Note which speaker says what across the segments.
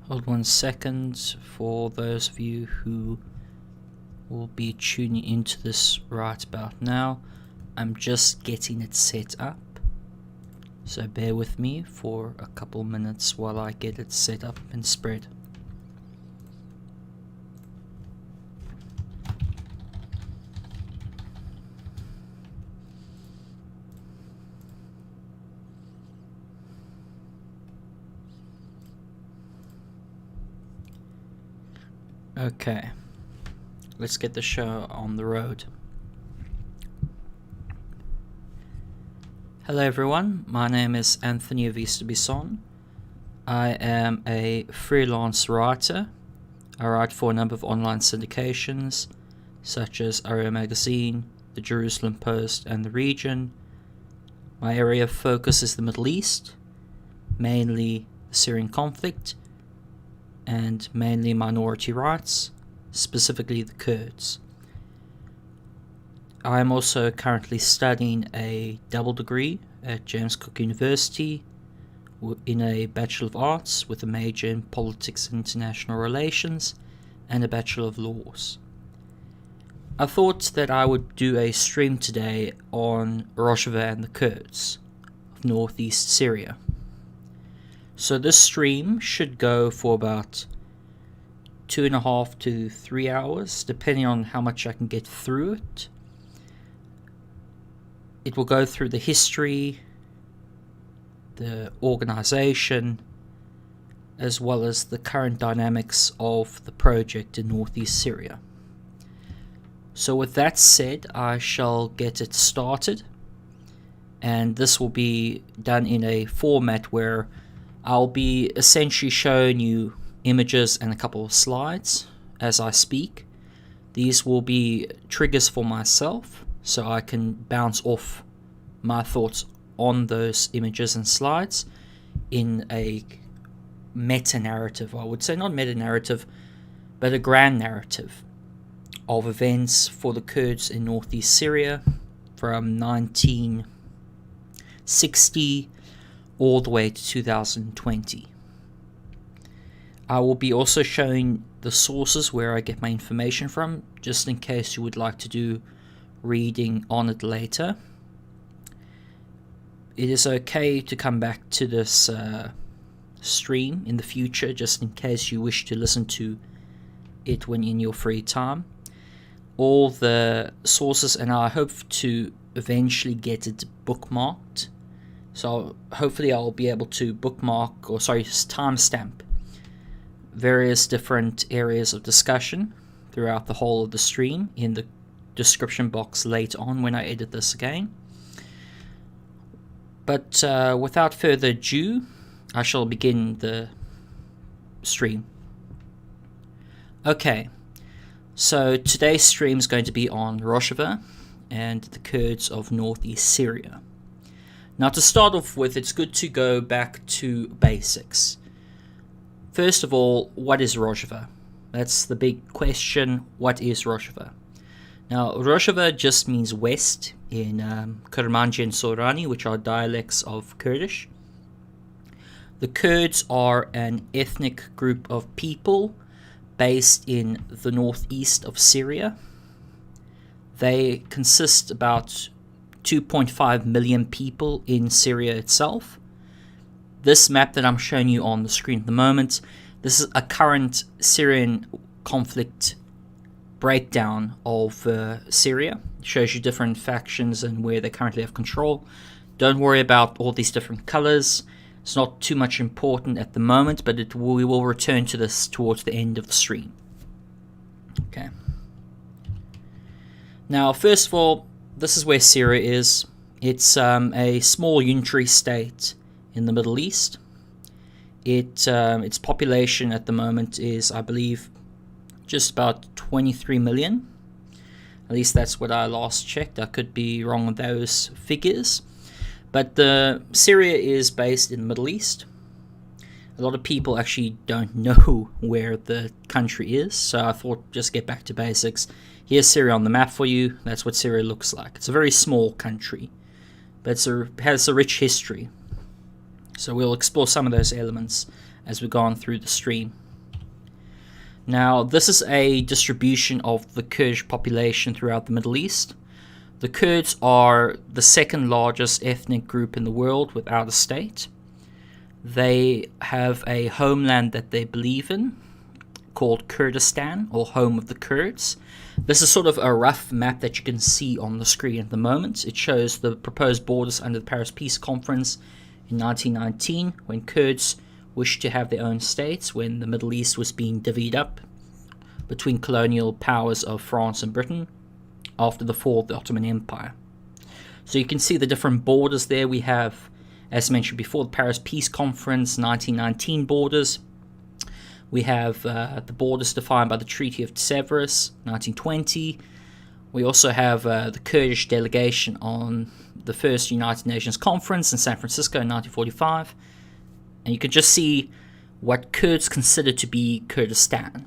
Speaker 1: Hold 1 second for those of you who will be tuning into this right about now. I'm just getting it set up, so bear with me for a couple minutes while I get it set up and spread. Okay, let's get the show on the road. Hello everyone, my name is Anthony Avista-Bisson. I am a freelance writer. I write for a number of online syndications such as Arrow Magazine, the Jerusalem Post and The Region. My area of focus is the Middle East, mainly the Syrian conflict, and mainly minority rights, specifically the Kurds. I am also currently studying a double degree at James Cook University in a Bachelor of Arts with a major in Politics and International Relations and a Bachelor of Laws. I thought that I would do a stream today on Rojava and the Kurds of northeast Syria. So this stream should go for about 2.5 to 3 hours, depending on how much I can get through it. It will go through the history, the organization, as well as the current dynamics of the project in northeast Syria. So with that said, I shall get it started, and this will be done in a format where I'll be essentially showing you images and a couple of slides as I speak. These will be triggers for myself, so I can bounce off my thoughts on those images and slides in a meta-narrative, I would say. Not meta-narrative, but a grand narrative of events for the Kurds in northeast Syria from 1960 all the way to 2020. I will be also showing the sources where I get my information from, just in case you would like to do reading on it later. It is okay to come back to this stream in the future, just in case you wish to listen to it when in your free time. All the sources, and I hope to eventually get it bookmarked. So hopefully I'll be able to timestamp various different areas of discussion throughout the whole of the stream in the description box later on when I edit this again. But without further ado, I shall begin the stream. Okay, so today's stream is going to be on Rojava and the Kurds of northeast Syria. Now, to start off with, it's good to go back to basics. First of all, what is Rojava? That's the big question. What is Rojava? Now, Rojava just means west in Kurmanji and Sorani, which are dialects of Kurdish. The Kurds are an ethnic group of people based in the northeast of Syria. They consist about 2.5 million people in Syria itself. This map that I'm showing you on the screen at the moment, this is a current Syrian conflict breakdown of Syria. It shows you different factions and where they currently have control. Don't worry about all these different colors. It's not too much important at the moment, but we will return to this towards the end of the stream. Okay. Now, first of all, this is where Syria is. It's a small unitary state in the Middle East. Its population at the moment is, I believe, just about 23 million. At least that's what I last checked. I could be wrong with those figures. But Syria is based in the Middle East. A lot of people actually don't know where the country is, so I thought just get back to basics. Here's Syria on the map for you. That's what Syria looks like. It's a very small country, but it has a rich history. So we'll explore some of those elements as we've gone through the stream. Now, this is a distribution of the Kurdish population throughout the Middle East. The Kurds are the second largest ethnic group in the world without a state. They have a homeland that they believe in, called Kurdistan, or Home of the Kurds. This is sort of a rough map that you can see on the screen at the moment. It shows the proposed borders under the Paris Peace Conference in 1919, when Kurds wished to have their own states, when the Middle East was being divvied up between colonial powers of France and Britain after the fall of the Ottoman Empire. So you can see the different borders there. We have, as mentioned before, the Paris Peace Conference 1919 borders. We have the borders defined by the Treaty of Sevres 1920. We also have the Kurdish delegation on the first United Nations Conference in San Francisco in 1945. And you can just see what Kurds consider to be Kurdistan.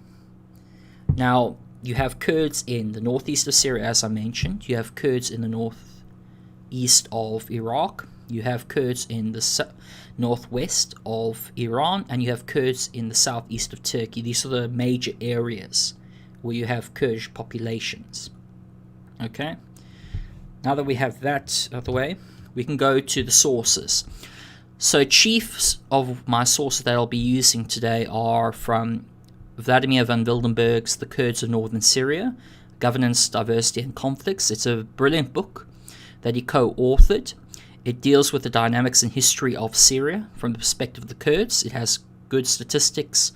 Speaker 1: Now, you have Kurds in the northeast of Syria, as I mentioned. You have Kurds in the northeast of Iraq. You have Kurds in the northwest of Iran. And you have Kurds in the southeast of Turkey. These are the major areas where you have Kurdish populations. Okay? Now that we have that out of the way, we can go to the sources. So chiefs of my sources that I'll be using today are from Vladimir van Wildenberg's The Kurds of Northern Syria, Governance, Diversity and Conflicts. It's a brilliant book that he co-authored. It deals with the dynamics and history of Syria from the perspective of the Kurds. It has good statistics,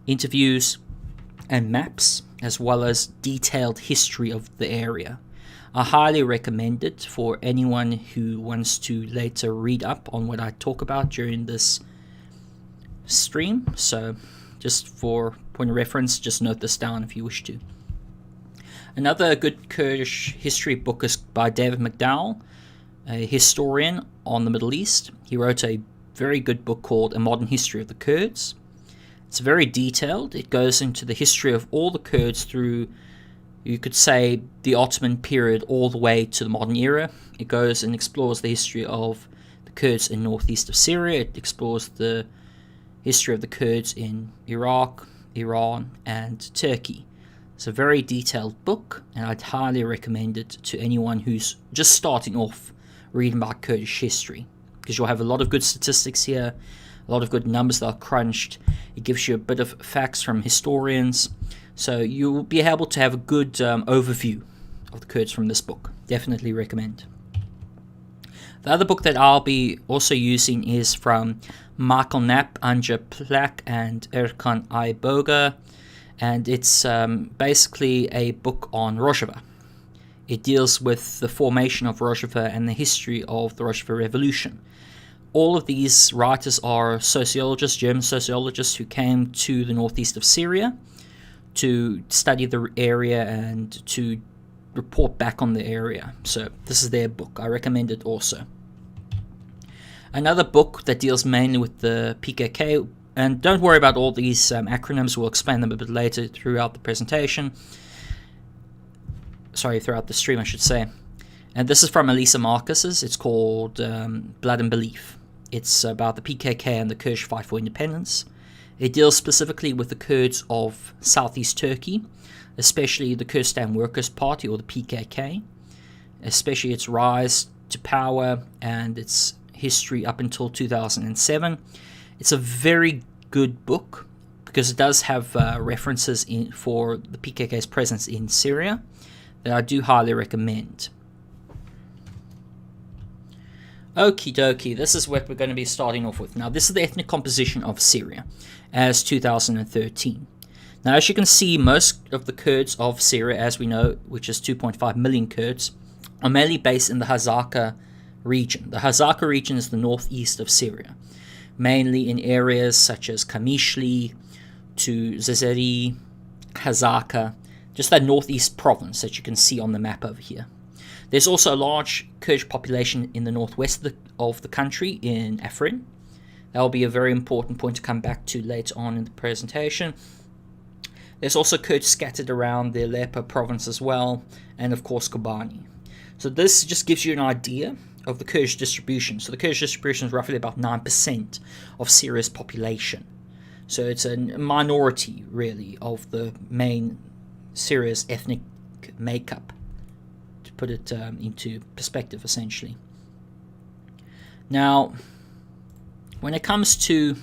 Speaker 1: interviews, and maps, as well as detailed history of the area. I highly recommend it for anyone who wants to later read up on what I talk about during this stream. So just for point of reference, just note this down if you wish to. Another good Kurdish history book is by David McDowell, a historian on the Middle East. He wrote a very good book called A Modern History of the Kurds. It's very detailed. It goes into the history of all the Kurds through, you could say, the Ottoman period all the way to the modern era. It goes and explores the history of the Kurds in northeast of Syria. It explores the history of the Kurds in Iraq, Iran, and Turkey. It's a very detailed book, and I'd highly recommend it to anyone who's just starting off reading about Kurdish history, because you'll have a lot of good statistics here, a lot of good numbers that are crunched. It gives you a bit of facts from historians. So you'll be able to have a good overview of the Kurds from this book. Definitely recommend. The other book that I'll be also using is from Michael Knapp, Anja Plak, and Erkan Ayboga. And it's basically a book on Rojava. It deals with the formation of Rojava and the history of the Rojava Revolution. All of these writers are sociologists, German sociologists, who came to the northeast of Syria to study the area and to report back on the area. So this is their book. I recommend it also. Another book that deals mainly with the PKK, and don't worry about all these acronyms, we'll explain them a bit later throughout the presentation. Sorry, throughout the stream, I should say. And this is from Elisa Marcus's. It's called Blood and Belief. It's about the PKK and the Kurdish fight for independence. It deals specifically with the Kurds of southeast Turkey, especially the Kurdistan Workers' Party, or the PKK, especially its rise to power and its history up until 2007. It's a very good book because it does have references for the PKK's presence in Syria that I do highly recommend. Okie dokie, this is what we're going to be starting off with. Now, this is the ethnic composition of Syria as 2013. Now, as you can see, most of the Kurds of Syria, as we know, which is 2.5 million Kurds, are mainly based in the Hazaka region. The Hazaka region is the northeast of Syria, mainly in areas such as Qamishli to Zazeri, Hazaka, just that northeast province that you can see on the map over here. There's also a large Kurdish population in the northwest of the country, in Afrin. That will be a very important point to come back to later on in the presentation. There's also Kurds scattered around the Aleppo province as well, and of course Kobane. So this just gives you an idea of the Kurdish distribution. So the Kurdish distribution is roughly about 9% of Syria's population. So it's a minority, really, of the main Syria's ethnic makeup, to put it into perspective, essentially. Now, when it comes to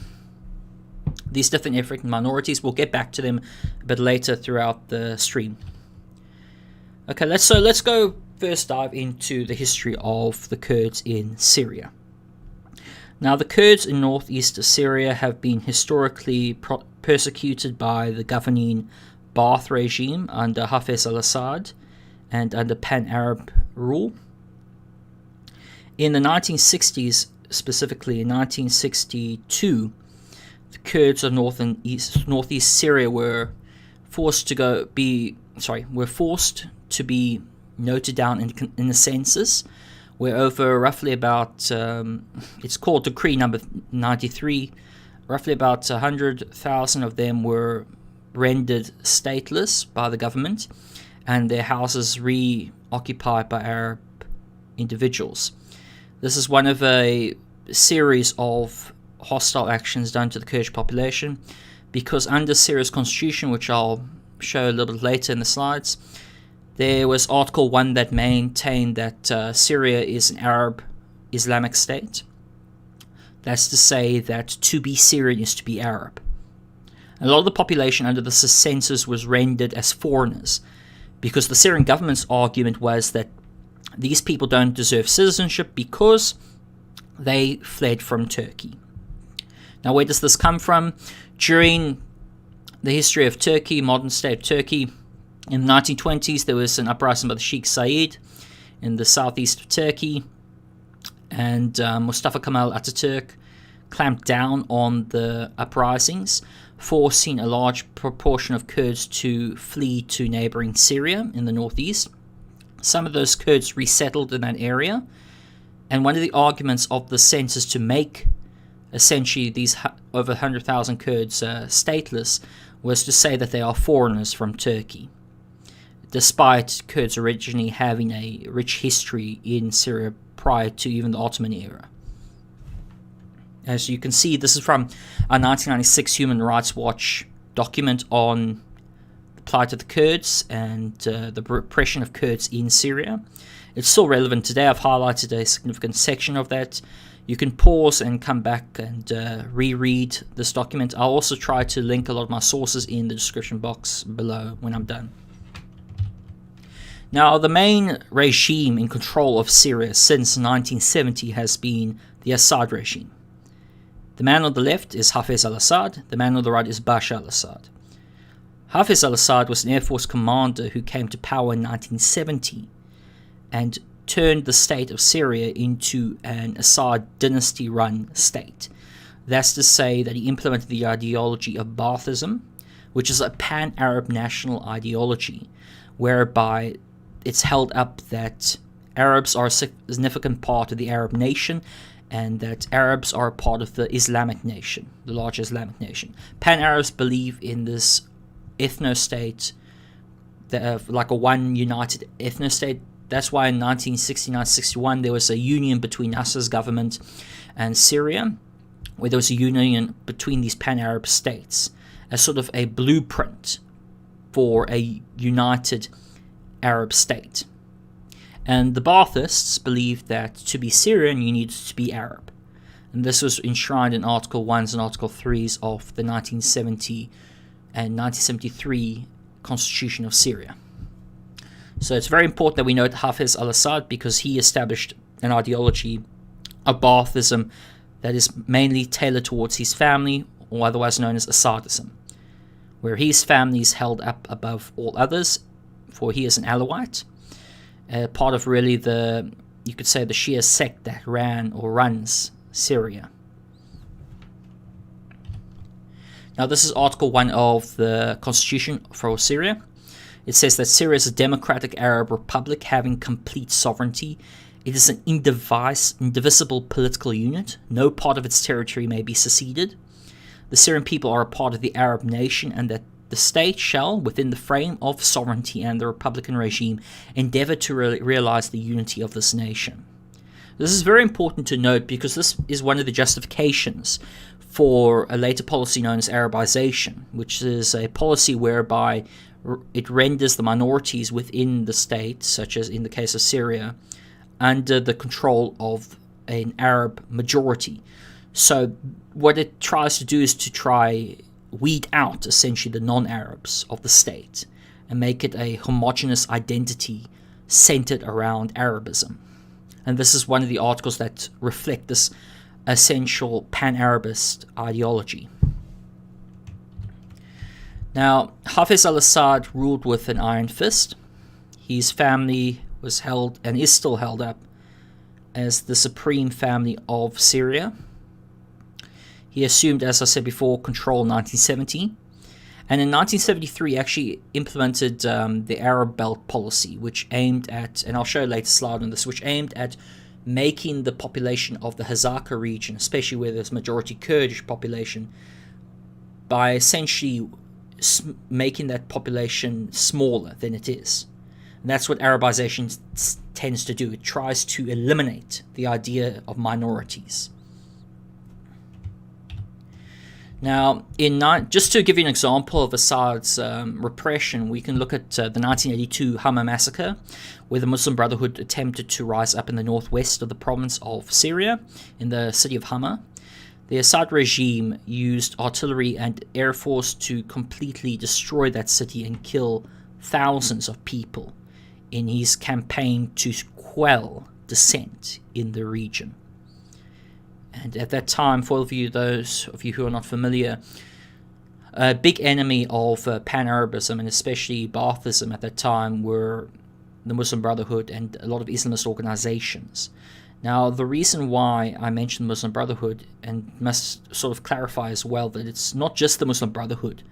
Speaker 1: these different ethnic minorities, we'll get back to them a bit later throughout the stream. Okay, let's go first dive into the history of the Kurds in Syria. Now, the Kurds in northeast Syria have been historically persecuted by the governing Ba'ath regime under Hafez al Assad and under Pan-Arab rule. In the 1960s, specifically in 1962, the Kurds of northeast Syria were forced to be noted down in the census, where over roughly about, it's called Decree number 93, roughly about 100,000 of them were rendered stateless by the government, and their houses reoccupied by Arab individuals. This is one of a series of hostile actions done to the Kurdish population, because under Syria's constitution, which I'll show a little bit later in the slides, there was Article 1 that maintained that Syria is an Arab Islamic state. That's to say that to be Syrian is to be Arab. A lot of the population under the census was rendered as foreigners, because the Syrian government's argument was that these people don't deserve citizenship because they fled from Turkey. Now, where does this come from? During the history of Turkey, modern state of Turkey, in the 1920s, there was an uprising by the Sheikh Zayed in the southeast of Turkey, and Mustafa Kemal Ataturk clamped down on the uprisings, forcing a large proportion of Kurds to flee to neighboring Syria in the northeast. Some of those Kurds resettled in that area, and one of the arguments of the census to make essentially these over 100,000 Kurds stateless was to say that they are foreigners from Turkey, despite Kurds originally having a rich history in Syria prior to even the Ottoman era. As you can see, this is from a 1996 Human Rights Watch document on the plight of the Kurds and the repression of Kurds in Syria. It's still relevant today. I've highlighted a significant section of that. You can pause and come back and reread this document. I'll also try to link a lot of my sources in the description box below when I'm done. Now, the main regime in control of Syria since 1970 has been the Assad regime. The man on the left is Hafez al Assad. The man on the right is Bashar al Assad. Hafez al Assad was an Air Force commander who came to power in 1970 and turned the state of Syria into an Assad dynasty-run state. That's to say that he implemented the ideology of Baathism, which is a pan-Arab national ideology, whereby it's held up that Arabs are a significant part of the Arab nation, and that Arabs are a part of the Islamic nation, the larger Islamic nation. Pan-Arabs believe in this ethno-state, like a one united ethno-state. That's why in 1969-61 there was a union between Nasser's government and Syria, where there was a union between these pan-Arab states as sort of a blueprint for a united Arab state. And the Baathists believed that to be Syrian, you needed to be Arab. And this was enshrined in Article 1s and Article 3s of the 1970 and 1973 Constitution of Syria. So it's very important that we note Hafez al Assad, because he established an ideology of Baathism that is mainly tailored towards his family, or otherwise known as Assadism, where his family is held up above all others, for he is an Alawite, part of really you could say the Shia sect that runs Syria. Now, this is Article 1 of the Constitution for Syria. It says that Syria is a democratic Arab republic having complete sovereignty. It is an indivisible political unit. No part of its territory may be seceded. The Syrian people are a part of the Arab nation, and that the state shall, within the frame of sovereignty and the republican regime, endeavor to realize the unity of this nation. This is very important to note because this is one of the justifications for a later policy known as Arabization, which is a policy whereby it renders the minorities within the state, such as in the case of Syria, under the control of an Arab majority. So what it tries to do is to try weed out essentially the non-Arabs of the state and make it a homogeneous identity centered around Arabism. And this is one of the articles that reflect this essential pan-Arabist ideology. Now, Hafez al-Assad ruled with an iron fist. His family was held and is still held up as the supreme family of Syria. He assumed, as I said before, control in 1970. And in 1973, actually implemented the Arab Belt policy, which aimed at, and I'll show a later slide on this, which aimed at making the population of the Hazaka region, especially where there's majority Kurdish population, by essentially making that population smaller than it is. And that's what Arabization tends to do. It tries to eliminate the idea of minorities. Now, just to give you an example of Assad's repression, we can look at the 1982 Hama massacre, where the Muslim Brotherhood attempted to rise up in the northwest of the province of Syria, in the city of Hama. The Assad regime used artillery and air force to completely destroy that city and kill thousands of people in his campaign to quell dissent in the region. And at that time, for those of you who are not familiar, a big enemy of Pan-Arabism and especially Baathism at that time were the Muslim Brotherhood and a lot of Islamist organizations. Now, the reason why I mentioned Muslim Brotherhood, and must sort of clarify as well, that it's not just the Muslim Brotherhood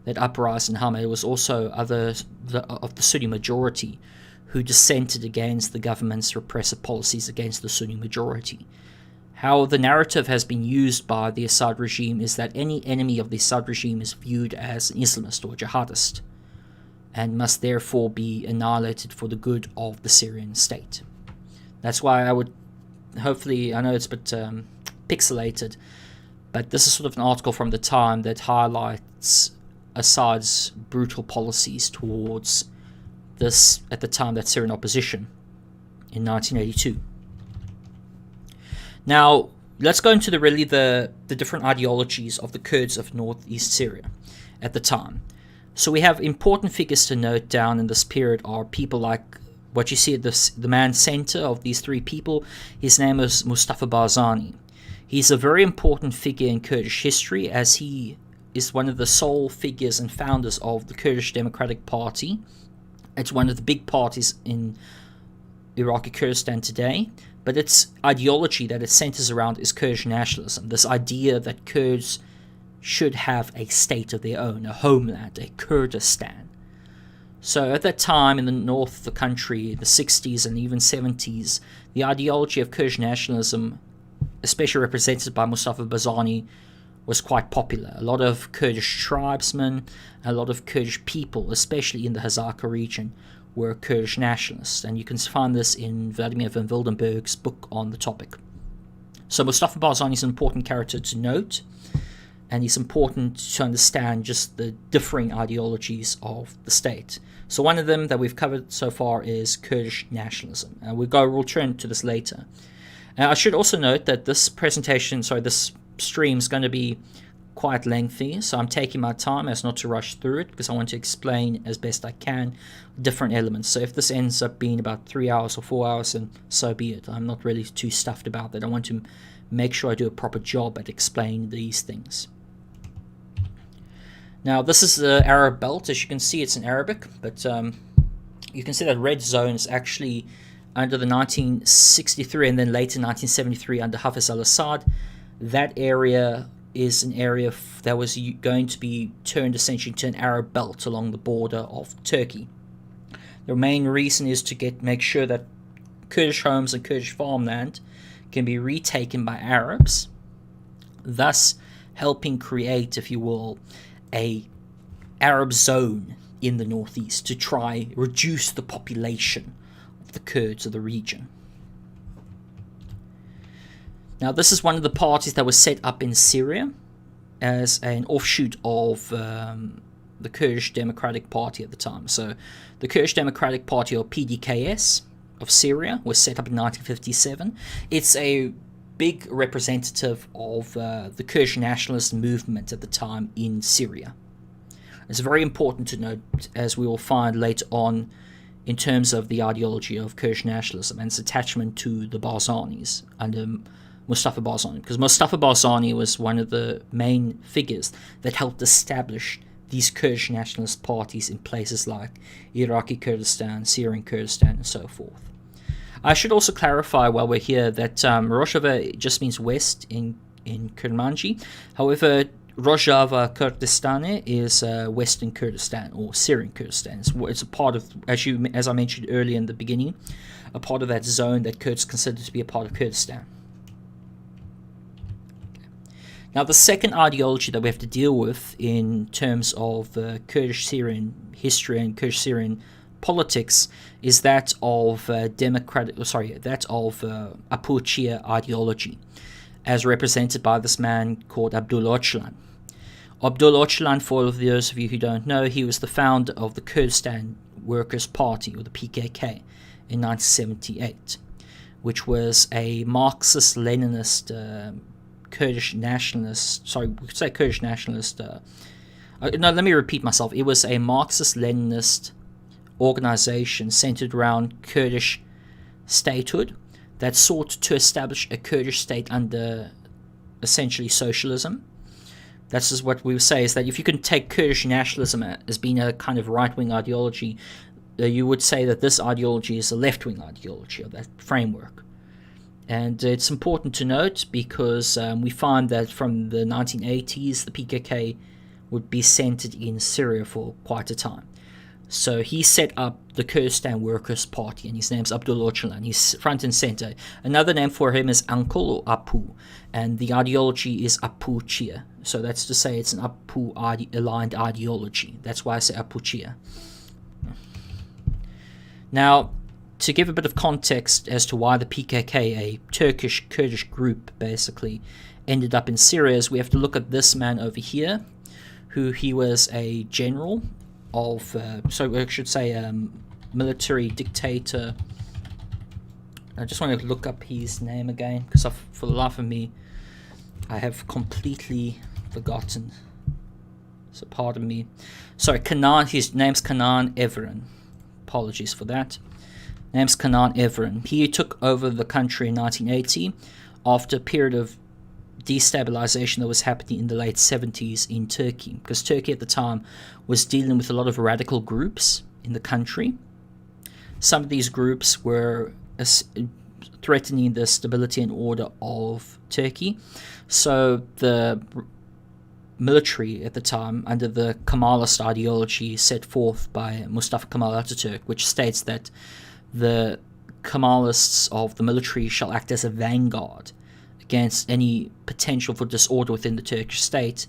Speaker 1: that uprised in Hama, it was also others of the Sunni majority who dissented against the government's repressive policies against the Sunni majority. How the narrative has been used by the Assad regime is that any enemy of the Assad regime is viewed as an Islamist or jihadist and must therefore be annihilated for the good of the Syrian state. That's why I would, hopefully, I know it's a bit pixelated, but this is sort of an article from the time that highlights Assad's brutal policies towards this, at the time, that Syrian opposition in 1982. Now, let's go into the different ideologies of the Kurds of northeast Syria at the time. So we have important figures to note down in this period are people like what you see at the man center of these three people. His name is Mustafa Barzani. He's a very important figure in Kurdish history, as he is one of the sole figures and founders of the Kurdish Democratic Party. It's one of the big parties in Iraqi Kurdistan today, but its ideology that it centers around is Kurdish nationalism, this idea that Kurds should have a state of their own, a homeland, a Kurdistan. So at that time in the north of the country, the 60s and even 70s, the ideology of Kurdish nationalism, especially represented by Mustafa Barzani, was quite popular. A lot of Kurdish tribesmen, a lot of Kurdish people, especially in the Hazaka region, were Kurdish nationalists, and you can find this in Vladimir van Wildenberg's book on the topic. So Mustafa Barzani is an important character to note, and it's important to understand just the differing ideologies of the state. So one of them that we've covered so far is Kurdish nationalism, and we'll return to this later. I should also note that this stream is going to be quite lengthy, so I'm taking my time as not to rush through it, because I want to explain as best I can different elements. So if this ends up being about 3 hours or 4 hours, then so be it. I'm not really too stuffed about that. I want to make sure I do a proper job at explaining these things. Now, this is the Arab Belt. As you can see, it's in Arabic, but you can see that red zone is actually under the 1963 and then later 1973 under Hafez al-Assad. That area is an area that was going to be turned essentially to an Arab Belt along the border of Turkey. The main reason is to make sure that Kurdish homes and Kurdish farmland can be retaken by Arabs, thus helping create, if you will, a Arab zone in the northeast to try reduce the population of the Kurds of the region. Now, this is one of the parties that was set up in Syria as an offshoot of the Kurdish Democratic Party at the time. So the Kurdish Democratic Party, or PDKS, of Syria was set up in 1957. It's a big representative of the Kurdish nationalist movement at the time in Syria. It's very important to note, as we will find later on, in terms of the ideology of Kurdish nationalism and its attachment to the Barzanis under Mustafa Barzani, because Mustafa Barzani was one of the main figures that helped establish these Kurdish nationalist parties in places like Iraqi Kurdistan, Syrian Kurdistan, and so forth. I should also clarify while we're here that Rojava just means west in Kurmanji. However, Rojava Kurdistan is Western Kurdistan, or Syrian Kurdistan. It's a part of, as I mentioned earlier in the beginning, a part of that zone that Kurds consider to be a part of Kurdistan. Now, the second ideology that we have to deal with in terms of Kurdish Syrian history and Kurdish Syrian politics is that of Apuchia ideology, as represented by this man called Abdullah Öcalan. Abdullah Öcalan, for those of you who don't know, he was the founder of the Kurdistan Workers' Party, or the PKK, in 1978, which was a Marxist-Leninist Kurdish nationalist, Kurdish nationalist, no, let me repeat myself. It was a Marxist-Leninist organization centered around Kurdish statehood that sought to establish a Kurdish state under essentially socialism. That's just what we would say, is that if you can take Kurdish nationalism as being a kind of right-wing ideology, you would say that this ideology is a left-wing ideology, of that framework. And it's important to note because we find that from the 1980s, the PKK would be centered in Syria for quite a time. So he set up the Kurdistan Workers' Party, and his name's Abdullah Öcalan. He's front and center. Another name for him is Uncle, or Apu, and the ideology is Apuchia. So that's to say it's an Apu-aligned ideology. That's why I say Apuchia. Now, to give a bit of context as to why the PKK, a Turkish Kurdish group, basically ended up in Syria, is we have to look at this man over here, who he was a general of, military dictator. I just want to look up his name again, because for the life of me, I have completely forgotten. So pardon me. Sorry, his name's Kenan Evren. Apologies for that. Name's Kenan Evren. He took over the country in 1980 after a period of destabilization that was happening in the late 70s in Turkey, because Turkey at the time was dealing with a lot of radical groups in the country. Some of these groups were threatening the stability and order of Turkey. So the military at the time, under the Kemalist ideology set forth by Mustafa Kemal Atatürk, which states that the Kemalists of the military shall act as a vanguard against any potential for disorder within the Turkish state,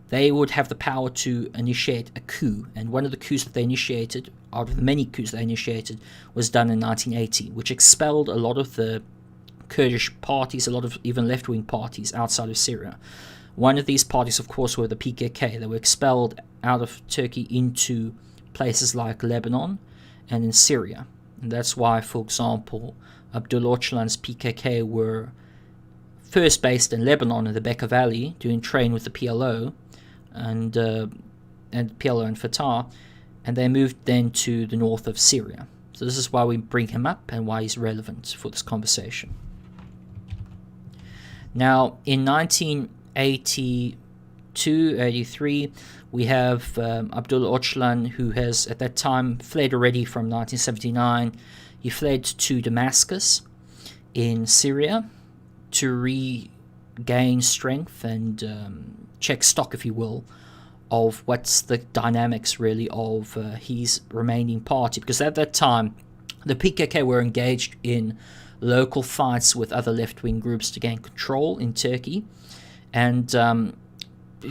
Speaker 1: they would have the power to initiate a coup. And one of the coups that they initiated, out of the many coups they initiated, was done in 1980, which expelled a lot of the Kurdish parties, a lot of even left-wing parties outside of Syria. One of these parties, of course, were the PKK. They were expelled out of Turkey into places like Lebanon and in Syria. And that's why, for example, Abdullah Öcalan's PKK were first based in Lebanon in the Bekaa Valley, doing training with the PLO and PLO and Fatah, and they moved then to the north of Syria. So this is why we bring him up and why he's relevant for this conversation. Now, in 1982-83, we have Abdullah Öcalan, who has at that time fled already from 1979. He fled to Damascus in Syria to regain strength and check stock, if you will, of what's the dynamics really of his remaining party. Because at that time, the PKK were engaged in local fights with other left-wing groups to gain control in Turkey. And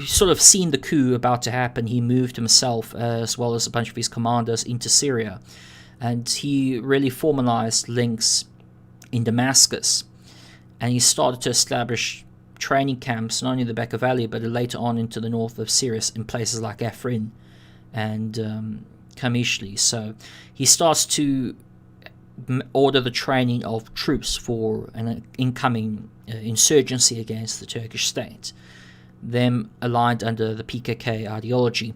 Speaker 1: sort of seen the coup about to happen, he moved himself, as well as a bunch of his commanders, into Syria. And he really formalized links in Damascus and he started to establish training camps not only in the Bekaa Valley but later on into the north of Syria in places like Afrin and Qamishli. So he starts to order the training of troops for an incoming insurgency against the Turkish state, them aligned under the PKK ideology.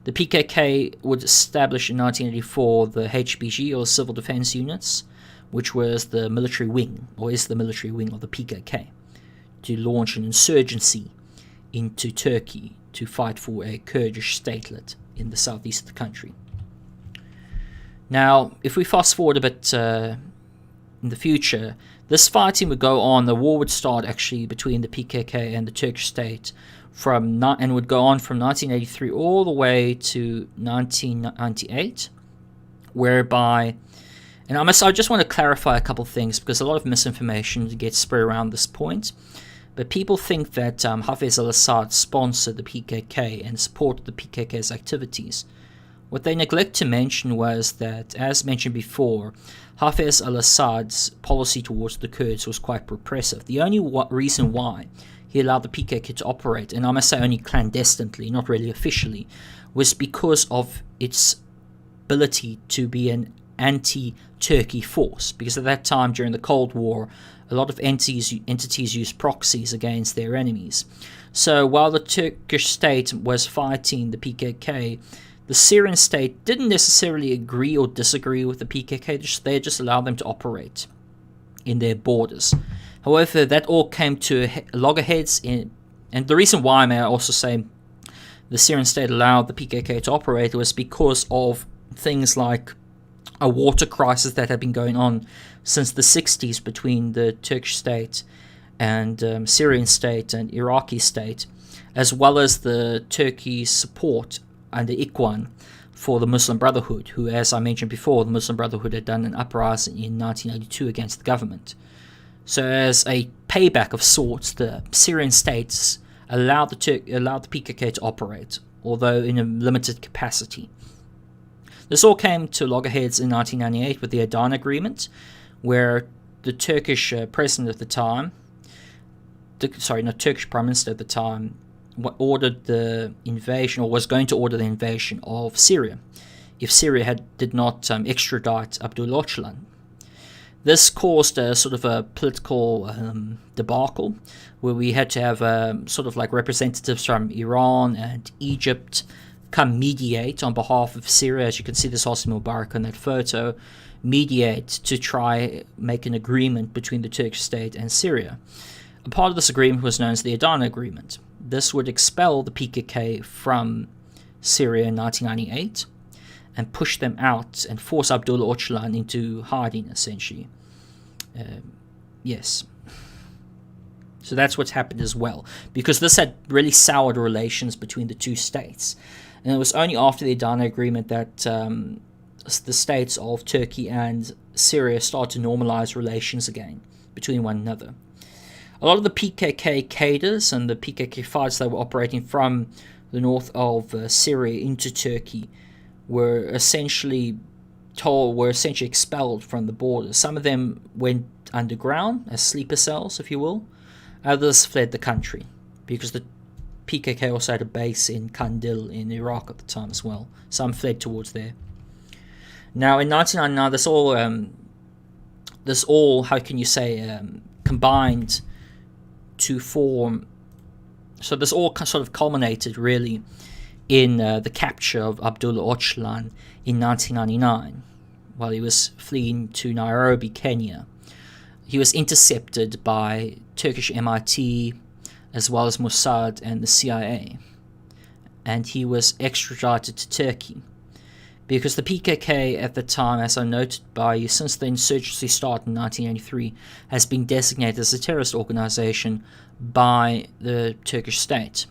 Speaker 1: The PKK would establish in 1984 the HBG, or Civil Defense Units, which was the military wing, or is the military wing of the PKK, to launch an insurgency into Turkey to fight for a Kurdish statelet in the southeast of the country. Now, if we fast forward a bit in the future, this fighting would go on. The war would start actually between the PKK and the Turkish state and would go on from 1983 all the way to 1998, whereby, and I just want to clarify a couple of things because a lot of misinformation gets spread around this point. But people think that Hafez al Assad sponsored the PKK and supported the PKK's activities. What they neglect to mention was that, as mentioned before, Hafez al Assad's policy towards the Kurds was quite repressive. The only reason why he allowed the PKK to operate, and I must say only clandestinely, not really officially, was because of its ability to be an anti-Turkey force. Because at that time, during the Cold War, a lot of entities used proxies against their enemies. So while the Turkish state was fighting the PKK, the Syrian state didn't necessarily agree or disagree with the PKK. They just allowed them to operate in their borders. However, that all came to loggerheads, and the reason why, may I also say, the Syrian state allowed the PKK to operate was because of things like a water crisis that had been going on since the 60s between the Turkish state and Syrian state and Iraqi state, as well as the Turkey's support under Ikhwan for the Muslim Brotherhood, who, as I mentioned before, the Muslim Brotherhood had done an uprising in 1982 against the government. So as a payback of sorts, the Syrian states allowed the PKK to operate, although in a limited capacity. This all came to loggerheads in 1998 with the Aden Agreement, where the Turkish president at the time, Turkish prime minister at the time, ordered the invasion, or was going to order the invasion of Syria, if Syria did not extradite Abdullah Öcalan. This caused a sort of a political debacle, where we had to have sort of like representatives from Iran and Egypt come mediate on behalf of Syria. As you can see, this Hosni Mubarak on that photo, mediate to try make an agreement between the Turkish state and Syria. A part of this agreement was known as the Aden Agreement. This would expel the PKK from Syria in 1998 and push them out and force Abdullah Öcalan into hiding, essentially. Yes. So that's what's happened as well, because this had really soured relations between the two states. And it was only after the Aden Agreement that the states of Turkey and Syria started to normalize relations again between one another. A lot of the PKK cadres and the PKK fighters that were operating from the north of Syria into Turkey were essentially expelled from the border. Some of them went underground as sleeper cells, if you will. Others fled the country because the PKK also had a base in Kandil in Iraq at the time as well. Some fled towards there. Now in 1999, this all how can you say, combined to form. So this all sort of culminated really in the capture of Abdullah Öcalan in 1999 while he was fleeing to Nairobi, Kenya. He was intercepted by Turkish MIT as well as Mossad and the CIA, and he was extradited to Turkey because the PKK at the time, as I noted by you, since the insurgency started in 1983, has been designated as a terrorist organization by the Turkish state.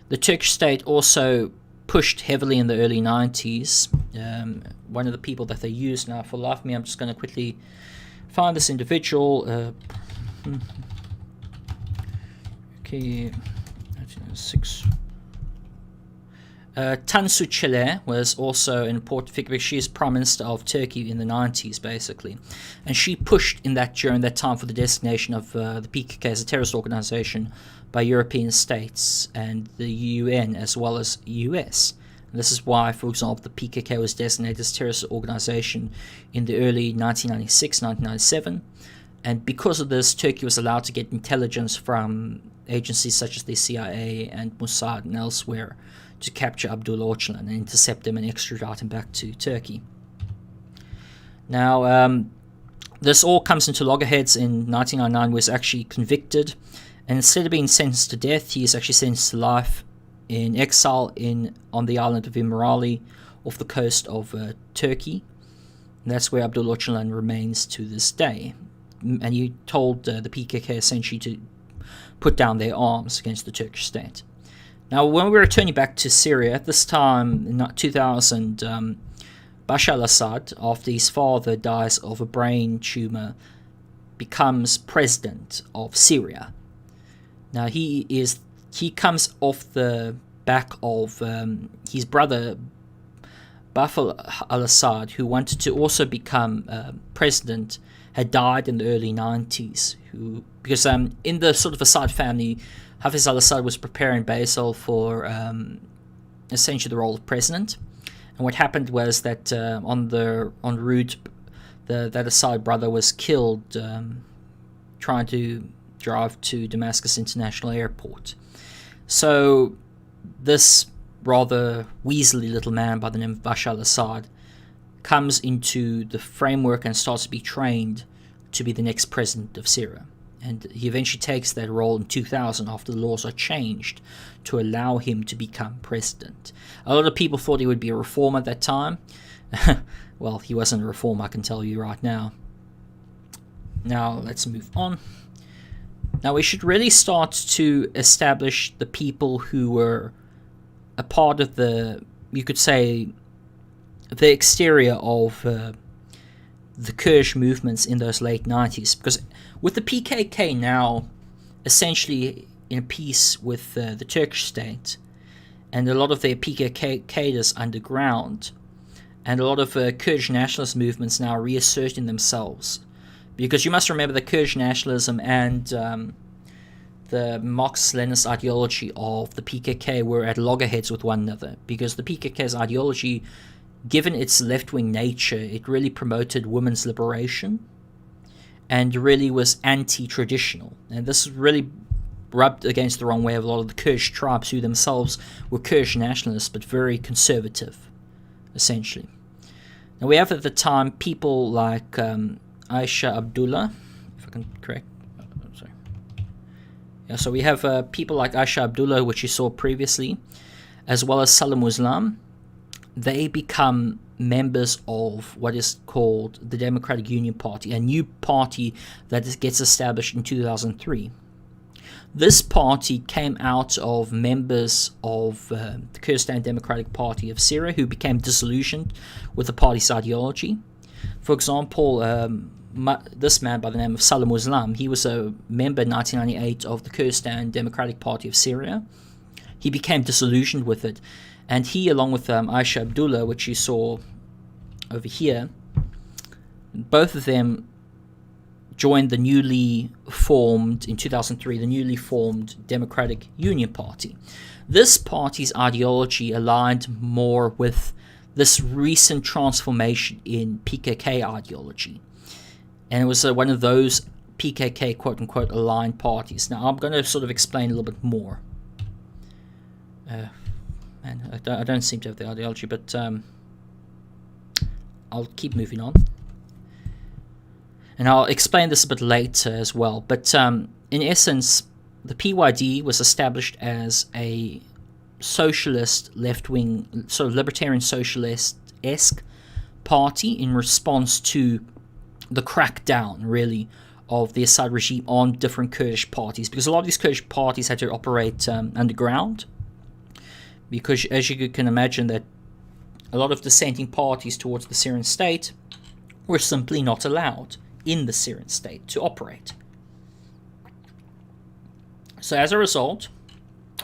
Speaker 1: The Turkish state also pushed heavily in the early 90s. One of the people that they used, now for the life of me, I'm just going to quickly find this individual. Okay, 1996. Tansu Çiller was also an important figure because she is Prime Minister of Turkey in the 90s, basically. And she pushed during that time for the designation of the PKK as a terrorist organization by European states and the UN as well as US. And this is why, for example, the PKK was designated as a terrorist organization in the early 1996, 1997. And because of this, Turkey was allowed to get intelligence from agencies such as the CIA and Mossad and elsewhere to capture Abdullah Öcalan and intercept him and extradite him back to Turkey. Now, this all comes into loggerheads in 1999, where he's actually convicted, and instead of being sentenced to death, he is actually sentenced to life in exile on the island of Imrali off the coast of Turkey. And that's where Abdullah Öcalan remains to this day. And he told the PKK essentially to put down their arms against the Turkish state. Now, when we're returning back to Syria, at this time in 2000, Bashar al Assad, after his father dies of a brain tumor, becomes president of Syria. Now, he comes off the back of his brother Bashar al Assad, who wanted to also become president, had died in the early 90s. Because in the sort of Assad family, Hafez al Assad was preparing Basil for essentially the role of president. And what happened was that en route, that Assad brother was killed trying to drive to Damascus International Airport. So this rather weaselly little man by the name of Bashar al Assad comes into the framework and starts to be trained to be the next president of Syria. And he eventually takes that role in 2000 after the laws are changed to allow him to become president. A lot of people thought he would be a reformer at that time. Well, he wasn't a reformer, I can tell you right now. Now, let's move on. Now, we should really start to establish the people who were a part of you could say, the exterior of the Kurdish movements in those late 90s. Because with the PKK now essentially in peace with the Turkish state, and a lot of their PKK cadres underground, and a lot of Kurdish nationalist movements now reasserting themselves. Because you must remember that Kurdish nationalism and the Marxist-Leninist ideology of the PKK were at loggerheads with one another. Because the PKK's ideology, given its left-wing nature, it really promoted women's liberation and really was anti-traditional. And this really rubbed against the wrong way of a lot of the Kurdish tribes, who themselves were Kurdish nationalists but very conservative, essentially. Now, we have at the time people like Aisha Abdullah, if I can correct. Sorry. Yeah, so we have people like Aisha Abdullah, which you saw previously, as well as Salam Muslim. They become members of what is called the Democratic Union Party, a new party that gets established in 2003. This party came out of members of the Kurdistan Democratic Party of Syria who became disillusioned with the party's ideology. For example, this man by the name of Salam Muslim, he was a member in 1998 of the Kurdistan Democratic Party of Syria. He became disillusioned with it, and he, along with Aisha Abdullah, which you saw over here, both of them joined the newly formed, in 2003, the newly formed Democratic Union Party. This party's ideology aligned more with this recent transformation in PKK ideology. And it was one of those PKK quote-unquote aligned parties. Now, I'm going to sort of explain a little bit more. I don't seem to have the ideology, but I'll keep moving on. And I'll explain this a bit later as well. But in essence, the PYD was established as a socialist, left-wing, sort of libertarian socialist-esque party in response to the crackdown, really, of the Assad regime on different Kurdish parties. Because a lot of these Kurdish parties had to operate underground. Because, as you can imagine, that a lot of dissenting parties towards the Syrian state were simply not allowed in the Syrian state to operate. So as a result,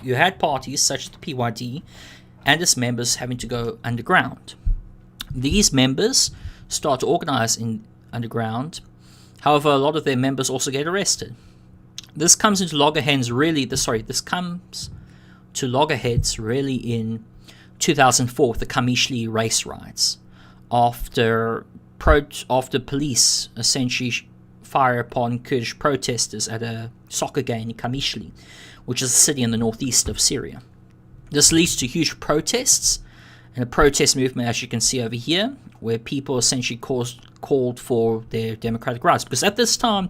Speaker 1: you had parties such as the PYD and its members having to go underground. These members start to organize in underground. However, a lot of their members also get arrested. This comes into loggerheads really. This comes to loggerheads really in 2004 with the Qamishli race riots, after police essentially fire upon Kurdish protesters at a soccer game in Qamishli, which is a city in the northeast of Syria. This leads to huge protests and a protest movement, as you can see over here, where people essentially called for their democratic rights, because at this time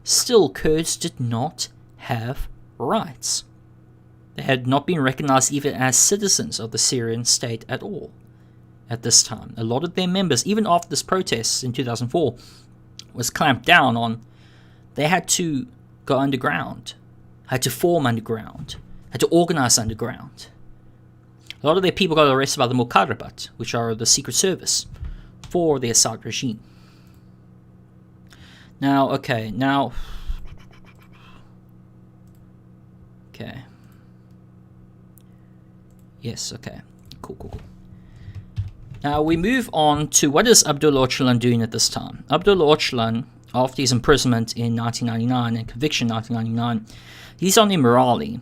Speaker 1: still Kurds did not have rights. They had not been recognized even as citizens of the Syrian state at all at this time. A lot of their members, even after this protest in 2004 was clamped down on, they had to go underground, had to form underground, had to organize underground. A lot of their people got arrested by the Muqarrabat, which are the secret service for the Assad regime. Okay. Yes, okay. Cool. Now we move on to what is Abdullah Öcalan doing at this time. Abdullah Öcalan, after his imprisonment in 1999 and conviction in 1999, he's on Emirali.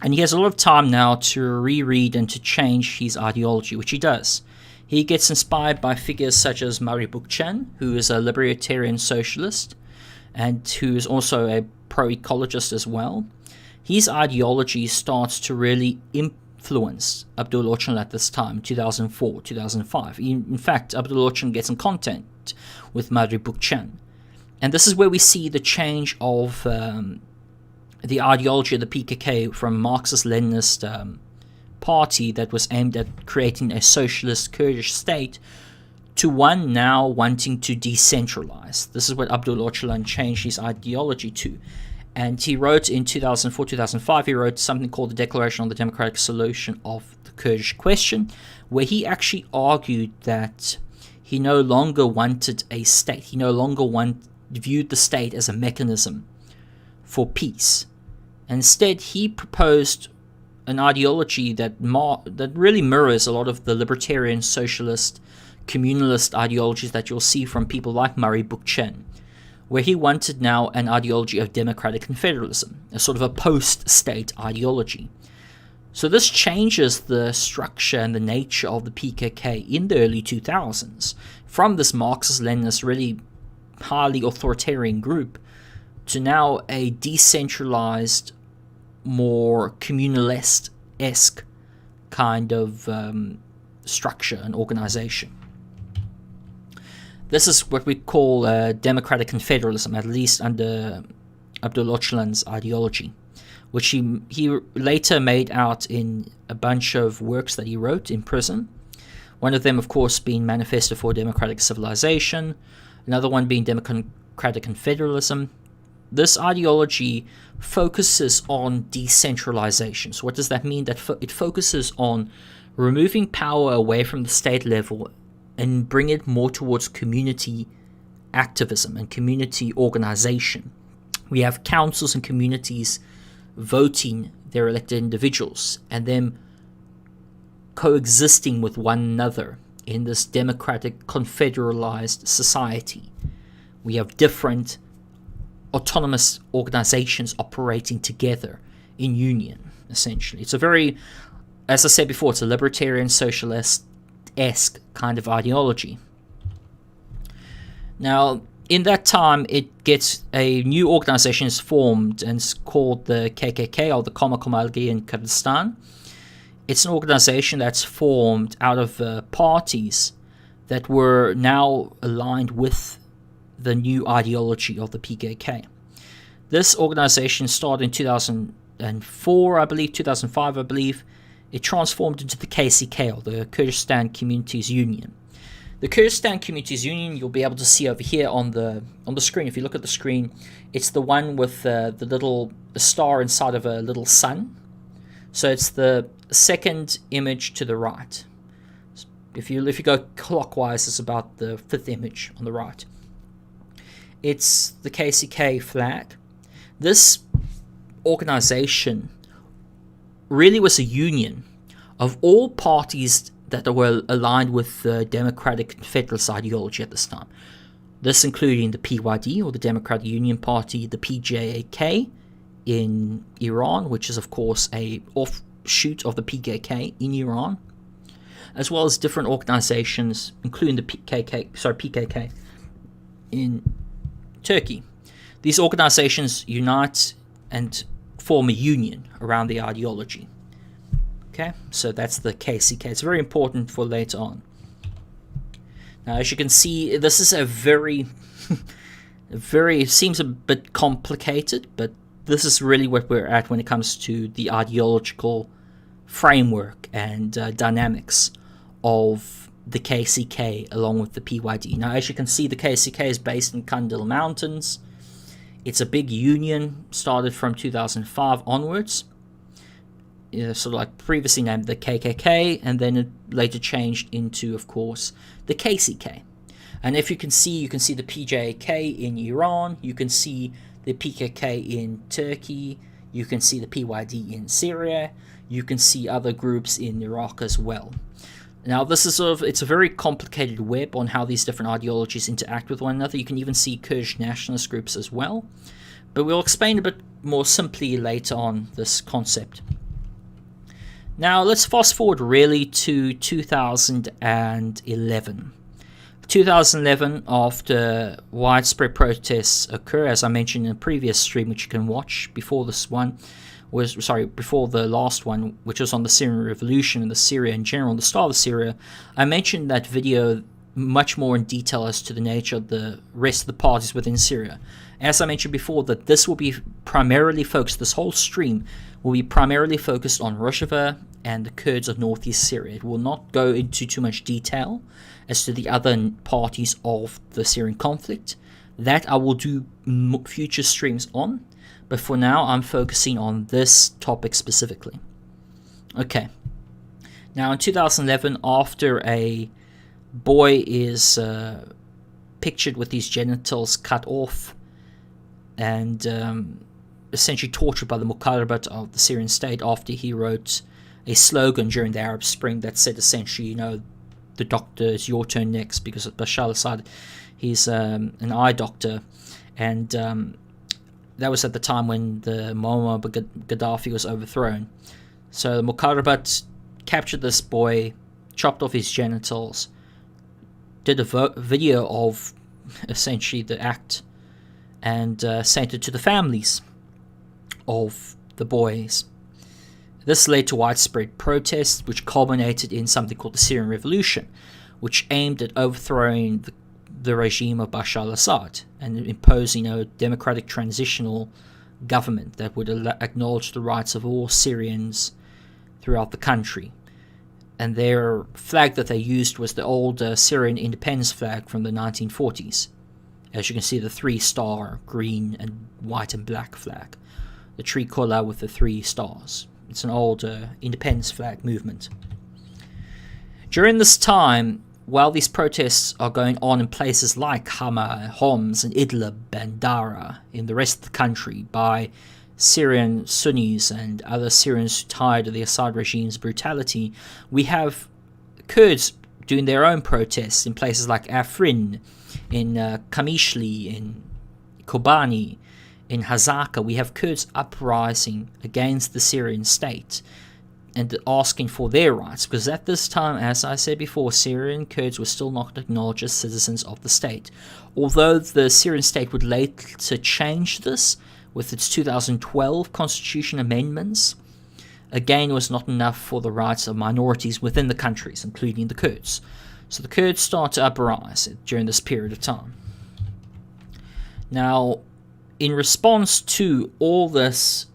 Speaker 1: And he has a lot of time now to reread and to change his ideology, which he does. He gets inspired by figures such as Mari Bookchan, who is a libertarian socialist and who is also a pro-ecologist as well. His ideology starts to really influence Abdullah Öcalan at this time, 2004, 2005. In fact, Abdullah Öcalan gets in contact with Mari Bookchan. And this is where we see the change of the ideology of the PKK from Marxist-Leninist party that was aimed at creating a socialist Kurdish state to one now wanting to decentralize. This is what Abdullah Öcalan changed his ideology to. And he wrote in 2004, 2005, he wrote something called the Declaration on the Democratic Solution of the Kurdish Question, where he actually argued that he no longer wanted a state. He no longer viewed the state as a mechanism for peace. Instead, he proposed an ideology that really mirrors a lot of the libertarian, socialist, communalist ideologies that you'll see from people like Mari Bookchan, where he wanted now an ideology of democratic confederalism, a sort of a post-state ideology. So this changes the structure and the nature of the PKK in the early 2000s, from this Marxist-Leninist, really highly authoritarian group, to now a decentralized, more communalist-esque kind of structure and organization. This is what we call democratic confederalism, at least under Abdullah Öcalan's ideology, which he later made out in a bunch of works that he wrote in prison. One of them, of course, being Manifesto for Democratic Civilization, another one being Democratic Confederalism. This ideology focuses on decentralization. So what does that mean? That it focuses on removing power away from the state level and bring it more towards community activism and community organization. We have councils and communities voting their elected individuals and them coexisting with one another in this democratic confederalized society. We have different autonomous organizations operating together in union, essentially. It's a very, as I said before, it's a libertarian socialist-esque kind of ideology. Now, in that time, it gets a new organization is formed, and it's called the KKK, or the Komakomalgi in Kurdistan. It's an organization that's formed out of parties that were now aligned with the new ideology of the PKK. This organization started in 2004, I believe, 2005, I believe. It transformed into the KCK, or the Kurdistan Communities Union. The Kurdistan Communities Union, you'll be able to see over here on the screen. If you look at the screen, it's the one with the little star inside of a little sun. So it's the second image to the right. If you go clockwise, it's about the fifth image on the right. It's the KCK flag. This organization really was a union of all parties that were aligned with the Democratic Confederalist ideology at this time. This including the PYD, or the Democratic Union Party, the PKK in Iran, which is of course a offshoot of the PKK in Iran, as well as different organizations, including the PKK in Turkey. These organizations unite and form a union around the ideology. Okay, so that's the KCK. It's very important for later on. Now, as you can see, this is a very, it seems a bit complicated, but this is really what we're at when it comes to the ideological framework and dynamics of the KCK along with the PYD. Now, as you can see, the KCK is based in Kandil Mountains. It's a big union, started from 2005 onwards. Sort of like previously named the KKK, and then it later changed into, of course, the KCK. And if you can see the PKK in Iran, you can see the PKK in Turkey, you can see the PYD in Syria, you can see other groups in Iraq as well. Now, this is it's a very complicated web on how these different ideologies interact with one another. You can even see Kurdish nationalist groups as well. But we'll explain a bit more simply later on this concept. Now, let's fast forward really to 2011. 2011, after widespread protests occur, as I mentioned in a previous stream, which you can watch before this one, before the last one, which was on the Syrian Revolution and the Syria in general, the start of Syria, I mentioned that video much more in detail as to the nature of the rest of the parties within Syria. As I mentioned before, that this will be primarily focused, this whole stream will be primarily focused on Rojava and the Kurds of northeast Syria. It will not go into too much detail as to the other parties of the Syrian conflict. That I will do future streams on, but for now I'm focusing on this topic specifically. Okay. Now in 2011, after a boy is pictured with his genitals cut off and essentially tortured by the Muqarrabat of the Syrian state after he wrote a slogan during the Arab Spring that said essentially, the doctor, it's your turn next, because of Bashar al Assad, he's an eye doctor, and that was at the time when the Muammar Gaddafi was overthrown. So the Muqarrabat captured this boy, chopped off his genitals, did a video of essentially the act, and sent it to the families of the boys. This led to widespread protests, which culminated in something called the Syrian Revolution, which aimed at overthrowing the regime of Bashar al Assad and imposing a democratic transitional government that would acknowledge the rights of all Syrians throughout the country. And their flag that they used was the old Syrian independence flag from the 1940s. As you can see, the 3-star green and white and black flag. The tricolour with the 3 stars. It's an old independence flag movement. During this time, while these protests are going on in places like Hama, Homs, and Idlib and Dara in the rest of the country by Syrian Sunnis and other Syrians tired of the Assad regime's brutality, we have Kurds doing their own protests in places like Afrin, in Qamishli, in Kobane, in Hazaka. We have Kurds uprising against the Syrian state and asking for their rights, because at this time, as I said before, Syrian Kurds were still not acknowledged as citizens of the state. Although the Syrian state would later change this with its 2012 constitution amendments, again was not enough for the rights of minorities within the countries, including the Kurds. So the Kurds start to uprise during this period of time. Now, in response to all this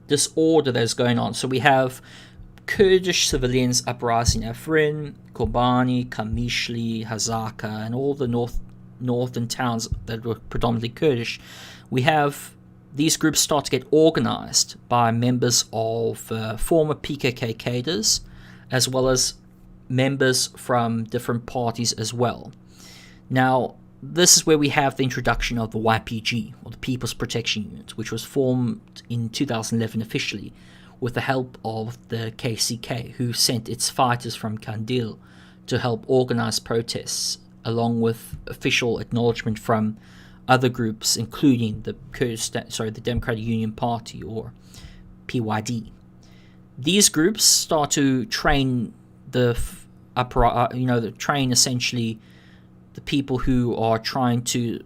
Speaker 1: disorder that's going on, so we have Kurdish civilians uprising in Afrin, Kobane, Qamishli, Hazaka, and all the northern towns that were predominantly Kurdish. We have these groups start to get organized by members of former PKK cadres, as well as members from different parties as well. Now, this is where we have the introduction of the YPG, or the People's Protection Unit, which was formed in 2011 officially, with the help of the KCK, who sent its fighters from Kandil to help organize protests, along with official acknowledgement from other groups, including the the Democratic Union Party, or PYD. These groups start to train train essentially the people who are trying to.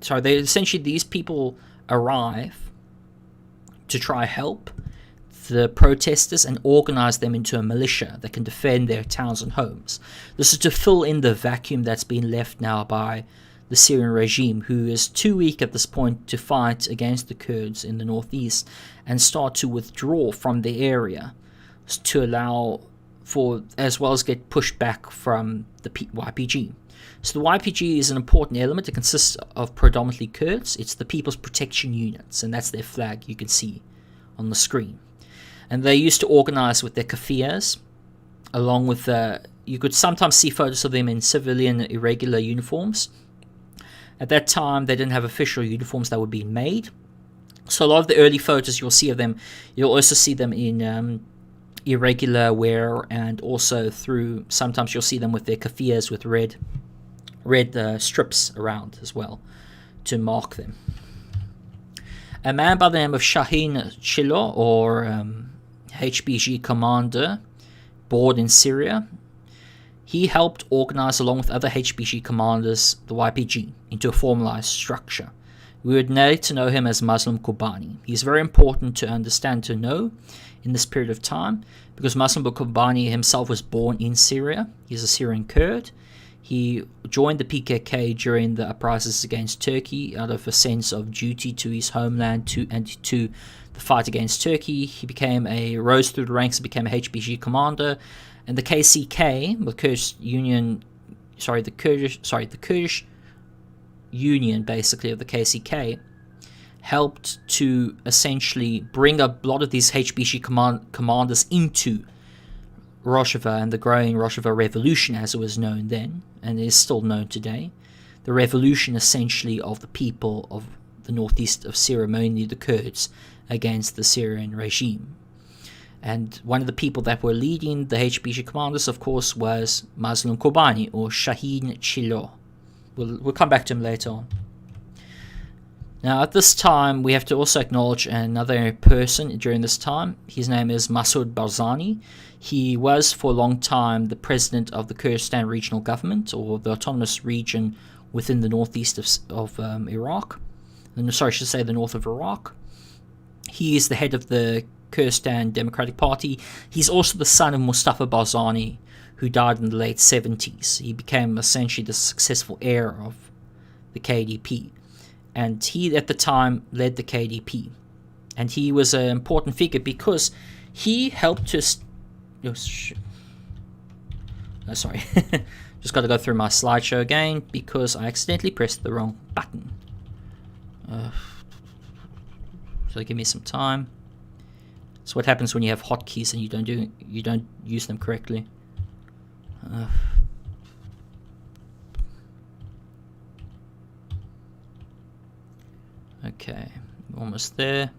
Speaker 1: These people arrive to try help the protesters and organize them into a militia that can defend their towns and homes. This is to fill in the vacuum that's been left now by the Syrian regime, who is too weak at this point to fight against the Kurds in the northeast, and start to withdraw from the area to allow for, as well as get pushed back from the YPG. So the YPG is an important element. It consists of predominantly Kurds. It's the People's Protection Units, and that's their flag you can see on the screen. And they used to organize with their kafirs, along with you could sometimes see photos of them in civilian irregular uniforms. At that time, they didn't have official uniforms that were being made. So a lot of the early photos you'll see of them, you'll also see them in irregular wear, and also sometimes you'll see them with their kafirs with red strips around as well to mark them. A man by the name of Shahin Chilo, or HBG commander, born in Syria, he helped organize, along with other HBG commanders, the YPG into a formalized structure. We would later know him as Muslim Kobane. He's very important to understand, to know in this period of time, because Muslim Kobane himself was born in Syria. He's a Syrian Kurd. He joined the PKK during the uprisings against Turkey out of a sense of duty to his homeland and to the fight against Turkey. He rose through the ranks and became a HBG commander. And the KCK, the Kurdish Union, basically, of the KCK, helped to essentially bring a lot of these HBG commanders into Rojava and the growing Rojava revolution, as it was known then, and is still known today. The revolution, essentially, of the people of the northeast of Syria, mainly the Kurds, against the Syrian regime. And one of the people that were leading the HBG commanders, of course, was Muslim Kobane, or Shahin Chilo. We'll come back to him later on. Now, at this time, we have to also acknowledge another person during this time. His name is Masoud Barzani. He was, for a long time, the president of the Kurdistan Regional Government, or the autonomous region within the northeast of Iraq. Sorry, I should say the north of Iraq. He is the head of the Kurdistan Democratic Party. He's also the son of Mustafa Barzani, who died in the late 70s. He became essentially the successful heir of the KDP. And he, at the time, led the KDP. And he was an important figure because he helped to... sorry. Just got to go through my slideshow again because I accidentally pressed the wrong button. So give me some time. It's what happens when you have hotkeys and you don't use them correctly. Okay, almost there.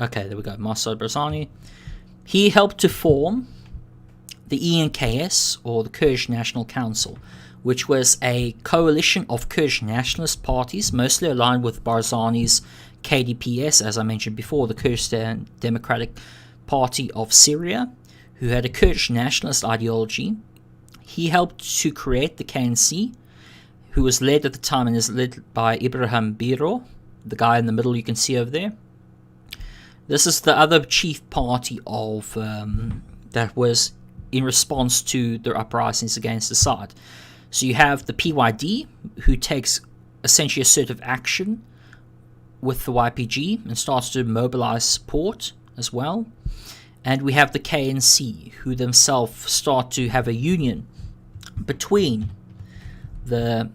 Speaker 1: Okay, there we go. Masoud Barzani. He helped to form the ENKS, or the Kurdish National Council, which was a coalition of Kurdish nationalist parties, mostly aligned with Barzani's KDPS, as I mentioned before, the Kurdistan Democratic Party of Syria, who had a Kurdish nationalist ideology. He helped to create the KNC, who was led at the time and is led by Ibrahim Biro, the guy in the middle you can see over there. This is the other chief party of that was in response to the uprisings against Assad. So you have the PYD, who takes essentially assertive action with the YPG and starts to mobilize support as well. And we have the KNC, who themselves start to have a union between the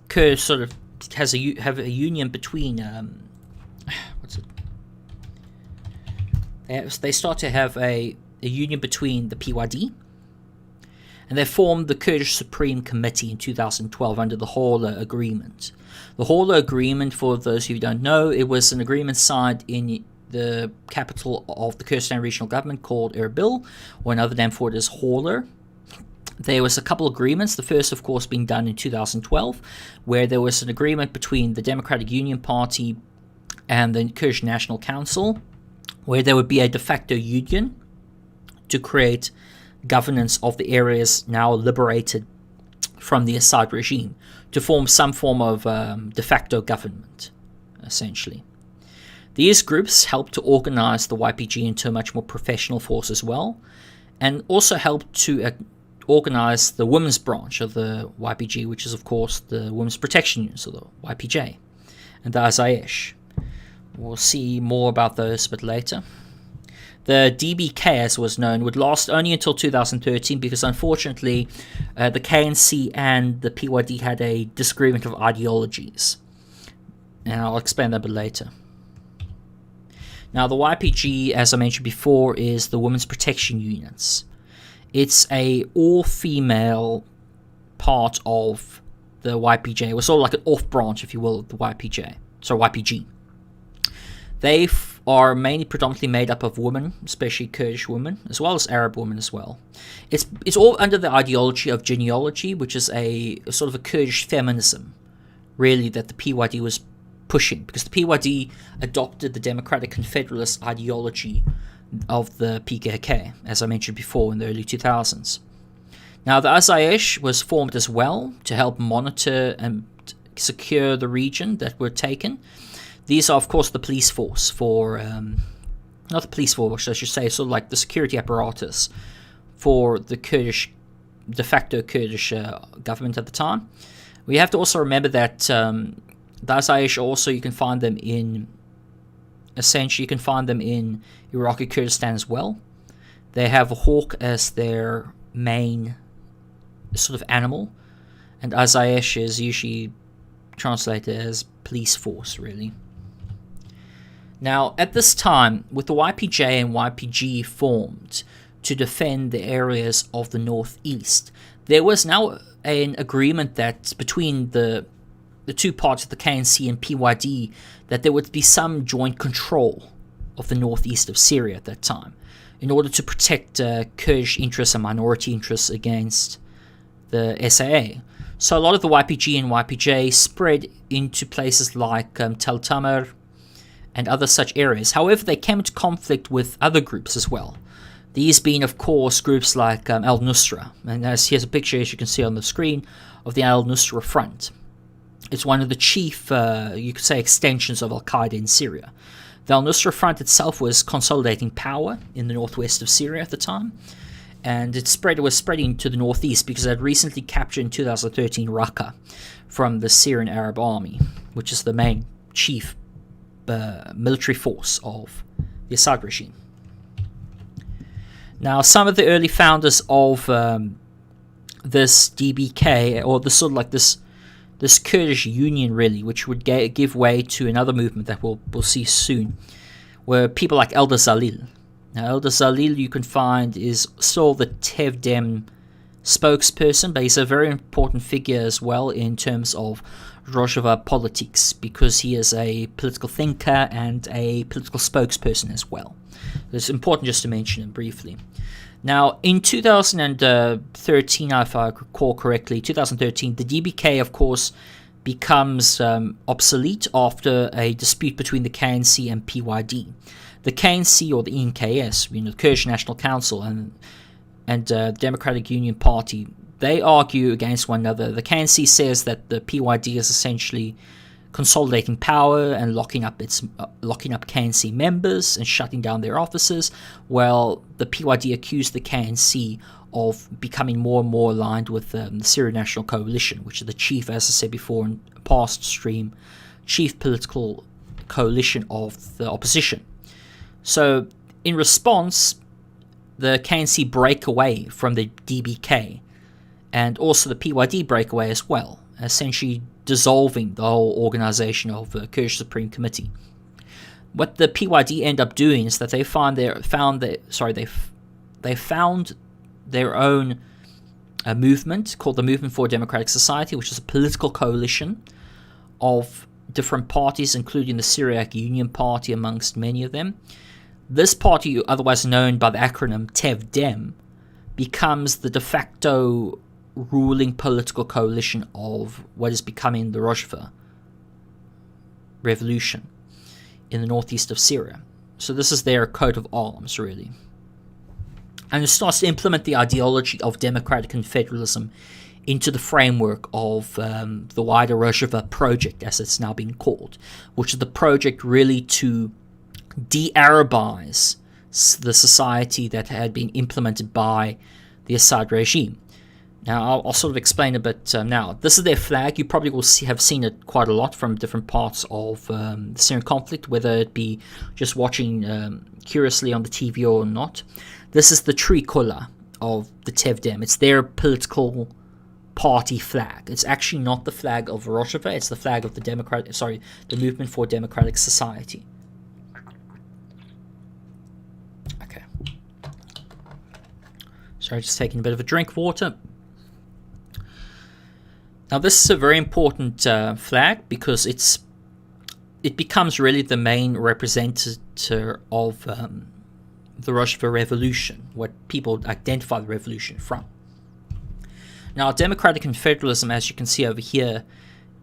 Speaker 1: Kurds, sort of have a union between they start to have a union between the PYD and they formed the Kurdish Supreme Committee in 2012 under the Hawla Agreement. The Hawla Agreement, for those who don't know, it was an agreement signed in the capital of the Kurdistan Regional Government called Erbil, or another name for it is Hawla. There was a couple of agreements, the first of course being done in 2012, where there was an agreement between the Democratic Union Party and the Kurdish National Council, where there would be a de facto union to create governance of the areas now liberated from the Assad regime, to form some form of de facto government, essentially. These groups helped to organize the YPG into a much more professional force as well, and also helped to organize the women's branch of the YPG, which is of course the Women's Protection Units, or the YPJ, and the Azaesh. We'll see more about those a bit later. The DBK, as was known, would last only until 2013 because unfortunately the KNC and the PYD had a disagreement of ideologies. And I'll explain that a bit later. Now the YPG, as I mentioned before, is the Women's Protection Units. It's a all-female part of the YPJ. It was sort of like an off-branch, if you will, of the YPG. They are mainly predominantly made up of women, especially Kurdish women, as well as Arab women as well. It's all under the ideology of genealogy, which is a sort of a Kurdish feminism, really, that the PYD was pushing, because the PYD adopted the democratic confederalist ideology of the PKK, as I mentioned before, in the early 2000s. Now, the Azaesh was formed as well to help monitor and secure the region that were taken. These are, of course, the police force for, not the police force, I should say, sort of like the security apparatus for the Kurdish, de facto Kurdish government at the time. We have to also remember that the Azaesh also, you can find them in, essentially, you can find them in Iraqi Kurdistan as well. They have a hawk as their main sort of animal, and Azaesh is usually translated as police force, really. Now, at this time, with the YPJ and YPG formed to defend the areas of the northeast, there was now an agreement that between the two parts of the KNC and PYD that there would be some joint control of the northeast of Syria at that time, in order to protect Kurdish interests and minority interests against the SAA. So a lot of the YPG and YPJ spread into places like Tel Tamer and other such areas. However, they came into conflict with other groups as well. These being, of course, groups like al-Nusra. And here's a picture, as you can see on the screen, of the al-Nusra Front. It's one of the chief, you could say, extensions of al-Qaeda in Syria. The al-Nusra Front itself was consolidating power in the northwest of Syria at the time, and it was spreading to the northeast because it had recently captured in 2013 Raqqa from the Syrian Arab Army, which is the main chief military force of the Assad regime. Now, some of the early founders of this DBK, or the sort of like this Kurdish union, really, which would give way to another movement that we'll see soon, were people like Eldar Zalil. Now, Eldar Zalil, you can find, is still the TEVDEM spokesperson, but he's a very important figure as well in terms of Rojava politics, because he is a political thinker and a political spokesperson as well. It's important just to mention him briefly. Now, in 2013, if I recall correctly, 2013, the DBK, of course, becomes obsolete after a dispute between the KNC and PYD. The KNC, or the ENKS, the Kurdish National Council, and Democratic Union Party, they argue against one another. The KNC says that the PYD is essentially consolidating power and locking up KNC members and shutting down their offices, while the PYD accused the KNC of becoming more and more aligned with the Syrian National Coalition, which is the chief, as I said before in a past stream, chief political coalition of the opposition. So, in response, the KNC break away from the DBK, and also the PYD break away as well, essentially dissolving the whole organization of the Kurdish Supreme Committee. What the PYD end up doing is that they found their own a movement called the Movement for a Democratic Society, which is a political coalition of different parties, including the Syriac Union Party amongst many of them. This party, otherwise known by the acronym TEVDEM, becomes the de facto ruling political coalition of what is becoming the Rojava revolution in the northeast of Syria. So this is their coat of arms, really. And it starts to implement the ideology of democratic confederalism into the framework of the wider Rojava project, as it's now being called, which is the project really to de-Arabize the society that had been implemented by the Assad regime. Now, I'll sort of explain a bit now. This is their flag. You probably will have seen it quite a lot from different parts of the Syrian conflict, whether it be just watching curiously on the TV or not. This is the tricolor of the TEVDEM. It's their political party flag. It's actually not the flag of Rojava. It's the flag of the Movement for Democratic Society. Okay. Sorry, just taking a bit of a drink of water. Now, this is a very important flag because it becomes really the main representative of the Rojava revolution, what people identify the revolution from. Now, democratic confederalism, as you can see over here,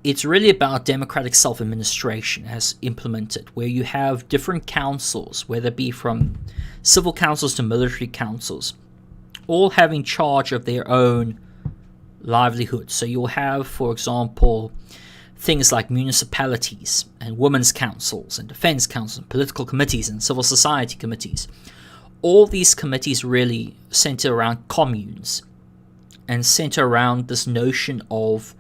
Speaker 1: it's really about democratic self-administration as implemented, where you have different councils, whether it be from civil councils to military councils, all having charge of their own livelihood. So you'll have, for example, things like municipalities and women's councils and defense councils and political committees and civil society committees. All these committees really center around communes and center around this notion of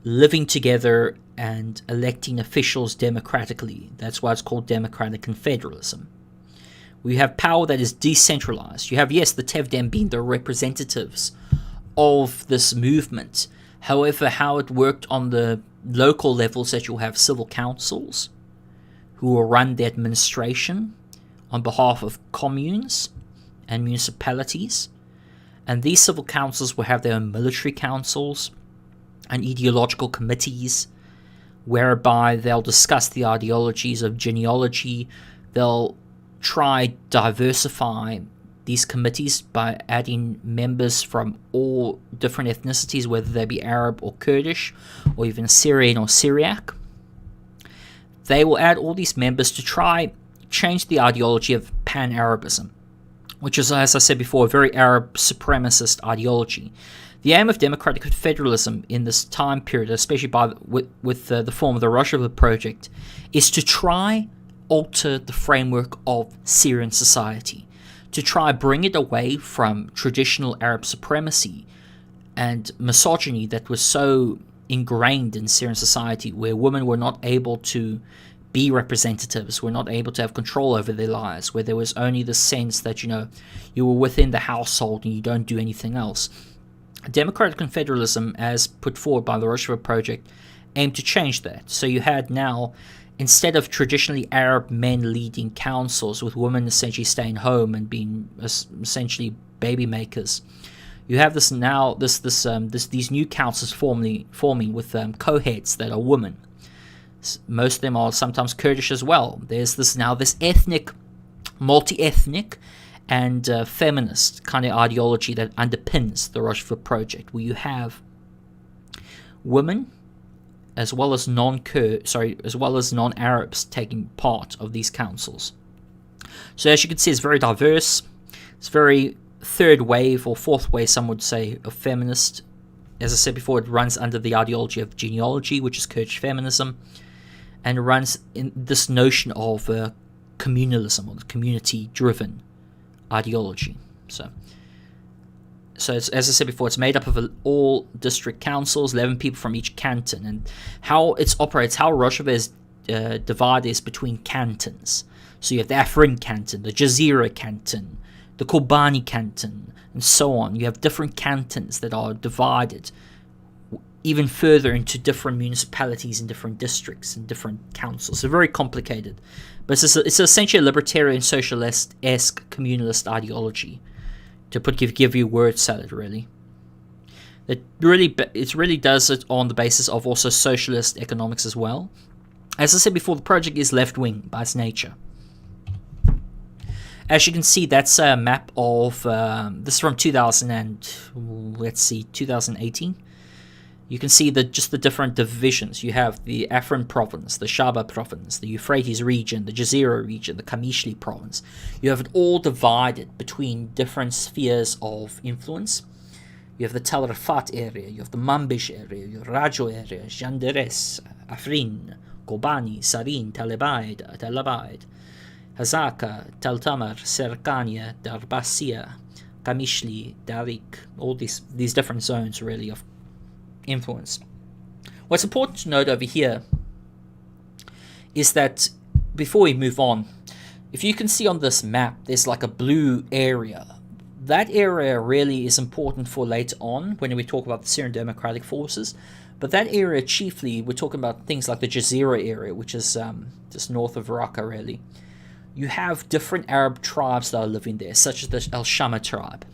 Speaker 1: living together and electing officials democratically. That's why it's called democratic confederalism. We have power that is decentralized. You have, yes, the TEVDEM being the representatives of this movement. However, how it worked on the local levels, that you'll have civil councils who will run the administration on behalf of communes and municipalities. And these civil councils will have their own military councils and ideological committees, whereby they'll discuss the ideologies of genealogy. They'll try diversify these committees by adding members from all different ethnicities, whether they be Arab or Kurdish, or even Syrian or Syriac. They will add all these members to try change the ideology of pan-Arabism, which is, as I said before, a very Arab supremacist ideology. The aim of democratic confederalism in this time period, especially with the form of the Rojava project, is to try alter the framework of Syrian society, to try bring it away from traditional Arab supremacy and misogyny that was so ingrained in Syrian society, where women were not able to be representatives, were not able to have control over their lives, where there was only the sense that, you were within the household and you don't do anything else. Democratic confederalism, as put forward by the Rojava project, aimed to change that. So you had now, instead of traditionally Arab men leading councils with women essentially staying home and being essentially baby makers, you have this now these new councils forming with co-heads that are women. Most of them are sometimes Kurdish as well. There's this ethnic, multi-ethnic, and feminist kind of ideology that underpins the Rojava project, where you have women as well as non-Arabs taking part of these councils. So as you can see, it's very diverse. It's very third wave or fourth wave, some would say, of feminist. As I said before, it runs under the ideology of genealogy, which is Kurdish feminism, and it runs in this notion of communalism, or community-driven ideology. So it's, as I said before, it's made up of all district councils, 11 people from each canton, and how it operates, how Rojava is divided is between cantons. So you have the Afrin canton, the Jazeera canton, the Kobane canton, and so on. You have different cantons that are divided even further into different municipalities and different districts and different councils. So very complicated. But it's essentially a libertarian, socialist-esque, communalist ideology, to give you word salad, really. It really does it on the basis of also socialist economics as well. As I said before, the project is left-wing by its nature. As you can see, that's a map of this is from 2018. You can see just the different divisions. You have the Afrin province, the Rojava province, the Euphrates region, the Jazeera region, the Qamishli province. You have it all divided between different spheres of influence. You have the Tel Rifat area, you have the Manbij area, you have Rajo area, Jandares, Afrin, Kobane, Sarin, Tel Abaid, Hazaka, Tel Tamar, Serkania, Darbasia, Qamishli, Darik, all these different zones really of influence. What's important to note over here is that before we move on, if you can see on this map, there's like a blue area. That area really is important for later on when we talk about the Syrian Democratic Forces. But that area chiefly, we're talking about things like the Jazeera area, which is just north of Raqqa really. You have different Arab tribes that are living there, such as the Al Shama tribe.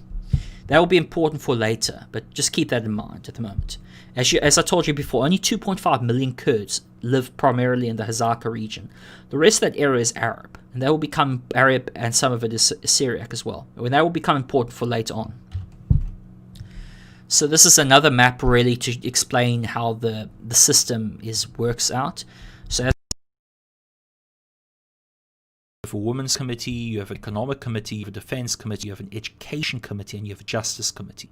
Speaker 1: That will be important for later, but just keep that in mind at the moment. As I told you before, only 2.5 million Kurds live primarily in the Hazaka region. The rest of that area is Arab, and that will become Arab, and some of it is Syriac as well. And that will become important for later on. So this is another map really to explain how the system works out. So as you have a women's committee, you have an economic committee, you have a defense committee, you have an education committee, and you have a justice committee.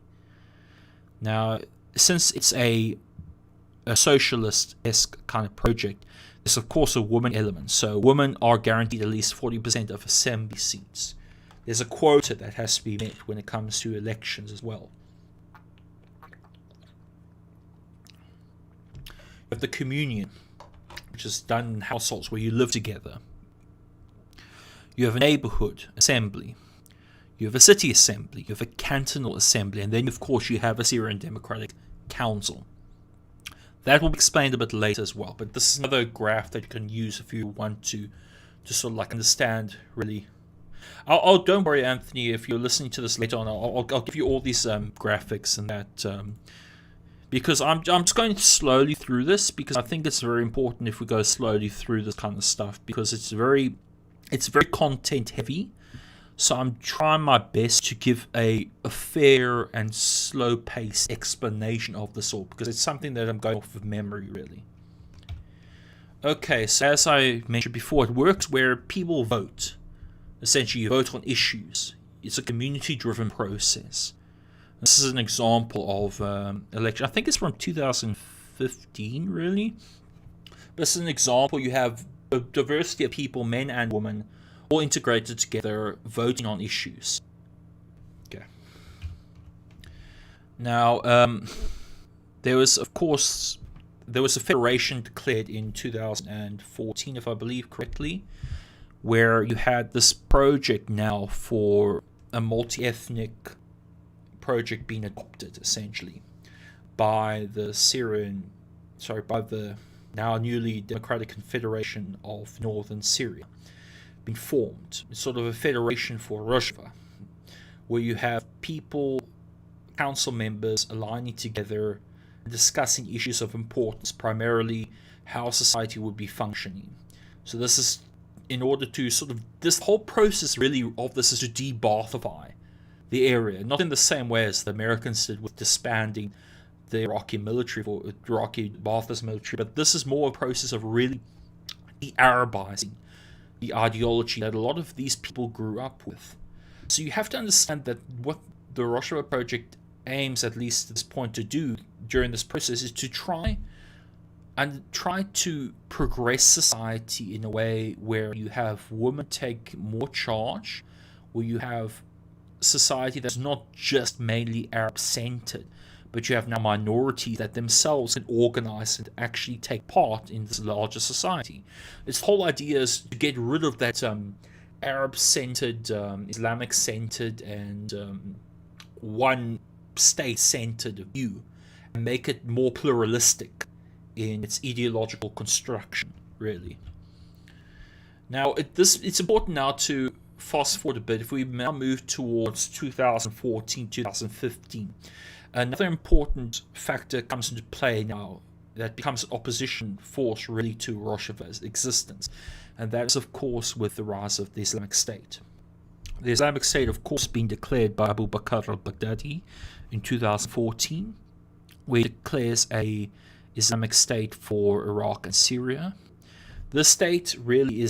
Speaker 1: Now, since it's a socialist-esque kind of project, there's of course a woman element. So women are guaranteed at least 40% of assembly seats. There's a quota that has to be met when it comes to elections as well. You have the communion, which is done in households where you live together. You have a neighborhood assembly. You have a city assembly. You have a cantonal assembly. And then, of course, you have a Syrian Democratic Council. That will be explained a bit later as well. But this is another graph that you can use if you want to sort of like understand really. Don't worry, Anthony, if you're listening to this later on, I'll give you all these graphics and that. Because I'm just going slowly through this, because I think it's very important if we go slowly through this kind of stuff, because it's very content heavy. So I'm trying my best to give a fair and slow-paced explanation of this all, because it's something that I'm going off of memory, really. Okay, so as I mentioned before, it works where people vote. Essentially, you vote on issues. It's a community-driven process. This is an example of election. I think it's from 2015, really. This is an example. You have a diversity of people, men and women, all integrated together, voting on issues. Okay. Now, there was a federation declared in 2014, if I believe correctly, where you had this project now for a multi-ethnic project being adopted, essentially, by the now newly Democratic Confederation of Northern Syria. Been formed. It's sort of a federation for Rojava, where you have people, council members aligning together, discussing issues of importance, primarily how society would be functioning. So this is in order to this whole process really of this is to de-Baathify the area, not in the same way as the Americans did with disbanding the Iraqi military, or Iraqi Baathist military, but this is more a process of really de-Arabizing the ideology that a lot of these people grew up with. So you have to understand that what the Rojava project aims, at least at this point, to do during this process is to try to progress society in a way where you have women take more charge, where you have society that's not just mainly Arab-centered, but you have now minorities that themselves can organize and actually take part in this larger society. This whole idea is to get rid of that Arab-centered, Islamic-centered, and one state-centered view, and make it more pluralistic in its ideological construction, really. Now, it's important now fast forward a bit, if we now move towards 2014, 2015, another important factor comes into play now that becomes an opposition force really to Rojava's existence. And that is, of course, with the rise of the Islamic State. The Islamic State, of course, being declared by Abu Bakr al-Baghdadi in 2014, where he declares a Islamic State for Iraq and Syria. This state really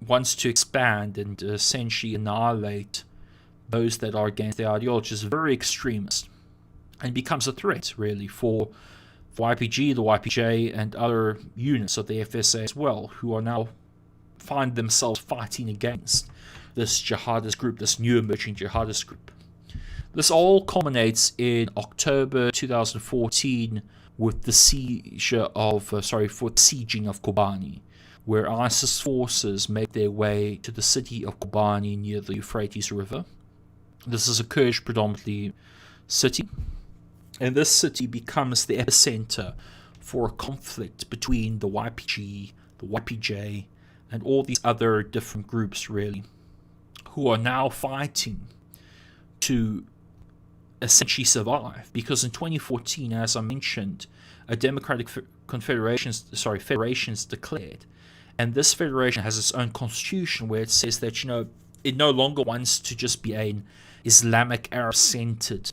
Speaker 1: wants to expand and essentially annihilate those that are against the ideologies, very extremist, and becomes a threat really for YPG, the YPJ, and other units of the FSA as well, who are now find themselves fighting against this jihadist group, this new emerging jihadist group. This all culminates in October 2014 with the sieging of Kobane, where ISIS forces make their way to the city of Kobane near the Euphrates River. This is a Kurdish predominantly city, and this city becomes the epicenter for a conflict between the YPG, the YPJ, and all these other different groups really, who are now fighting to essentially survive. Because in 2014, as I mentioned, a democratic federations declared, and this federation has its own constitution where it says that it no longer wants to just be an Islamic Arab-centered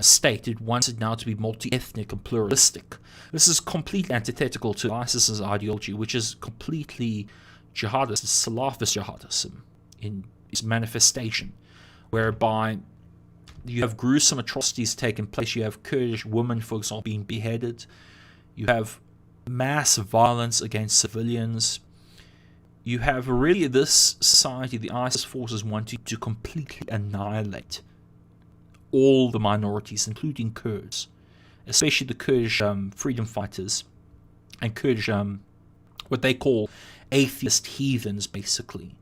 Speaker 1: state. It wants it now to be multi-ethnic and pluralistic. This is completely antithetical to ISIS's ideology, which is completely jihadist, Salafist jihadism in its manifestation, whereby you have gruesome atrocities taking place. You have Kurdish women, for example, being beheaded. You have mass violence against civilians. You have really this society, the ISIS forces wanting to completely annihilate all the minorities, including Kurds, especially the Kurdish freedom fighters and Kurdish, what they call atheist heathens, basically.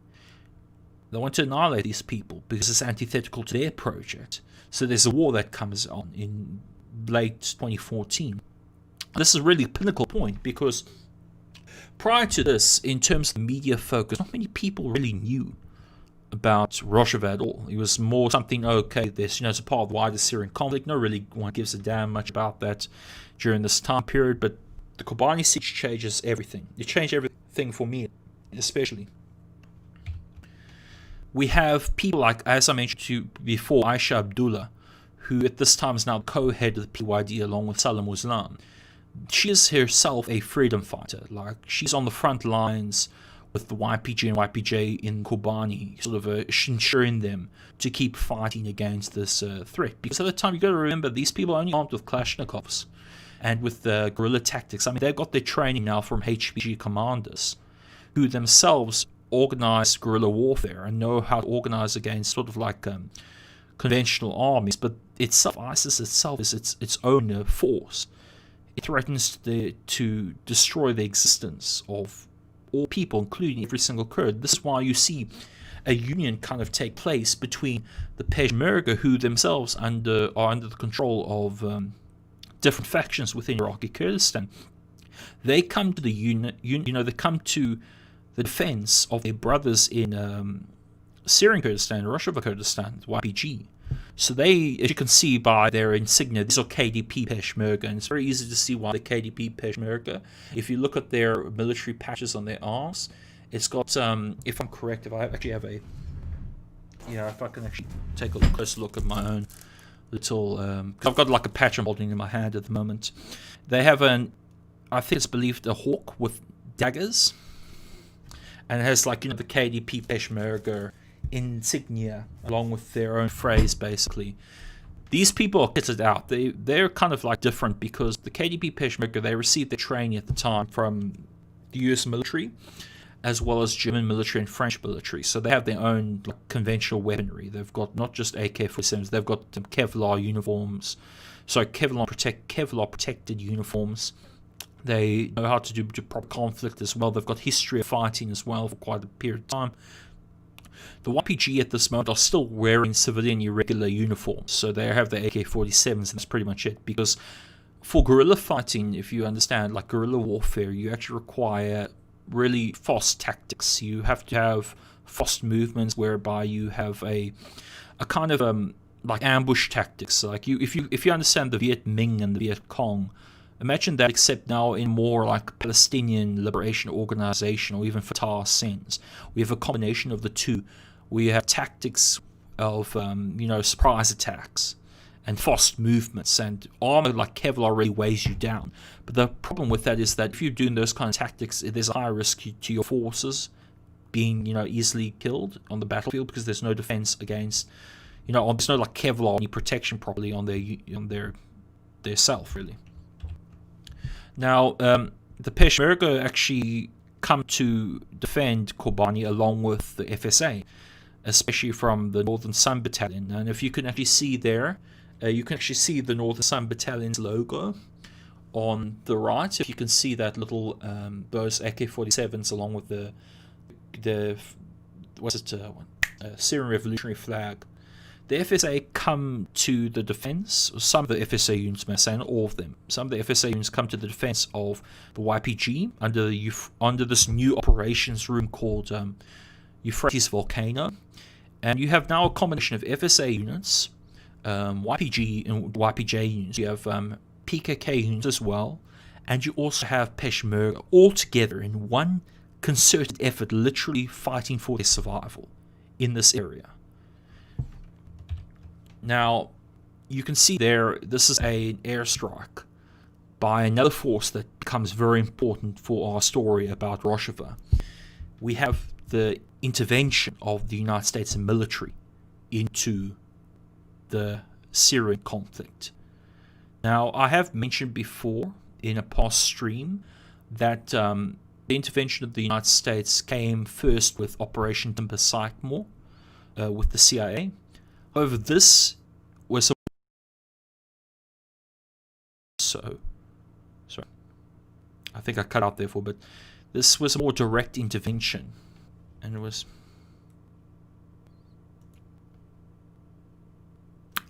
Speaker 1: They want to annihilate these people because it's antithetical to their project. So there's a war that comes on in late 2014. This is really a pinnacle point because prior to this, in terms of the media focus, not many people really knew about Rojava at all. It was more something, this, it's a part of the wider Syrian conflict. No really one gives a damn much about that during this time period. But the Kobane siege changes everything. It changed everything for me, especially. We have people like, as I mentioned to you before, Aisha Abdullah, who at this time is now co-head of the PYD along with Salam Islam. She is herself a freedom fighter. Like, she's on the front lines with the YPG and YPJ in Kobane, sort of ensuring them to keep fighting against this threat. Because at the time, you've got to remember, these people are only armed with Kalashnikovs and with guerrilla tactics. I mean, they've got their training now from HPG commanders who themselves organize guerrilla warfare and know how to organize against sort of like conventional armies. But ISIS itself is its own force. It threatens to destroy the existence of all people, including every single Kurd. This is why you see a union kind of take place between the Peshmerga, who themselves are under the control of different factions within Iraqi Kurdistan. They come to the they come to the defense of their brothers in Syrian Kurdistan, Rojava Kurdistan, YPG. So they, as you can see by their insignia, these are KDP Peshmerga, and it's very easy to see why the KDP Peshmerga. If you look at their military patches on their arms, it's got, if I'm correct, if I actually have if I can actually take a closer look at my own little, because I've got like a patch I'm holding in my hand at the moment. They have I think it's believed a hawk with daggers, and it has like, the KDP Peshmerga insignia along with their own phrase. Basically, these people are kitted out. They're kind of like different because the KDP Peshmerga, they received their training at the time from the US military as well as German military and French military, so they have their own conventional weaponry. They've got not just AK-47s, they've got Kevlar uniforms, Kevlar protected uniforms. They know how to do proper conflict as well. They've got history of fighting as well for quite a period of time. The YPG at this moment are still wearing civilian irregular uniforms, so they have the AK-47s, and that's pretty much it. Because for guerrilla fighting, if you understand, like guerrilla warfare, you actually require really fast tactics. You have to have
Speaker 2: fast movements whereby you have a kind of like ambush tactics. Like if you understand the Viet Minh and the Viet Cong, imagine that, except now in more like Palestinian Liberation Organization or even Fatah sense. We have a combination of the two. We have tactics of surprise attacks and fast movements, and armor like Kevlar really weighs you down. But the problem with that is that if you're doing those kind of tactics, there's a high risk to your forces being easily killed on the battlefield, because there's no defense against there's no like Kevlar, any protection properly on their self really. Now the Peshmerga actually come to defend Kobane along with the FSA, especially from the Northern Sun Battalion. And if you can actually see there, you can actually see the Northern Sun Battalion's logo on the right. If you can see that little those AK-47s along with the Syrian revolutionary flag. The FSA come to the defense. Some of the FSA units, may say, not all of them. Some of the FSA units come to the defense of the YPG under this new operations room called Euphrates Volcano. And you have now a combination of FSA units, YPG and YPJ units. You have PKK units as well, and you also have Peshmerga, all together in one concerted effort, literally fighting for their survival in this area. Now, you can see there, this is an airstrike by another force that becomes very important for our story about Rojava. We have the intervention of the United States military into the Syrian conflict. Now, I have mentioned before in a past stream that the intervention of the United States came first with Operation Timber Sycamore with the CIA. However, this was sorry, I think I cut out there for a bit. This was a more direct intervention, and it was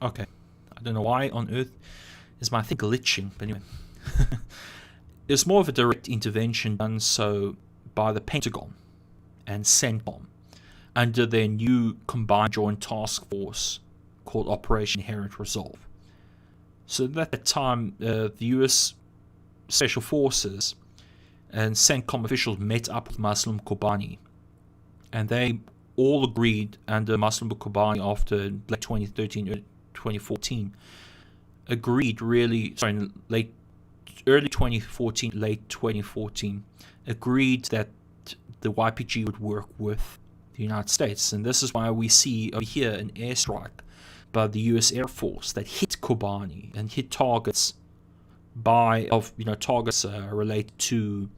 Speaker 2: okay. I don't know why on earth is my thing glitching, but anyway. It was more of a direct intervention done so by the Pentagon and CENTCOM under their new combined joint task force called Operation Inherent Resolve. So at that time, the US Special Forces and CENTCOM officials met up with Muslim Kobane, and they all agreed under Muslim Kobane after late 2013, early 2014, early 2014, late 2014, agreed that the YPG would work with the United States. And this is why we see over here an airstrike by the US Air Force that hit Kobane and hit targets related to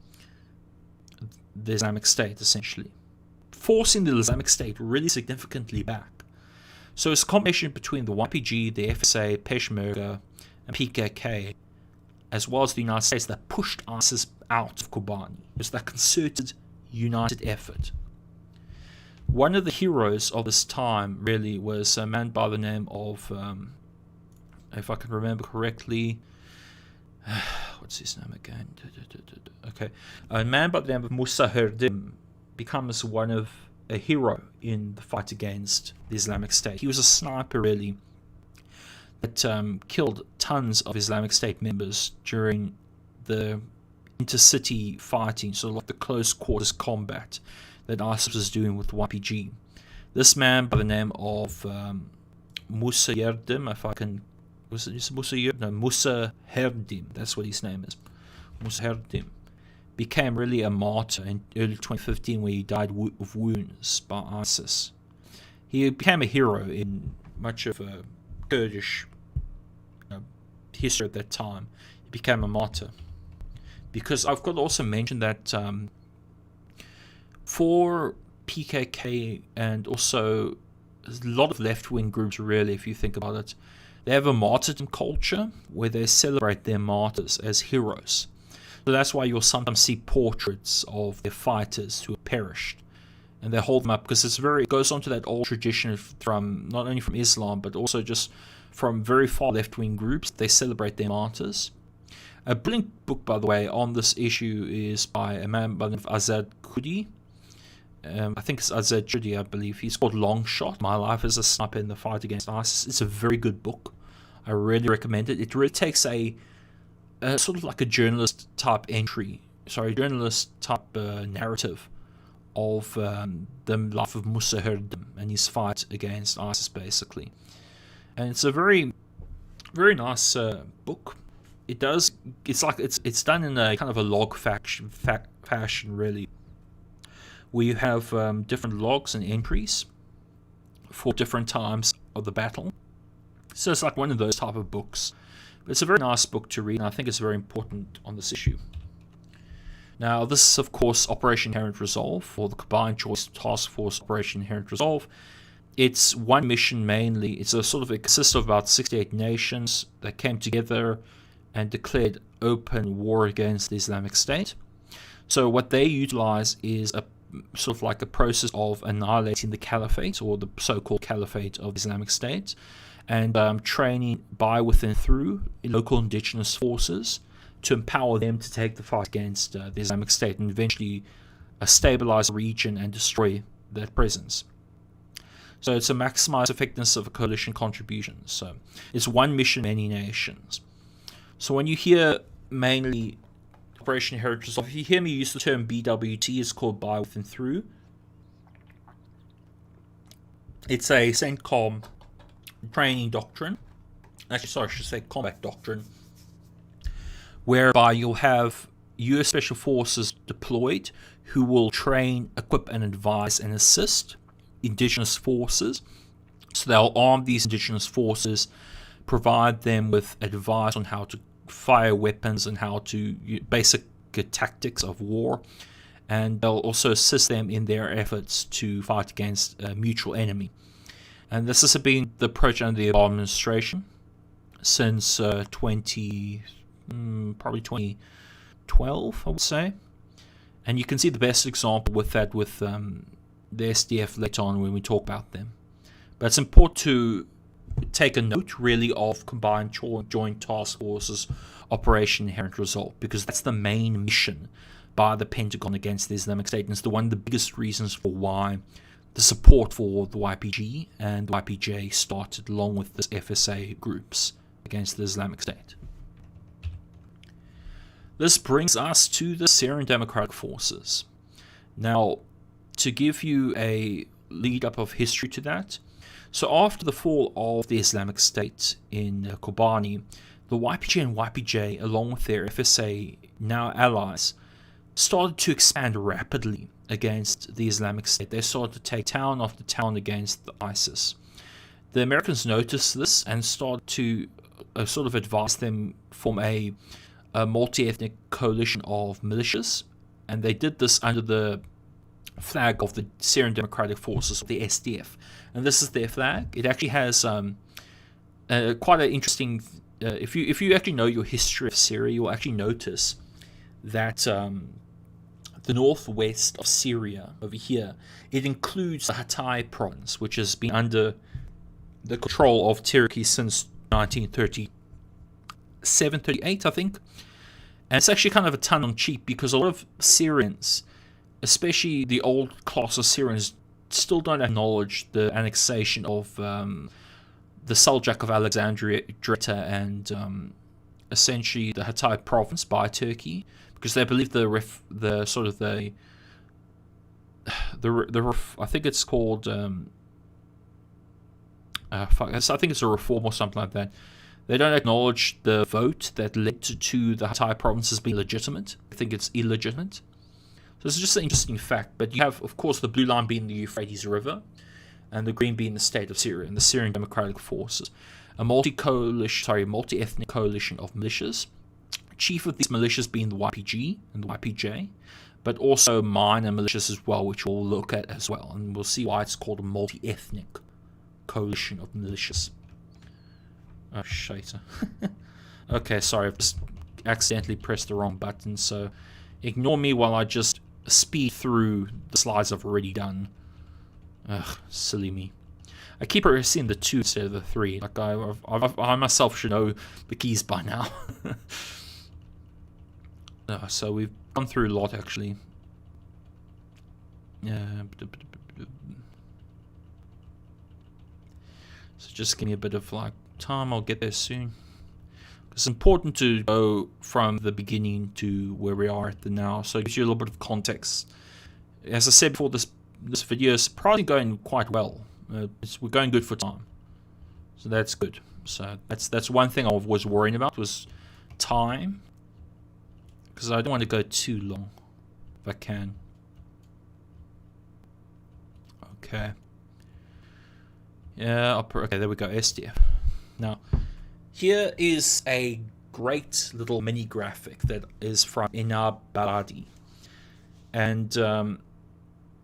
Speaker 2: the Islamic State, essentially, forcing the Islamic State really significantly back. So it's a combination between the YPG, the FSA, Peshmerga, and PKK, as well as the United States, that pushed ISIS out of Kobane. It was that concerted, united effort. One of the heroes of this time really was a man by the name of, if I can remember correctly, what's his name again? Okay, a man by the name of Musa Herdim becomes a hero in the fight against the Islamic State. He was a sniper, really, that killed tons of Islamic State members during the intercity fighting, so like the close quarters combat that ISIS was doing with YPG. This man by the name of Musa Herdim, if I can, was it Musa Herdim? No, Musa Herdim, that's what his name is. Musa Herdim became really a martyr in early 2015 where he died of wounds by ISIS. He became a hero in much of a Kurdish history at that time. He became a martyr. Because I've got to also mention that for PKK and also a lot of left-wing groups, really, if you think about it, they have a martyrdom culture where they celebrate their martyrs as heroes. So that's why you'll sometimes see portraits of their fighters who have perished, and they hold them up because it goes on to that old tradition from not only from Islam but also just from very far left-wing groups. They celebrate their martyrs. A brilliant book, by the way, on this issue is by a man by the name of Azad Khudi. I think it's Azad Judi, I believe. He's called Long Shot, My Life as a Sniper in the Fight Against ISIS. It's a very good book. I really recommend it. It really takes a sort of like a journalist type narrative of the life of Musa Herdem and his fight against ISIS, basically. And it's a very, very nice book. It's done in a kind of a log fashion, really, where you have different logs and entries for different times of the battle. So it's like one of those type of books. But it's a very nice book to read, and I think it's very important on this issue. Now, this is, of course, Operation Inherent Resolve, or the Combined Choice Task Force Operation Inherent Resolve. It's one mission mainly. It consists of about 68 nations that came together and declared open war against the Islamic State. So what they utilize is a sort of like a process of annihilating the caliphate, or the so-called caliphate of the Islamic State, and training by, within, through local indigenous forces to empower them to take the fight against the Islamic State and eventually stabilize the region and destroy that presence. So it's to maximize effectiveness of a coalition contribution. So it's one mission, many nations. So when you hear mainly Operation Inherent Resolve, if you hear me use the term BWT, it's called by, within, through. It's a CENTCOM training doctrine. Actually, sorry, I should say combat doctrine, whereby you'll have US Special Forces deployed who will train, equip, and advise and assist indigenous forces. So they'll arm these indigenous forces, provide them with advice on how to fire weapons and how to basic tactics of war, and they'll also assist them in their efforts to fight against a mutual enemy. And this has been the approach under the Obama administration since probably 2012, I would say. And you can see the best example with that with the SDF later on when we talk about them. But it's important to take a note, really, of Combined Joint Task Forces Operation Inherent Resolve, because that's the main mission by the Pentagon against the Islamic State, and it's one of the biggest reasons for why the support for the YPG and the YPJ started along with the FSA groups against the Islamic State. This brings us to the Syrian Democratic Forces. Now, to give you a lead up of history to that, so after the fall of the Islamic State in Kobane, the YPG and YPJ, along with their FSA now allies, started to expand rapidly against the Islamic State. They started to take town after town against the ISIS. The Americans noticed this and started to sort of advise them form a multi-ethnic coalition of militias, and they did this under the flag of the Syrian Democratic Forces, the SDF. And this is their flag. It actually has quite an interesting... if you actually know your history of Syria, you'll actually notice that the northwest of Syria, over here, it includes the Hatay province, which has been under the control of Turkey since 1937-38, I think. And it's actually kind of a tongue on cheek, because a lot of Syrians, especially the old class of Syrians, still don't acknowledge the annexation of the Seljuk of Alexandria and essentially the Hatay province by Turkey, because they believe I think it's called I think it's a reform or something like that. They don't acknowledge the vote that led to the Hatay provinces being legitimate. I think it's illegitimate. So it's just an interesting fact. But you have, of course, the blue line being the Euphrates River, and the green being the state of Syria and the Syrian Democratic Forces, a multi-ethnic coalition of militias. Chief of these militias being the YPG and the YPJ, but also minor militias as well, which we'll look at as well, and we'll see why it's called a multi-ethnic coalition of militias. Oh, shit. Okay, sorry, I've just accidentally pressed the wrong button, so ignore me while I just speed through the slides I've already done. Ugh, silly me. I keep pressing the 2 instead of the 3. Like I myself should know the keys by now. So we've gone through a lot, actually. So just give me a bit of time. I'll get there soon. It's important to go from the beginning to where we are at the now, so it gives you a little bit of context. As I said before, this video is probably going quite well. We're going good for time, so that's good. So that's one thing I was worrying about, was time, because I don't want to go too long if I can. Okay. Yeah. Okay. There we go. SDF. Now, here is a great little mini graphic that is from Inar Baradi, and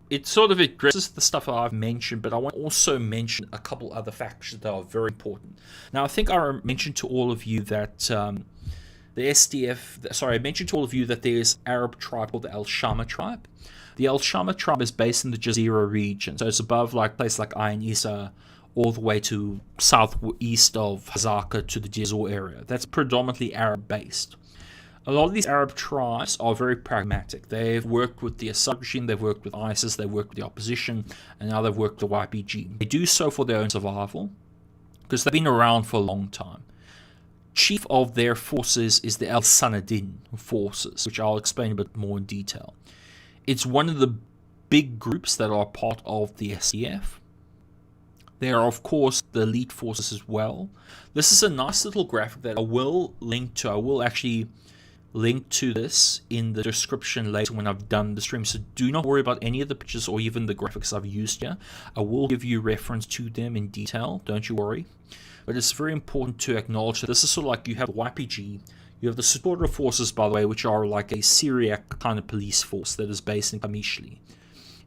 Speaker 2: it sort of addresses the stuff that I've mentioned, but I want to also mention a couple other factors that are very important. Now, I think I mentioned to all of you that the SDF, sorry, I mentioned to all of you that there's an Arab tribe called the Al Shama tribe. The Al Shama tribe is based in the Jazeera region, so it's above places like AANES, all the way to southeast of Hazaka to the Jazor area. That's predominantly Arab based. A lot of these Arab tribes are very pragmatic. They've worked with the Assad regime, they've worked with ISIS, they've worked with the opposition, and now they've worked with the YPG. They do so for their own survival, because they've been around for a long time. Chief of their forces is the Al Sanadin forces, which I'll explain a bit more in detail. It's one of the big groups that are part of the SDF. There are, of course, the elite forces as well. This is a nice little graphic that I will link to. I will actually link to this in the description later when I've done the stream, so do not worry about any of the pictures or even the graphics I've used here. I will give you reference to them in detail, don't you worry. But it's very important to acknowledge that this is sort of like you have YPG, you have the supportive forces, by the way, which are like a Syriac kind of police force that is based in Qamishli.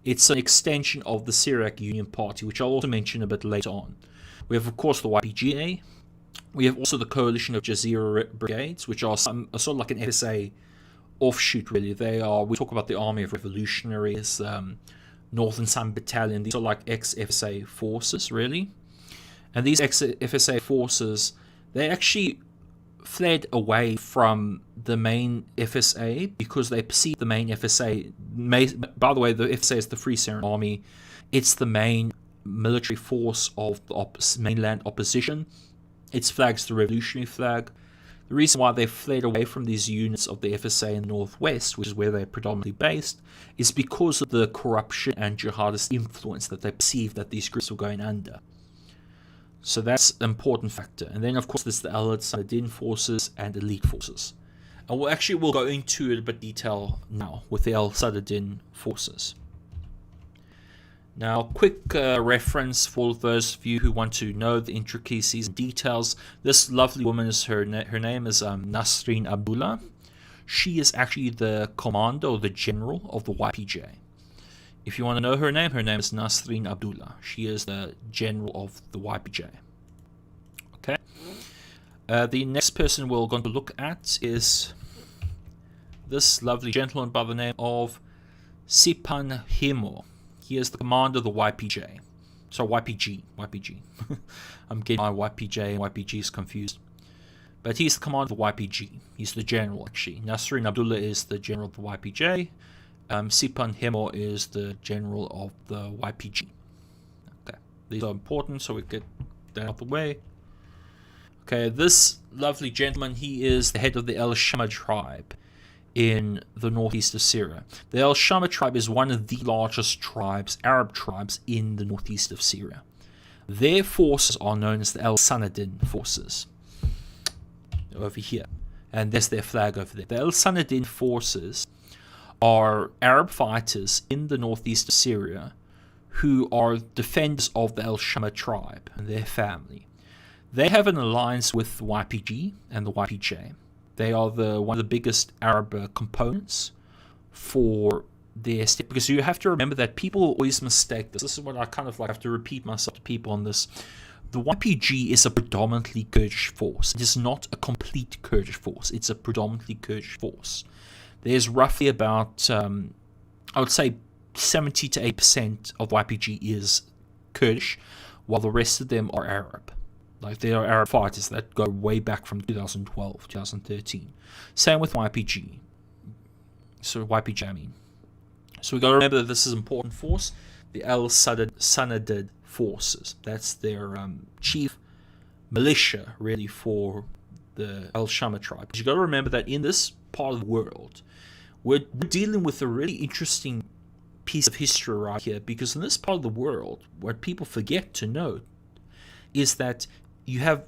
Speaker 2: It's an extension of the Syriac Union Party, which I'll also mention a bit later on. We have, of course, the YPG. We have also the coalition of Jazeera brigades, which are sort of like an FSA offshoot, really. We talk about the Army of Revolutionaries, Northern Sun Battalion. These are like ex-FSA forces, really. And these ex-FSA forces, they actually fled away from the main FSA because they perceived the main FSA. By the way, the FSA is the Free Syrian Army. It's the main military force of the mainland opposition. Its flag's the revolutionary flag. The reason why they fled away from these units of the FSA in the northwest, which is where they're predominantly based, is because of the corruption and jihadist influence that they perceived that these groups were going under. So that's an important factor. And then, of course, there's the Al Sanadin forces and elite forces. And we'll go into it a bit detail now with the Al Sanadin forces. Now, quick reference for those of you who want to know the intricacies and details. This lovely woman, her name is Nasrin Abdullah. She is actually the commander or the general of the YPJ. If you want to know her name is Nasrin Abdullah. She is the general of the YPJ. Okay. The next person we're going to look at is this lovely gentleman by the name of Sipan Himo. He is the commander of the YPJ. So YPG. I'm getting my YPJ and YPGs confused. But he's the commander of the YPG. He's the general, actually. Nasrin Abdullah is the general of the YPJ. Sipan Himo is the general of the YPG. Okay, these are important, so we get that out of the way. Okay, this lovely gentleman, he is the head of the Al Shama tribe in the northeast of Syria. The Al Shama tribe is one of the largest tribes, Arab tribes, in the northeast of Syria. Their forces are known as the Al Sanadin forces. Over here. And there's their flag over there. The Al Sanadin forces are Arab fighters in the northeast of Syria who are defenders of the Al Shama tribe and their family. They have an alliance with the YPG and the YPJ. They are one of the biggest Arab components for their state, because you have to remember that people always mistake this. This is what I kind of have to repeat myself to people on this. The YPG is a predominantly Kurdish force. It is not a complete Kurdish force. It's a predominantly Kurdish force. There's roughly about, I would say, 70 to 8% of YPG is Kurdish, while the rest of them are Arab. Like, they are Arab fighters that go way back from 2012, 2013. Same with YPG. So YPJ, I mean. So we got to remember that this is an important force, the Al Sanadid forces. That's their chief militia, really, for the Al Shama tribe. But you got to remember that in this part of the world, we're dealing with a really interesting piece of history right here, because in this part of the world, what people forget to note is that you have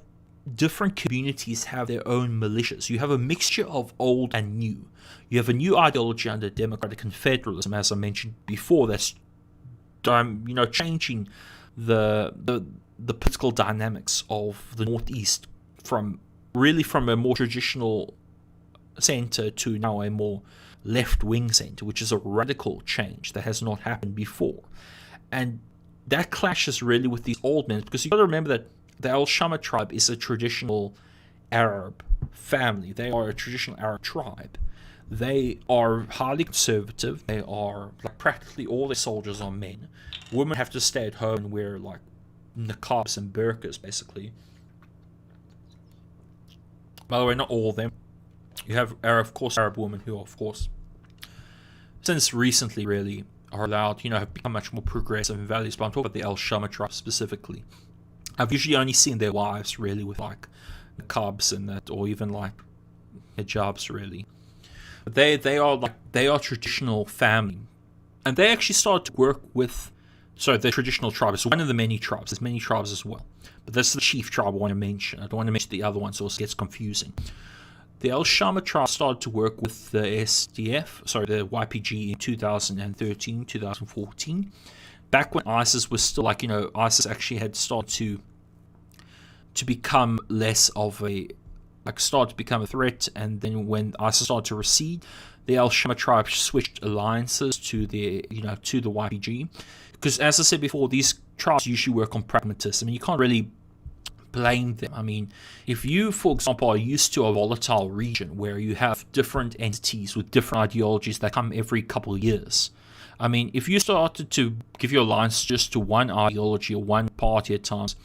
Speaker 2: different communities have their own militias. You have a mixture of old and new. You have a new ideology under democratic confederalism, as I mentioned before, that's changing the political dynamics of the Northeast from a more traditional center to now a more left-wing center, which is a radical change that has not happened before. And that clashes really with these old men, because you've got to remember that the Al Shama tribe is a traditional Arab family. They are a traditional Arab tribe. They are highly conservative. They are, like, practically all their soldiers are men. Women have to stay at home and wear, like, niqabs and burqas, basically. By the way, not all of them. You have, of course, Arab women who, of course, since recently really are allowed, have become much more progressive in values. But I'm talking about the Al Shama tribe specifically. I've usually only seen their wives really with, like, niqabs and that, or even, like, hijabs, really. But they are traditional family, and they actually started to work with. So the traditional tribe is one of the many tribes. There's many tribes as well, but that's the chief tribe I want to mention. I don't want to mention the other ones, so it gets confusing. The Al Shama tribe started to work with the the YPG in 2013, 2014. Back when ISIS was still, ISIS actually had started to become less of a, started to become a threat, and then when ISIS started to recede, the Al Shama tribe switched alliances to the YPG. Because, as I said before, these tribes usually work on pragmatism. I mean, you can't really blame them. I mean, if you, for example, are used to a volatile region where you have different entities with different ideologies that come every couple of years, I mean, if you started to give your alliance just to one ideology or one party at times,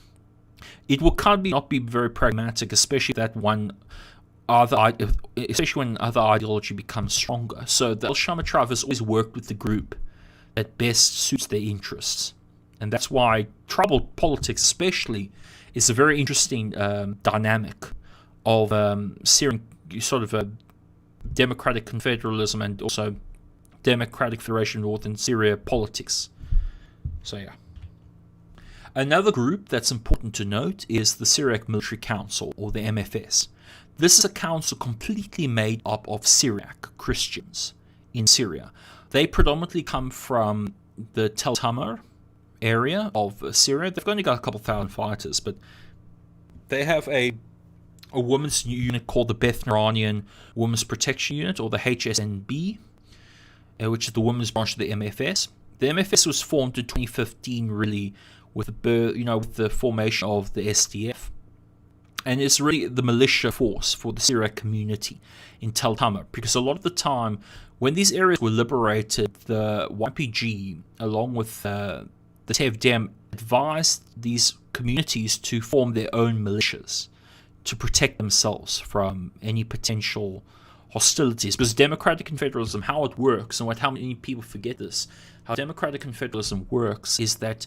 Speaker 2: it will not be very pragmatic, especially when other ideology becomes stronger. So the Al Shama tribe has always worked with the group that best suits their interests, and that's why tribal politics, especially, is a very interesting dynamic of Syrian sort of a democratic confederalism and also Democratic Federation of Northern Syria politics. So yeah. Another group that's important to note is the Syriac Military Council, or the MFS. This is a council completely made up of Syriac Christians in Syria. They predominantly come from the Tel Tamar area of Syria. They've only got a couple thousand fighters, but they have a women's unit called the Beth Naranian Women's Protection Unit, or the HSNB, which is the women's branch of the MFS. The MFS was formed in 2015, really, with the formation of the SDF, and it's really the militia force for the Syriac community in Tel Tamar, because a lot of the time when these areas were liberated, the YPG, along with the TEVDEM, advised these communities to form their own militias to protect themselves from any potential hostilities. Because democratic confederalism, how it works, and how many people forget this, how democratic confederalism works is that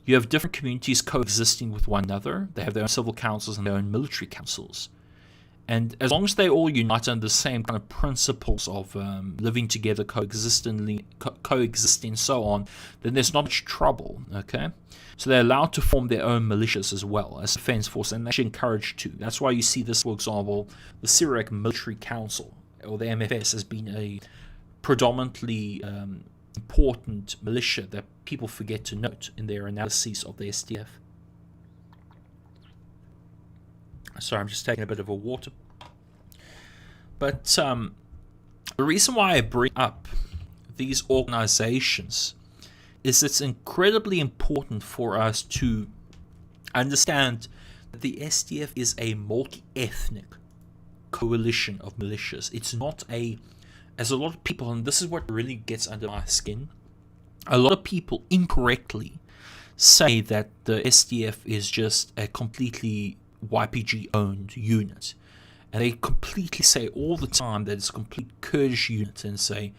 Speaker 2: you have different communities coexisting with one another. They have their own civil councils and their own military councils. And as long as they all unite under the same kind of principles of living together, coexisting, so on, then there's not much trouble, okay? So they're allowed to form their own militias as well as defense force, and they're actually encouraged to. That's why you see this, for example, the Syriac Military Council, or the MFS, has been a predominantly important militia that people forget to note in their analyses of the SDF. Sorry, I'm just taking a bit of a water. But the reason why I bring up these organizations is it's incredibly important for us to understand that the SDF is a multi-ethnic coalition of militias. It's not as a lot of people, and this is what really gets under my skin, a lot of people incorrectly say that the SDF is just a completely YPG-owned unit. And they completely say all the time that it's a complete Kurdish unit, and say,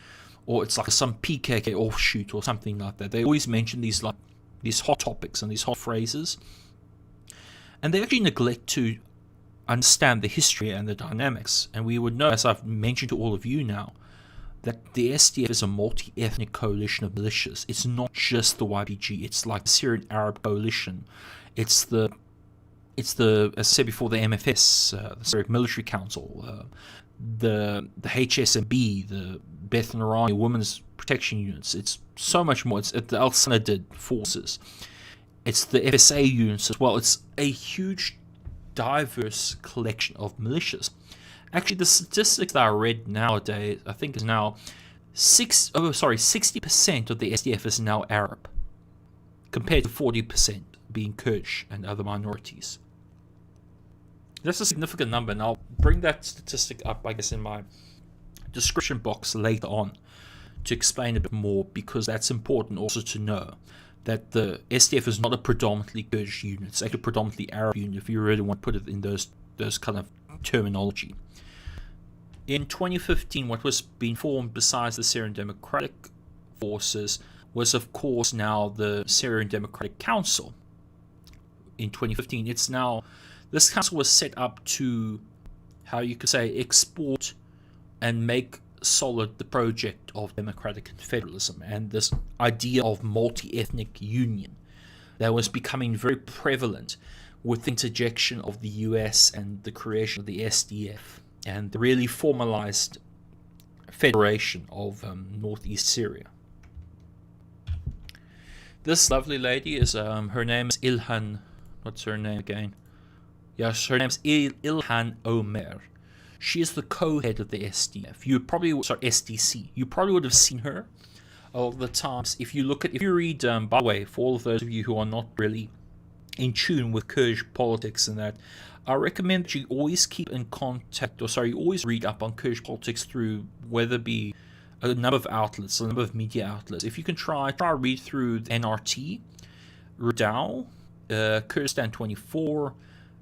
Speaker 2: or it's like some PKK offshoot or something like that. They always mention these hot topics and these hot phrases, and they actually neglect to understand the history and the dynamics. And we would know, as I've mentioned to all of you now, that the SDF is a multi-ethnic coalition of militias. It's not just the YPG. It's like the Syrian Arab coalition. It's the as I said before, the MFS, the Syrian Military Council, the HSMB, the Beth and Arani Women's Protection Units. It's so much more. It's the Al Sanadid forces. It's the FSA units as well. It's a huge, diverse collection of militias. Actually, the statistics that I read nowadays, I think, is now 60% of the SDF is now Arab, compared to 40% being Kurdish and other minorities. That's a significant number, and I'll bring that statistic up, I guess, in my description box later on to explain a bit more, because that's important also to know that the SDF is not a predominantly Kurdish unit. It's actually a predominantly Arab unit, if you really want to put it in those kind of terminology. In 2015, what was being formed besides the Syrian Democratic Forces was, of course, now the Syrian Democratic Council. In 2015, this council was set up to, how you could say, export and make solid the project of democratic confederalism and this idea of multi-ethnic union that was becoming very prevalent with the interjection of the US and the creation of the SDF and the really formalized federation of northeast Syria. This lovely lady is, her name is Ilhan, what's her name again? Yes, her name is Ilhan Omer. She is the co-head of the SDF. SDC. You probably would have seen her all the times. If you read, by the way, for all of those of you who are not really in tune with Kurdish politics and that, I recommend that you always keep in contact, always read up on Kurdish politics through whether it be a number of outlets, a number of media outlets. If you can try read through the NRT, Rudal, Kurdistan 24,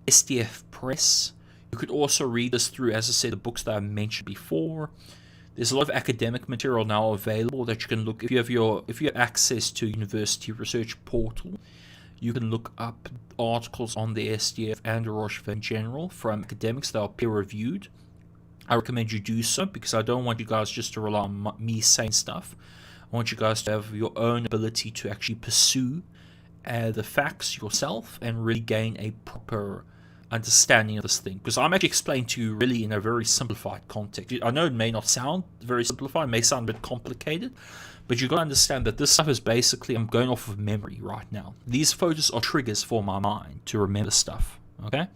Speaker 2: SDF Press. You could also read this through, as I said, the books that I mentioned before. There's a lot of academic material now available that you can look. If you have access to University Research Portal, you can look up articles on the SDF and Rojava in general from academics that are peer-reviewed. I recommend you do so, because I don't want you guys just to rely on me saying stuff. I want you guys to have your own ability to actually pursue the facts yourself and really gain a proper understanding of this thing, because I'm actually explaining to you really in a very simplified context. I know it may not sound very simplified, it may sound a bit complicated, but you've got to understand that this stuff is basically, I'm going off of memory right now. These photos are triggers for my mind to remember stuff, okay?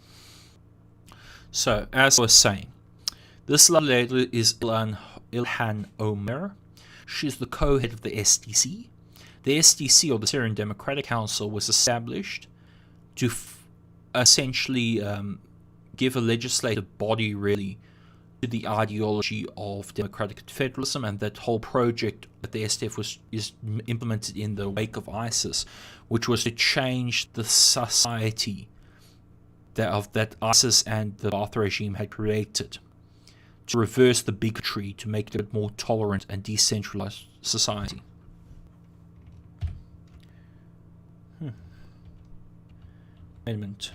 Speaker 2: So, as I was saying, this lovely lady is Ilhan Omer. She's the co-head of the SDC. The SDC, or the Syrian Democratic Council, was established to essentially give a legislative body really to the ideology of democratic federalism, and that whole project that the SDF is implemented in the wake of ISIS, which was to change the society that ISIS and the Ba'ath regime had created, to reverse the bigotry, to make it a more tolerant and decentralized society. Wait a minute.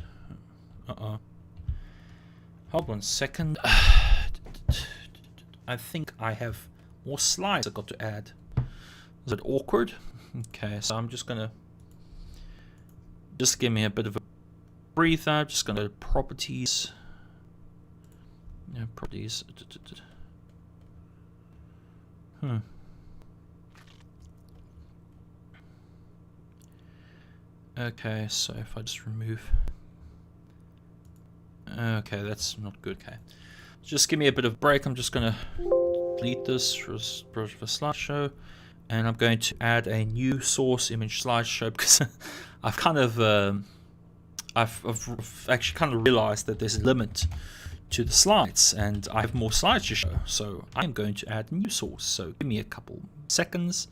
Speaker 2: Hold 1 second. I think I have more slides I've got to add. Is it awkward? Okay, so I'm just gonna give me a bit of a breather. I'm just gonna go to properties. Yeah, properties. Okay, so if I just remove. Okay, that's not good. Okay, just give me a bit of break. I'm just gonna delete this for slideshow, and I'm going to add a new source image slideshow, because I've kind of I've actually kind of realized that there's a limit to the slides, and I have more slides to show. So I'm going to add a new source. So give me a couple seconds.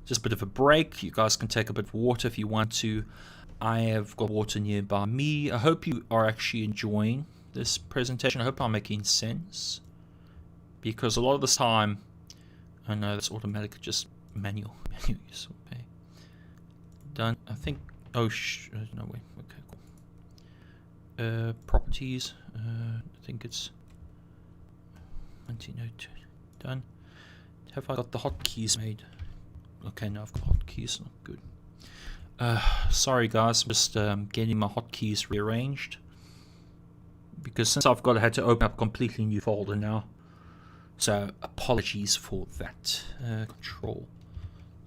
Speaker 2: Just a bit of a break. You guys can take a bit of water if you want to. I have got water nearby me. I hope you are actually enjoying this presentation. I hope I'm making sense, because a lot of the time Oh no, that's automatic, just manual. Use. Okay. Done. I think. Oh no wait. Okay, cool. Properties. I think it's 1902. Done. Have I got the hotkeys made? Okay, no, I've got hotkeys. Not good. Sorry guys, I'm just getting my hotkeys rearranged, because since I've had to open up a completely new folder now, so apologies for that. Control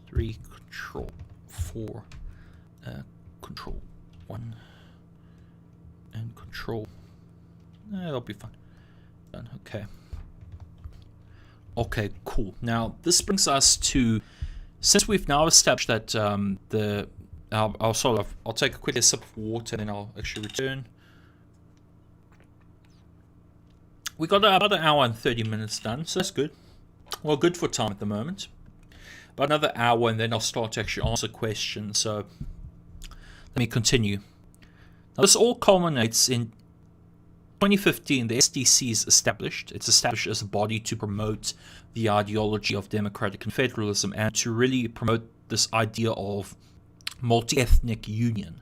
Speaker 2: 3, Control 4, Control 1, and Control. That'll be fine. Done. Okay, cool. Now this brings us to, since we've now established that I'll take a quick sip of water and then I'll actually return. We got about an hour and 30 minutes done, so that's good. Well, good for time at the moment. About another hour and then I'll start to actually answer questions. So let me continue. Now this all culminates in 2015. The SDC is established. It's established as a body to promote the ideology of democratic confederalism and to really promote this idea of multi-ethnic union.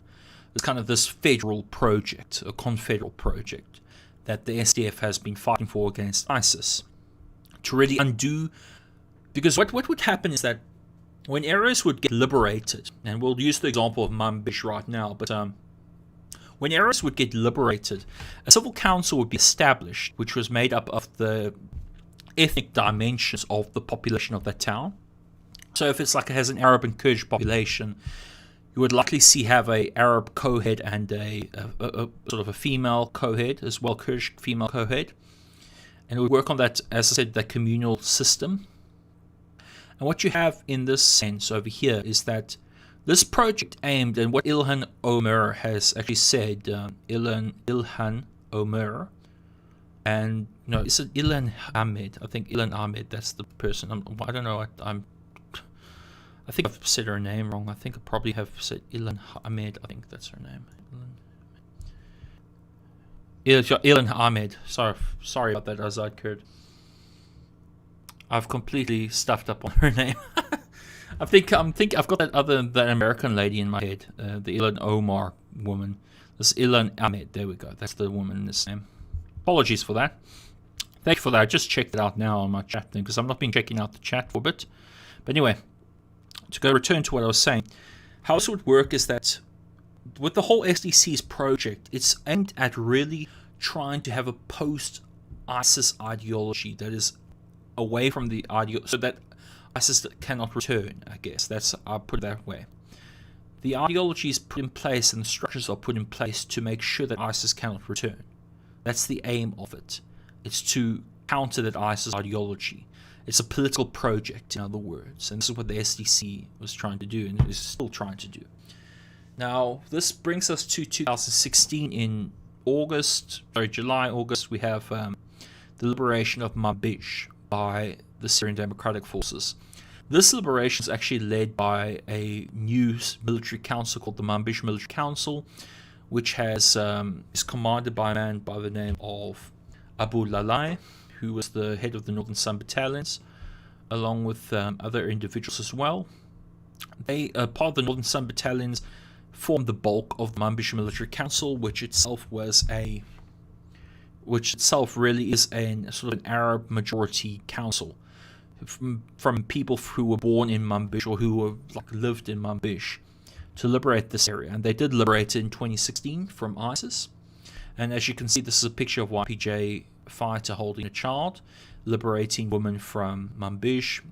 Speaker 2: It's kind of this federal project, a confederal project that the SDF has been fighting for against ISIS, to really undo. Because what would happen is that when areas would get liberated, and we'll use the example of Manbij right now, but when areas would get liberated, a civil council would be established, which was made up of the ethnic dimensions of the population of that town. So if it's like it has an Arab and Kurdish population, you would likely have a Arab co-head and a sort of a female co-head as well, Kurdish female co-head, and it would work on that, as I said, that communal system. And what you have in this sense over here is that this project aimed, and what Ilhan Omar has actually said, Ilhan Omar, and no, it's Ilhan Ahmed. I think Ilhan Ahmed, that's the person. I don't know. I think I've said her name wrong. I think I probably have said Ilhan Ahmed. I think that's her name. Ilhan Ahmed. Sorry about that, Azad Kurd. I've completely stuffed up on her name. I think I've got that American lady in my head, the Ilhan Omar woman. This Ilhan Ahmed. There we go. That's the woman's name. Apologies for that. Thank you for that. I just checked it out now on my chat thing because I've not been checking out the chat for a bit. But anyway, to return to what I was saying, how this would work is that with the whole SDC's project, it's aimed at really trying to have a post-ISIS ideology that is away from the ideology, so that ISIS cannot return, I guess. I'll put it that way. The ideology is put in place and the structures are put in place to make sure that ISIS cannot return. That's the aim of it. It's to counter that ISIS ideology. It's a political project, in other words, and this is what the SDC was trying to do and is still trying to do. Now, this brings us to 2016 in July, August, we have the liberation of Manbij by the Syrian Democratic Forces. This liberation is actually led by a new military council called the Manbij Military Council, which is commanded by a man by the name of Abu Lalai, who was the head of the Northern Sun Battalions, along with other individuals as well. They, part of the Northern Sun Battalions, formed the bulk of the Manbij Military Council, which itself really is a sort of an Arab majority council from people who were born in Manbij or who lived in Manbij to liberate this area. And they did liberate it in 2016 from ISIS. And as you can see, this is a picture of YPG fighter holding a child, liberating women from Manbij.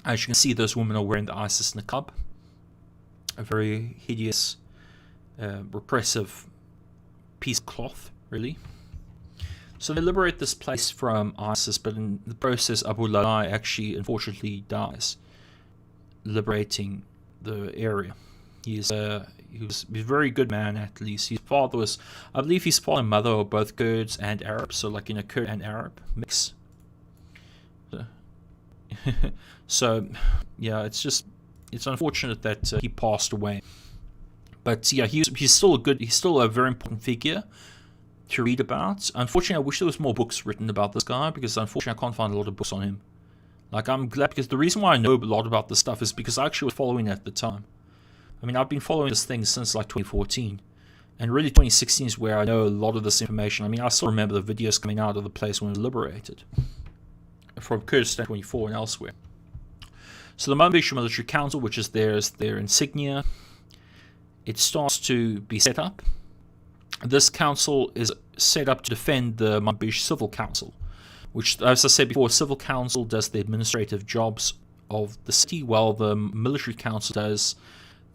Speaker 2: As you can see, those women are wearing the ISIS niqab, a very hideous, repressive piece of cloth, really. So they liberate this place from ISIS, but in the process, Abu Lalai actually, unfortunately, dies, liberating the area. He was a very good man, at least. His father was, I believe his father and mother were both Kurds and Arabs, so like in a Kurd and Arab mix. So yeah, it's unfortunate that he passed away. But yeah, he's still a very important figure to read about. Unfortunately, I wish there was more books written about this guy, because unfortunately I can't find a lot of books on him. Like, I'm glad, because the reason why I know a lot about this stuff is because I actually was following it at the time. I mean, I've been following this thing since like 2014. And really 2016 is where I know a lot of this information. I mean, I still remember the videos coming out of the place when it was liberated. From Kurdistan 24 and elsewhere. So the Manbij Military Council, which is their insignia, it starts to be set up. This council is set up to defend the Manbij Civil Council, which, as I said before, Civil Council does the administrative jobs of the city, while the Military Council does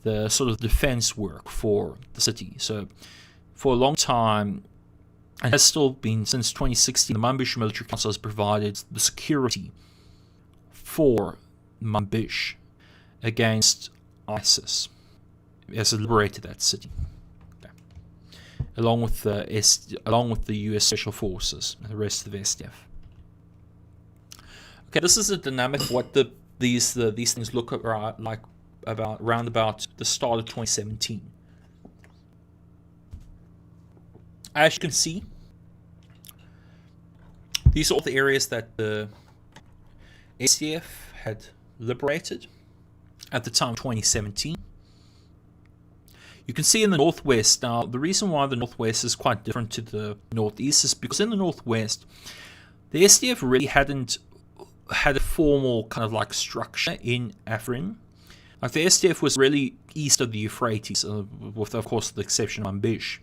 Speaker 2: the sort of defense work for the city. So for a long time, and has still been since 2016, the Manbij Military Council has provided the security for Manbij against ISIS as it liberated that city, okay. along with the US Special Forces and the rest of the SDF. Okay, this is a dynamic of what these things look like around about the start of 2017. As you can see, these are all the areas that the SDF had liberated at the time of 2017. You can see in the northwest. Now, the reason why the northwest is quite different to the northeast is because in the northwest, the SDF really hadn't had a formal kind of like structure in Afrin. Like, the SDF was really east of the Euphrates, with, of course, the exception of Manbij.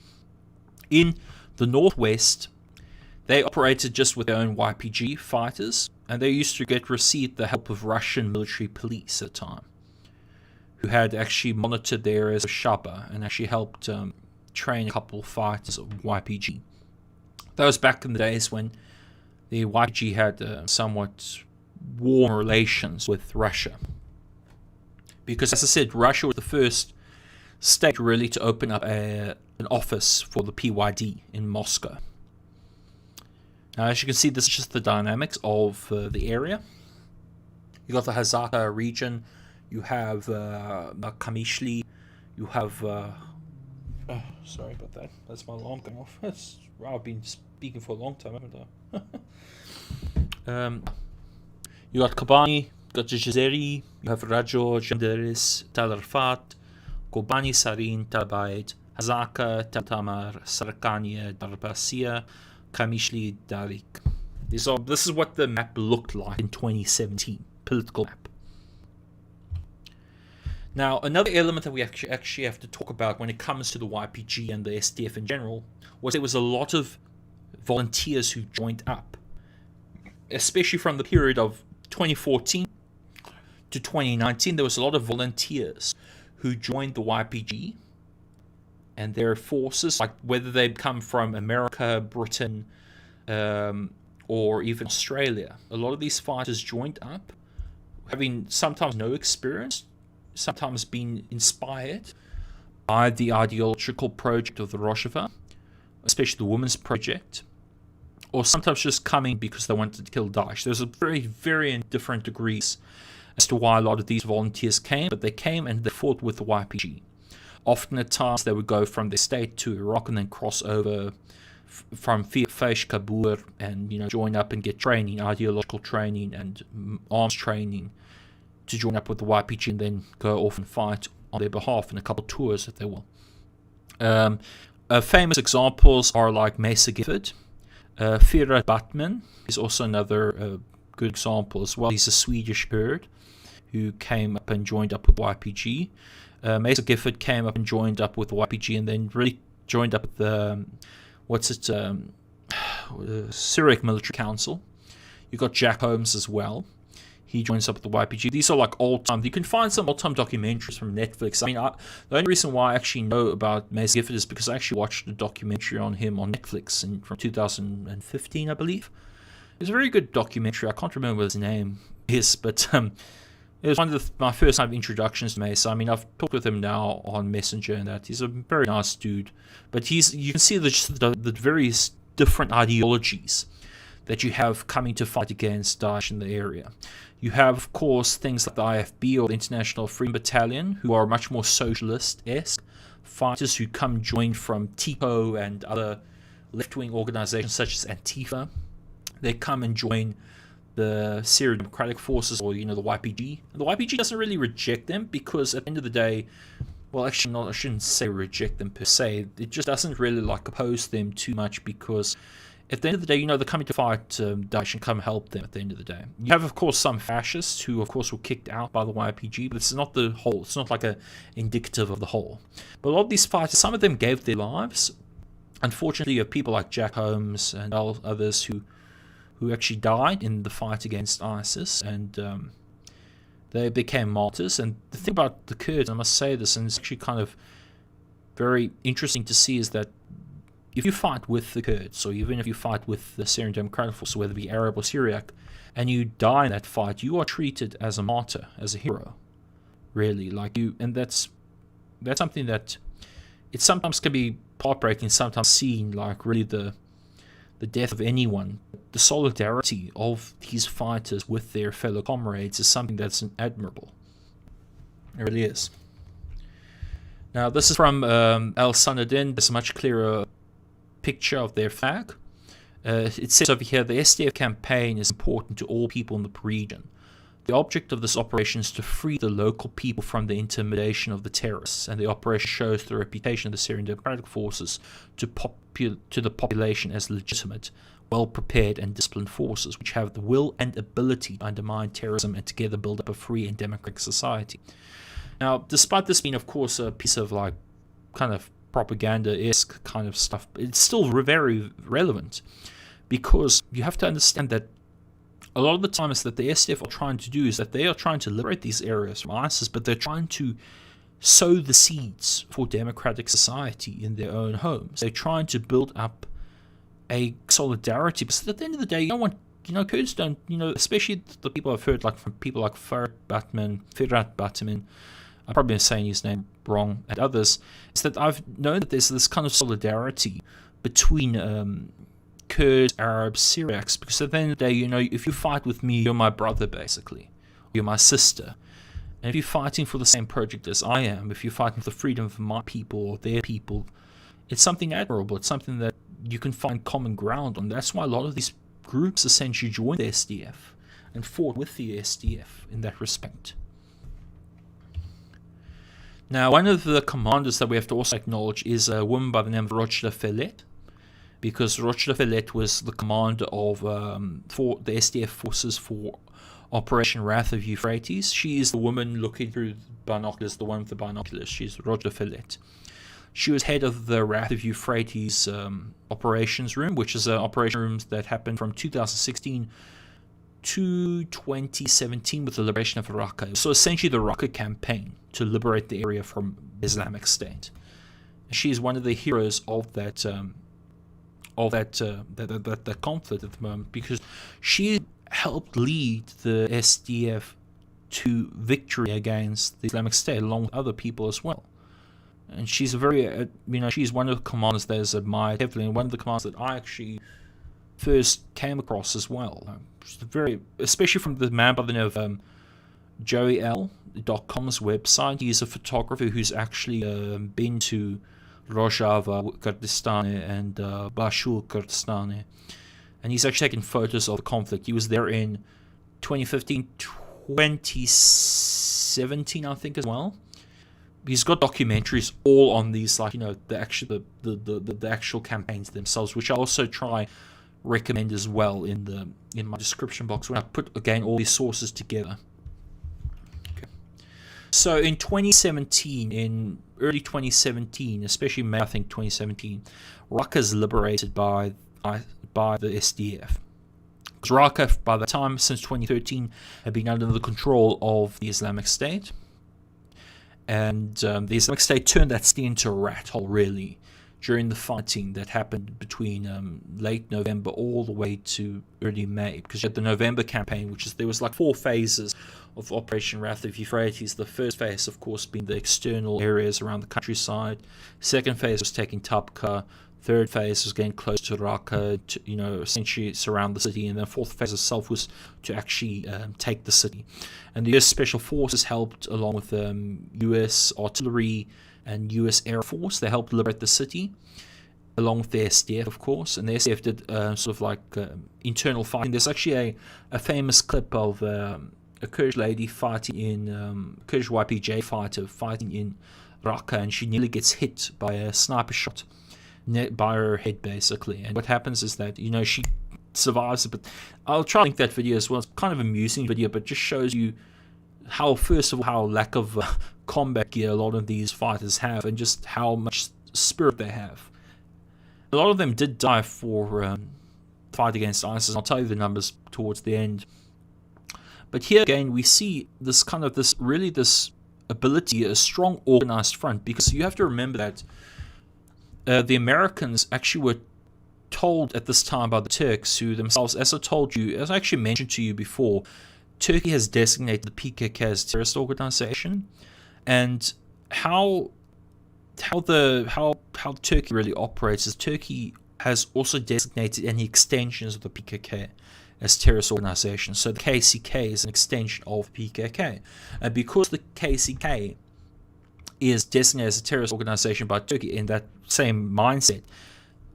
Speaker 2: In the northwest, they operated just with their own YPG fighters, and they used to receive the help of Russian military police at the time, who had actually monitored the areas of Rojava and actually helped train a couple of fighters of YPG. That was back in the days when the YPG had somewhat warm relations with Russia. Because, as I said, Russia was the first state really to open up an office for the PYD in Moscow. Now, as you can see, this is just the dynamics of the area. You got the Hazaka region, you have Qamishli, you have... sorry about that. That's my alarm going off. I've been speaking for a long time, haven't I? You got Kobane, you got Jazeri, you have Rajo, Jandaris, Tal Arfat, Kobane, Sarin, Tal Bayt, Hazaka, Tal Tamar, Sarakania, Darbasiya, Qamishli, Darik. This is what the map looked like in 2017, political map. Now, another element that we actually have to talk about when it comes to the YPG and the SDF in general was there was a lot of volunteers who joined up, especially from the period of 2014 to 2019. There was a lot of volunteers who joined the YPG and their forces, like whether they come from America, Britain, or even Australia. A lot of these fighters joined up, having sometimes no experience, sometimes being inspired by the ideological project of the Rojava, especially the Women's Project, or sometimes just coming because they wanted to kill Daesh. There's a very different degrees as to why a lot of these volunteers came, but they came and they fought with the YPG. Often at times they would go from their state to Iraq and then cross over from Hafez, Kabul, and join up and get training, ideological training and arms training, to join up with the YPG and then go off and fight on their behalf in a couple of tours if they will. Famous examples are like Mesa Gifford. Firat Batman is also another good example as well. He's a Swedish Kurd who came up and joined up with YPG. Mesa Gifford came up and joined up with YPG and then really joined up with the Syrian Military Council. You got Jack Holmes as well. He joins up with the YPG. These are like old time. You can find some old time documentaries from Netflix. I mean, the only reason why I actually know about Mesa Gifford is because I actually watched a documentary on him on Netflix from 2015, I believe. It was a very good documentary. I can't remember what his name is, but it was one of my first time introductions to Mesa. I mean, I've talked with him now on Messenger and that. He's a very nice dude. But you can see the various different ideologies that you have coming to fight against Daesh in the area. You have, of course, things like the IFB or the International Freedom Battalion, who are much more socialist-esque fighters who come join from TIPO and other left-wing organizations such as Antifa. They come and join the Syrian Democratic Forces, or the YPG. And the YPG doesn't really reject them because at the end of the day, well, actually, I shouldn't say reject them per se. It just doesn't really oppose them too much because at the end of the day, they're coming to fight Daesh and come help them at the end of the day. You have, of course, some fascists who, of course, were kicked out by the YPG, but it's not the whole. It's not a indicative of the whole. But a lot of these fighters, some of them gave their lives. Unfortunately, you have people like Jack Holmes and others who actually died in the fight against ISIS, and they became martyrs. And the thing about the Kurds, I must say this, and it's actually kind of very interesting to see, is that if you fight with the Kurds, or even if you fight with the Syrian Democratic Forces, whether it be Arab or Syriac, and you die in that fight, you are treated as a martyr, as a hero, really. And that's something that it sometimes can be heartbreaking, sometimes seen really the death of anyone. The solidarity of these fighters with their fellow comrades is something that's admirable. It really is. Now, this is from Al Sanadin. There's a much clearer picture of their flag. It says over here, the SDF campaign is important to all people in the region. The object of this operation is to free the local people from the intimidation of the terrorists, and the operation shows the reputation of the Syrian Democratic Forces to the population as legitimate, well-prepared and disciplined forces, which have the will and ability to undermine terrorism and together build up a free and democratic society. Now, despite this being, of course, a piece of kind of propaganda-esque kind of stuff, it's still very relevant, because you have to understand that a lot of the times that the SDF are trying to do is that they are trying to liberate these areas from ISIS, but they're trying to sow the seeds for democratic society in their own homes. They're trying to build up a solidarity, because at the end of the day, you don't want, Kurds don't, especially the people I've heard, from people like Firat Batman, I'm probably saying his name wrong, and others, is that I've known that there's this kind of solidarity between Kurds, Arabs, Syriacs, because at the end of the day, if you fight with me, you're my brother, basically. You're my sister. And if you're fighting for the same project as I am, if you're fighting for the freedom of my people or their people, it's something admirable. It's something that you can find common ground on. That's why a lot of these groups essentially joined the SDF and fought with the SDF in that respect. Now, one of the commanders that we have to also acknowledge is a woman by the name of Rojava Felet, because Rojava Felet was the commander of for the SDF forces for Operation Wrath of Euphrates. She is the woman looking through binoculars, the one with the binoculars. She's Rojava Felet. She was head of the Wrath of Euphrates operations room, which is an operation room that happened from 2016 to 2017 with the liberation of Raqqa. So essentially the Raqqa campaign to liberate the area from Islamic State. She is one of the heroes of that conflict at the moment, because she helped lead the SDF to victory against the Islamic State, along with other people as well. And she's a very, she's one of the commanders that is admired heavily, and one of the commanders that I actually first came across as well. Especially from the man by the name of JoeyL.com's website. He's a photographer who's actually been to Rojava, Kurdistan, and Bashar, Kurdistan, and he's actually taken photos of the conflict. He was there in 2015, 2017, I think, as well. He's got documentaries all on these, the actual campaigns themselves, which I also try recommend as well in my description box when I put again all these sources together. Okay. So in 2017, in early 2017, especially May, I think 2017, Raqqa is liberated by the SDF. Because Raqqa, by the time since 2013, had been under the control of the Islamic State. And the Islamic State turned that city into a rat hole, really, during the fighting that happened between late November all the way to early May. Because you had the November campaign, there was 4 phases of Operation Wrath of Euphrates. The first phase, of course, being the external areas around the countryside. Second phase was taking Tabqa. Third phase was getting close to Raqqa, to, essentially surround the city. And then fourth phase itself was to actually take the city. And the US Special Forces helped, along with US artillery and US Air Force. They helped liberate the city. along with the SDF, of course, and the SDF did sort of like internal fighting. There's actually a famous clip of a Kurdish lady fighting in Kurdish YPJ fighter fighting in Raqqa, and she nearly gets hit by a sniper shot by her head, basically. And what happens is that, you know, she survives it. But I'll try to link that video as well. It's kind of an amusing video, but just shows you how, first of all, how lack of combat gear a lot of these fighters have, and just how much spirit they have. A lot of them did die for fight against ISIS. I'll tell you the numbers towards the end. But here again, we see this kind of this ability, a strong organized front, because you have to remember that the Americans actually were told at this time by the Turks, who themselves, as I told you, as I actually mentioned to you before, Turkey has designated the PKK as a terrorist organization, and how Turkey really operates is Turkey has also designated any extensions of the PKK as terrorist organizations. So the KCK is an extension of PKK, and because the KCK is designated as a terrorist organization by Turkey in that same mindset,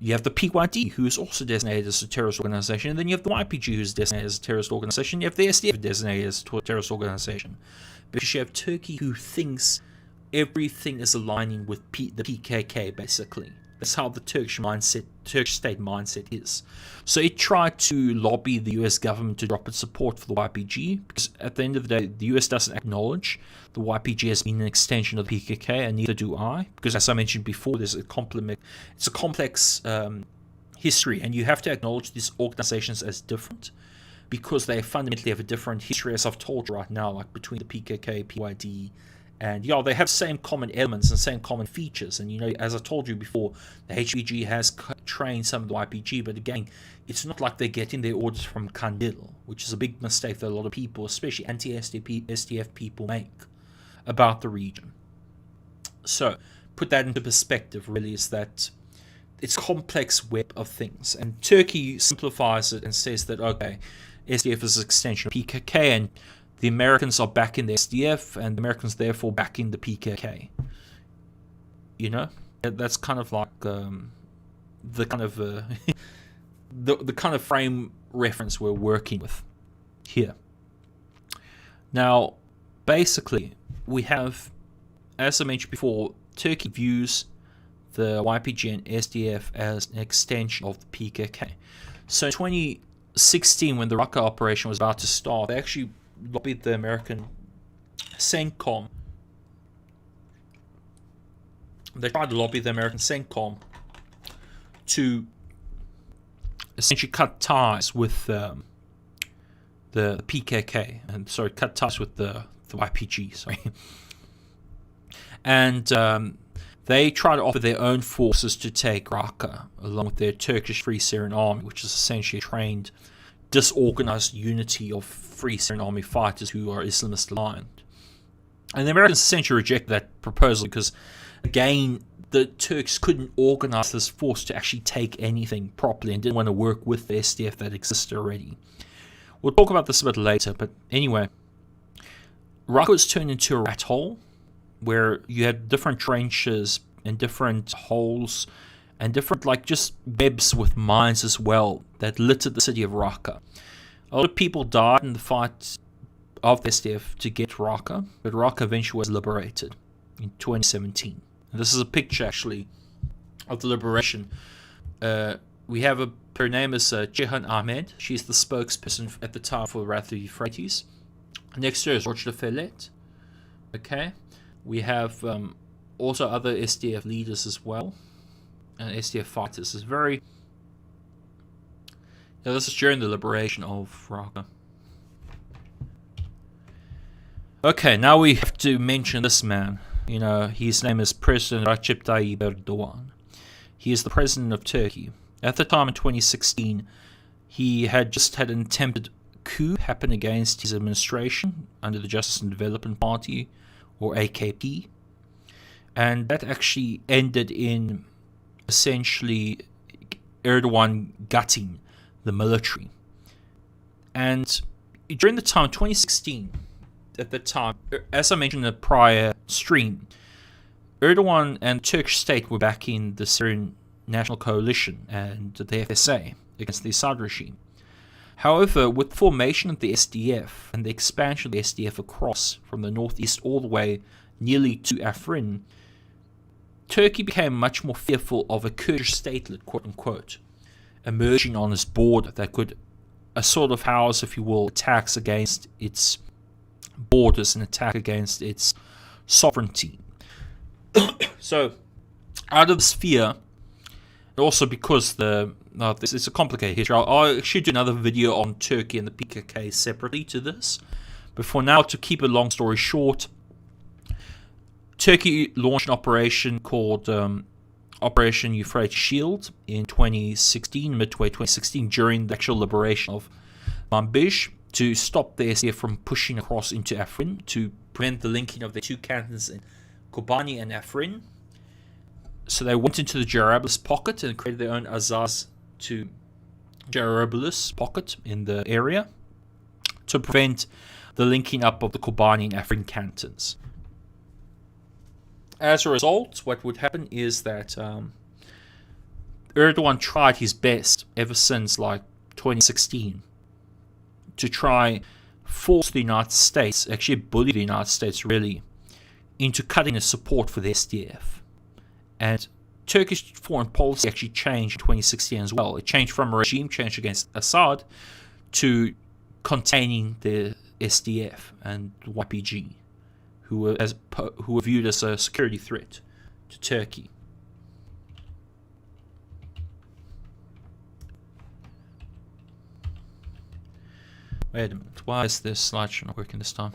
Speaker 2: you have the PYD, who is also designated as a terrorist organization, and then you have the YPG, who is designated as a terrorist organization. You have the SDF designated as a terrorist organization, because you have Turkey, who thinks everything is aligning with the PKK, basically. That's how the Turkish state mindset is. So it tried to lobby the US government to drop its support for the YPG, because at the end of the day, the US doesn't acknowledge the YPG as being an extension of the PKK, and neither do I, because as I mentioned before, it's a complex history, and you have to acknowledge these organizations as different, because they fundamentally have a different history, as I've told you right now, like between the PKK, PYD, and yeah, they have same common elements and same common features. And you know, as I told you before, the HPG has trained some of the YPG, but again, it's not like they're getting their orders from QandA, which is a big mistake that a lot of people, especially anti-SDF people, make about the region. So, put that into perspective, really, is that it's a complex web of things. And Turkey simplifies it and says that, okay, SDF is an extension of PKK, and the Americans are backing the SDF, and the Americans therefore backing the PKK. You know, that's kind of like the kind of the kind of frame reference we're working with here. Now, basically, we have, as I mentioned before, Turkey views the YPG and SDF as an extension of the PKK. So in 2016, when the Raqqa operation was about to start, they actually lobbied the American CENTCOM. They tried to lobby the American CENTCOM to essentially cut ties with the PKK, and cut ties with the YPG. And they tried to offer their own forces to take Raqqa, along with their Turkish Free Syrian Army, which is essentially a trained, disorganized unity of Free Syrian Army fighters who are Islamist aligned. And the Americans essentially rejected that proposal because, again, the Turks couldn't organize this force to actually take anything properly, and didn't want to work with the SDF that existed already. We'll talk about this a bit later, but anyway, Raqqa was turned into a rat hole, where you had different trenches and different holes and different, like, just webs with mines as well that littered the city of Raqqa. A lot of people died in the fight of the SDF to get Raqqa, but Raqqa eventually was liberated in 2017. And this is a picture, actually, of the liberation. We have her name is Ceyhan Ahmed. She's the spokesperson at the time for Wrath of Euphrates. Next to her is Roger Fellet. Okay. We have also other SDF leaders as well, and SDF fighters. Is very. Yeah, this is during the liberation of Raqqa. Okay, now we have to mention this man. You know, his name is President Recep Tayyip Erdogan. He is the president of Turkey. At the time in 2016, he had just had an attempted coup happen against his administration under the Justice and Development Party, or AKP. And that actually ended in essentially Erdogan gutting the military. And during the time, 2016, at the time, as I mentioned in the prior stream, Erdogan and the Turkish state were backing the Syrian national coalition and the FSA against the Assad regime. However, with the formation of the SDF and the expansion of the SDF across from the northeast all the way nearly to Afrin, Turkey became much more fearful of a Kurdish statelet, quote-unquote, emerging on its border that could sort of house, if you will, attacks against its borders and attack against its sovereignty. So, out of this fear, and also because this is a complicated history, I'll actually do another video on Turkey and the PKK separately to this. But for now, to keep a long story short, Turkey launched an operation called Operation Euphrates Shield in 2016, midway 2016, during the actual liberation of Manbij, to stop the SDF from pushing across into Afrin, to prevent the linking of the two cantons in Kobane and Afrin. So they went into the Jarablus pocket and created their own Azaz to Jarablus pocket in the area to prevent the linking up of the Kobane and Afrin cantons. As a result, what would happen is that Erdogan tried his best ever since like 2016 to try force the United States, actually bully the United States really, into cutting his support for the SDF. And Turkish foreign policy actually changed in 2016 as well. It changed from a regime change against Assad to containing the SDF and YPG, who were viewed as a security threat to Turkey. Wait a minute, why is this slideshow not working this time?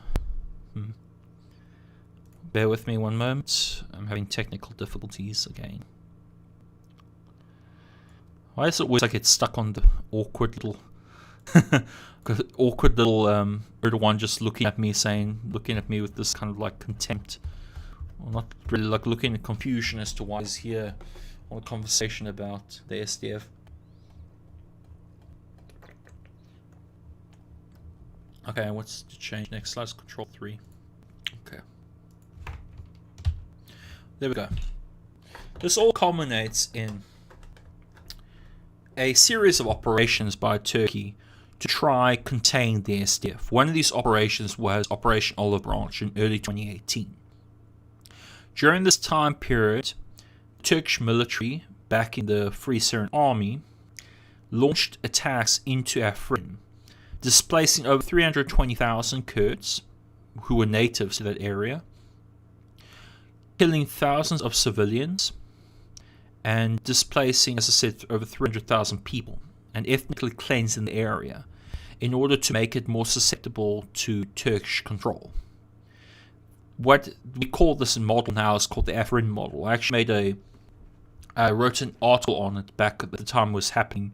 Speaker 2: Bear with me one moment, I'm having technical difficulties again. Why is it always like it's stuck on the awkward little Erdogan just looking at me with this kind of like contempt, or not really, like looking at confusion as to why he's here on a conversation about the SDF. Okay, what's to change next? Slide Control 3. Okay. There we go. This all culminates in a series of operations by Turkey to try contain the SDF. One of these operations was Operation Olive Branch in early 2018. During this time period, the Turkish military, back in the Free Syrian Army, launched attacks into Afrin, displacing over 320,000 Kurds who were natives to that area, killing thousands of civilians, and displacing, as I said, over 300,000 people, and ethnically cleansing the area in order to make it more susceptible to Turkish control. What we call this model now is called the Afrin model. I actually I wrote an article on it back at the time it was happening,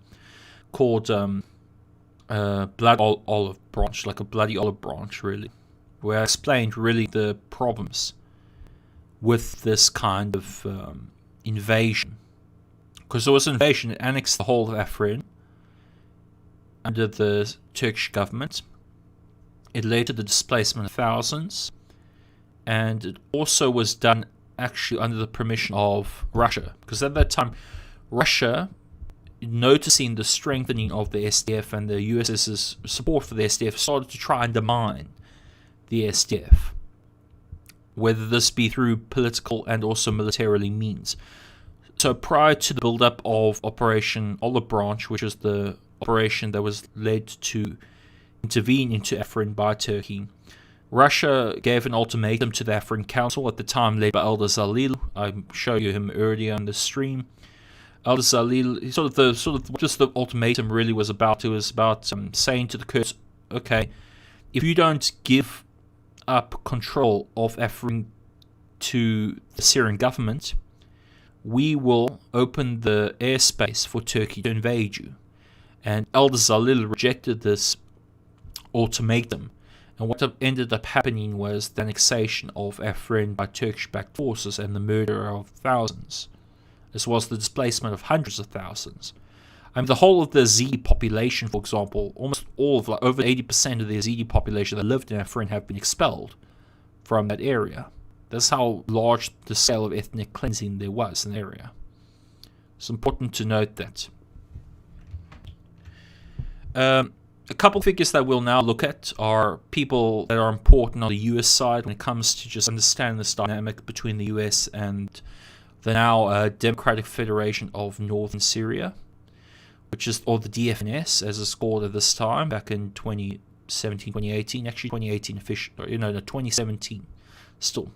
Speaker 2: called Blood Olive Branch, like a bloody olive branch really, where I explained really the problems with this kind of invasion. Because there was an invasion, it annexed the whole of Afrin under the Turkish government. It led to the displacement of thousands, and it also was done actually under the permission of Russia, because at that time Russia, noticing the strengthening of the SDF and the USS's support for the SDF, started to try and undermine the SDF, whether this be through political and also militarily means. So prior to the build-up of Operation Olive Branch, which was the operation that was led to intervene into Afrin by Turkey, Russia gave an ultimatum to the Afrin Council, at the time led by Eldar Zalil. I showed you him earlier on the stream. Eldar Zalil, just the ultimatum really was about. It was about saying to the Kurds, okay, if you don't give up control of Afrin to the Syrian government, we will open the airspace for Turkey to invade you. And Eldar Zalil rejected this ultimatum, and what ended up happening was the annexation of Afrin by Turkish-backed forces and the murder of thousands, as well as the displacement of hundreds of thousands. I mean, the whole of the Yazidi population, for example, almost all of, like, over 80% of the Yazidi population that lived in Afrin have been expelled from that area. That's how large the scale of ethnic cleansing there was in the area. It's important to note that. A couple of figures that we'll now look at are people that are important on the US side when it comes to just understand this dynamic between the US and the now Democratic Federation of Northern Syria, which is, or the DFNS as it's called at this time, back in 2017, 2018, actually 2018 official, 2017 still.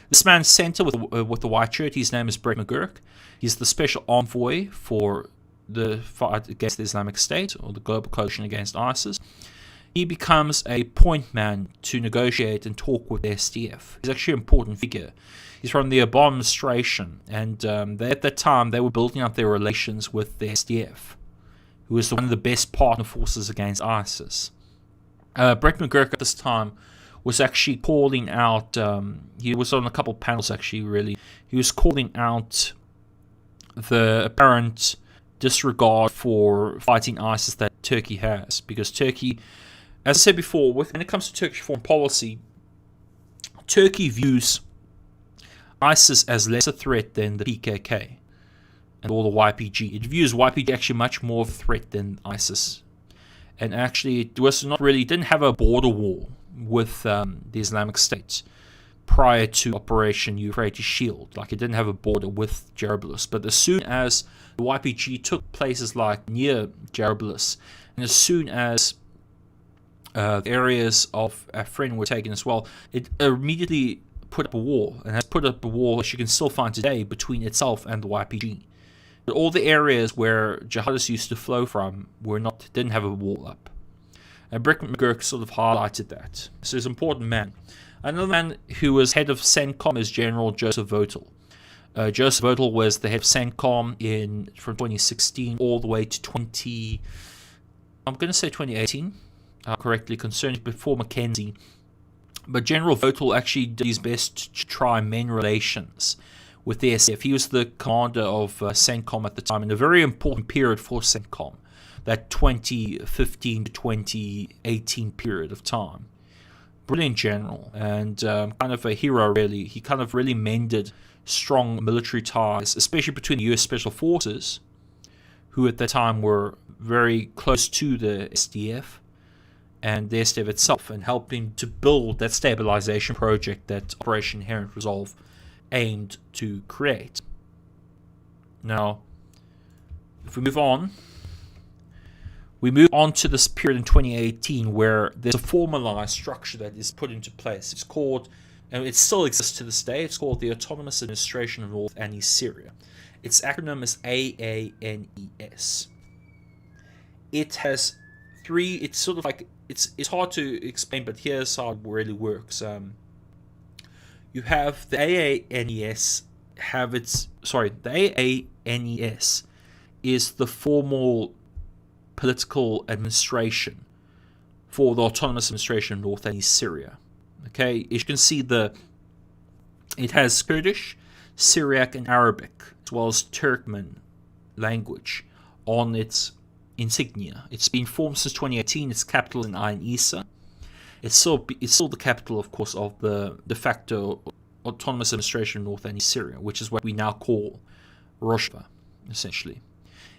Speaker 2: This man's center with the white shirt, his name is Brett McGurk. He's the special envoy for the fight against the Islamic State, or the global coalition against ISIS. He becomes a point man to negotiate and talk with the SDF. He's actually an important figure. He's from the Obama administration, and at that time they were building up their relations with the SDF, who was one of the best partner forces against ISIS. Brett McGurk at this time was actually calling out, he was on a couple of panels actually, really. He was calling out the apparent disregard for fighting ISIS that Turkey has, because Turkey, as I said before, when it comes to Turkish foreign policy, Turkey views ISIS as less a threat than the PKK and all the YPG. It views YPG actually much more of a threat than ISIS, and actually it was not really, didn't have a border war with the Islamic State prior to Operation Euphrates Shield. Like, it didn't have a border with Jarablus, but as soon as the YPG took places like near Jarablus, and as soon as the areas of Afrin were taken as well, it immediately put up a wall, and has put up a wall which you can still find today between itself and the YPG. But all the areas where jihadists used to flow from didn't have a wall up. And Brett McGurk sort of highlighted that. So he's an important man. Another man who was head of CENTCOM is General Joseph Votel. Joseph Votel was the head of CENTCOM from 2016 all the way to 2018, correctly, concerning before Mackenzie. But General Votel actually did his best to try and mend relations with the SDF. He was the commander of CENTCOM at the time, in a very important period for CENTCOM, that 2015 to 2018 period of time. Brilliant general, and kind of a hero, really. He kind of really mended strong military ties, especially between the US Special Forces, who at the time were very close to the SDF, and the SDF itself, and helping to build that stabilization project that Operation Inherent Resolve aimed to create. Now, if we move on to this period in 2018 where there's a formalized structure that is put into place. It's called, and it still exists to this day, it's called the Autonomous Administration of North and East Syria. Its acronym is AANES. It has three, it's sort of like, it's hard to explain, but here's how it really works. You have the AANES the AANES is the formal political administration for the Autonomous Administration of North and East Syria. Okay, as you can see, it has Kurdish, Syriac, and Arabic, as well as Turkmen language on its insignia. It's been formed since 2018. Its capital is in Ain Issa. It's still the capital, of course, of the de facto Autonomous Administration of North and East Syria, which is what we now call Rojava, essentially.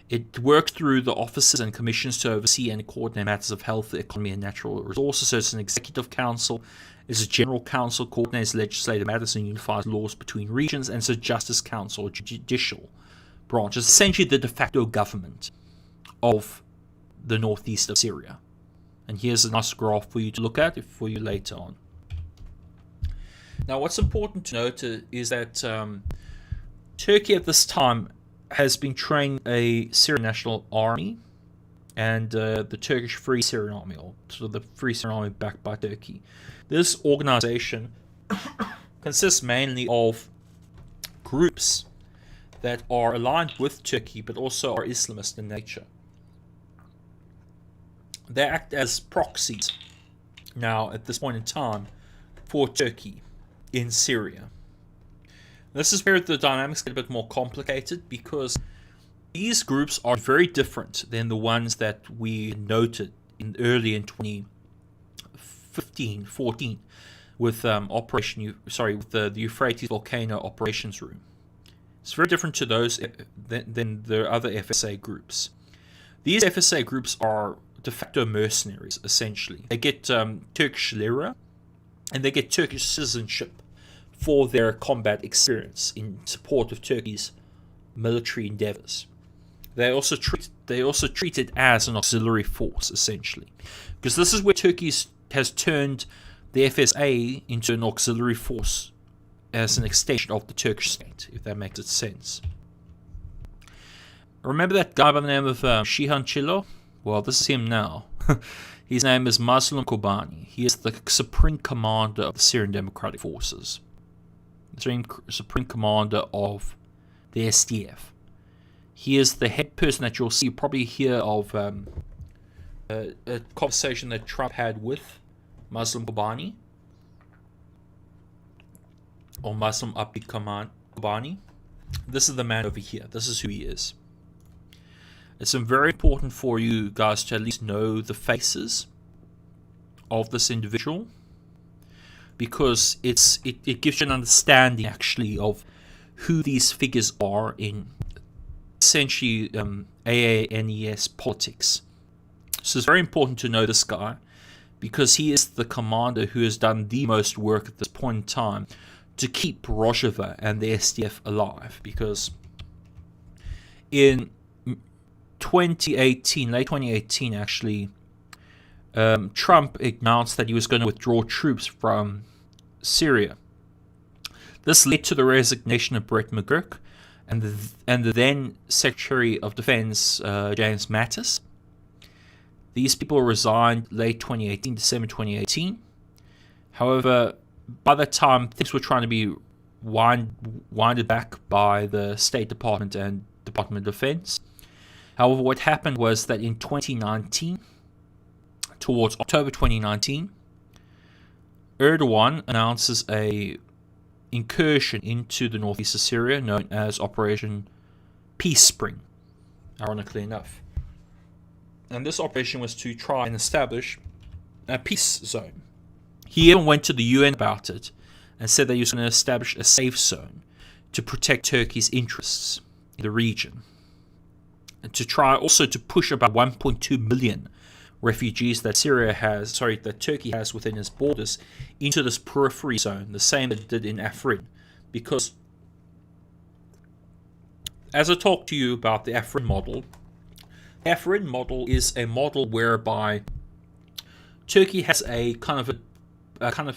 Speaker 2: It works through the offices and commissions to oversee and coordinate matters of health, economy, and natural resources. So it's an executive council, it's a general council, coordinates legislative matters and unifies laws between regions, and it's a justice council, or judicial branch. It's essentially the de facto government of the northeast of Syria. And here's a nice graph for you to look at for you later on. Now, what's important to note is that Turkey at this time has been training a Syrian National Army and the Turkish Free Syrian Army, or sort of the Free Syrian Army backed by Turkey. This organization consists mainly of groups that are aligned with Turkey but also are Islamist in nature. They act as proxies now at this point in time for Turkey in Syria. This is where the dynamics get a bit more complicated, because these groups are very different than the ones that we noted early in 2015-14 with the Euphrates Volcano Operations Room. It's very different to those than the other FSA groups. These FSA groups are de facto mercenaries, essentially. They get Turkish lira, and they get Turkish citizenship for their combat experience in support of Turkey's military endeavors. They also treat it as an auxiliary force, essentially, because this is where Turkey has turned the FSA into an auxiliary force as an extension of the Turkish state, if that makes sense. Remember that guy by the name of Shihan Chilo? Well, this is him now. His name is Muslim Kobane. He is the supreme commander of the Syrian Democratic Forces. The supreme commander of the SDF. He is the head person that you'll see. You probably hear of a conversation that Trump had with Muslim Kobane, or Muslim Abdi Kobane. This is the man over here. This is who he is. It's very important for you guys to at least know the faces of this individual, because it gives you an understanding actually of who these figures are in essentially AANES politics. So it's very important to know this guy, because he is the commander who has done the most work at this point in time to keep Rojava and the SDF alive, because in 2018, late 2018 actually, Trump announced that he was going to withdraw troops from Syria. This led to the resignation of Brett McGurk and the then Secretary of Defense, James Mattis. These people resigned late 2018, December 2018. However, by that time, things were trying to be winded back by the State Department and Department of Defense. However, what happened was that in 2019, towards October 2019, Erdogan announces a incursion into the northeast of Syria known as Operation Peace Spring, ironically enough. And this operation was to try and establish a peace zone. He even went to the UN about it and said that he was going to establish a safe zone to protect Turkey's interests in the region, and to try also to push about 1.2 million refugees that Turkey has within its borders into this periphery zone, the same that it did in Afrin. Because as I talked to you about the Afrin model is a model whereby Turkey has a kind of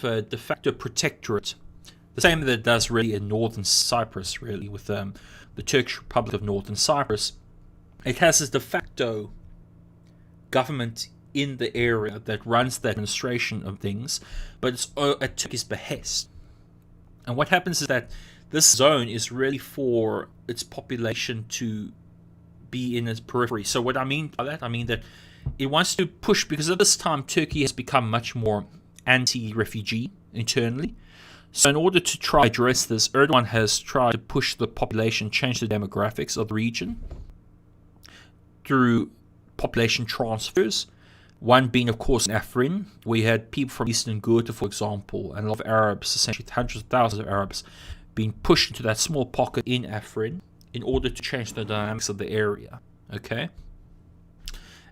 Speaker 2: a de facto protectorate, the same that it does really in northern Cyprus, really, with the Turkish Republic of Northern Cyprus. It has this de facto government in the area that runs the administration of things, but it's at Turkey's behest. And what happens is that this zone is really for its population to be in its periphery. So what I mean by that, I mean that it wants to push, because at this time Turkey has become much more anti-refugee internally. So in order to try to address this, Erdogan has tried to push the population, change the demographics of the region through population transfers. One being, of course, in Afrin, where you had people from Eastern Ghouta, for example, and a lot of Arabs, essentially hundreds of thousands of Arabs, being pushed into that small pocket in Afrin in order to change the dynamics of the area. Okay?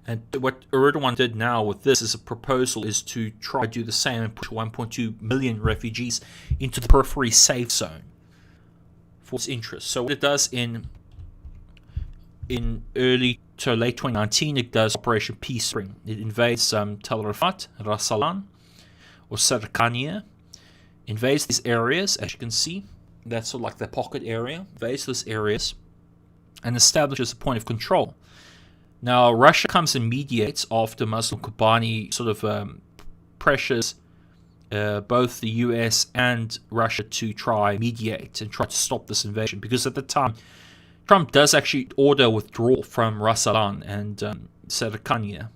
Speaker 2: And what Erdogan did now with this is a proposal is to try to do the same and push 1.2 million refugees into the periphery safe zone for its interests. So what it does in late 2019, it does Operation Peace Spring. It invades Tel Rifat, Ras Alan, or Serkania, invades these areas, as you can see. That's sort of like the pocket area, invades those areas, and establishes a point of control. Now, Russia comes and mediates after Muslim Kobane sort of pressures both the US and Russia to try mediate and try to stop this invasion, because at the time, Trump does actually order withdrawal from Ras Alan and Serkania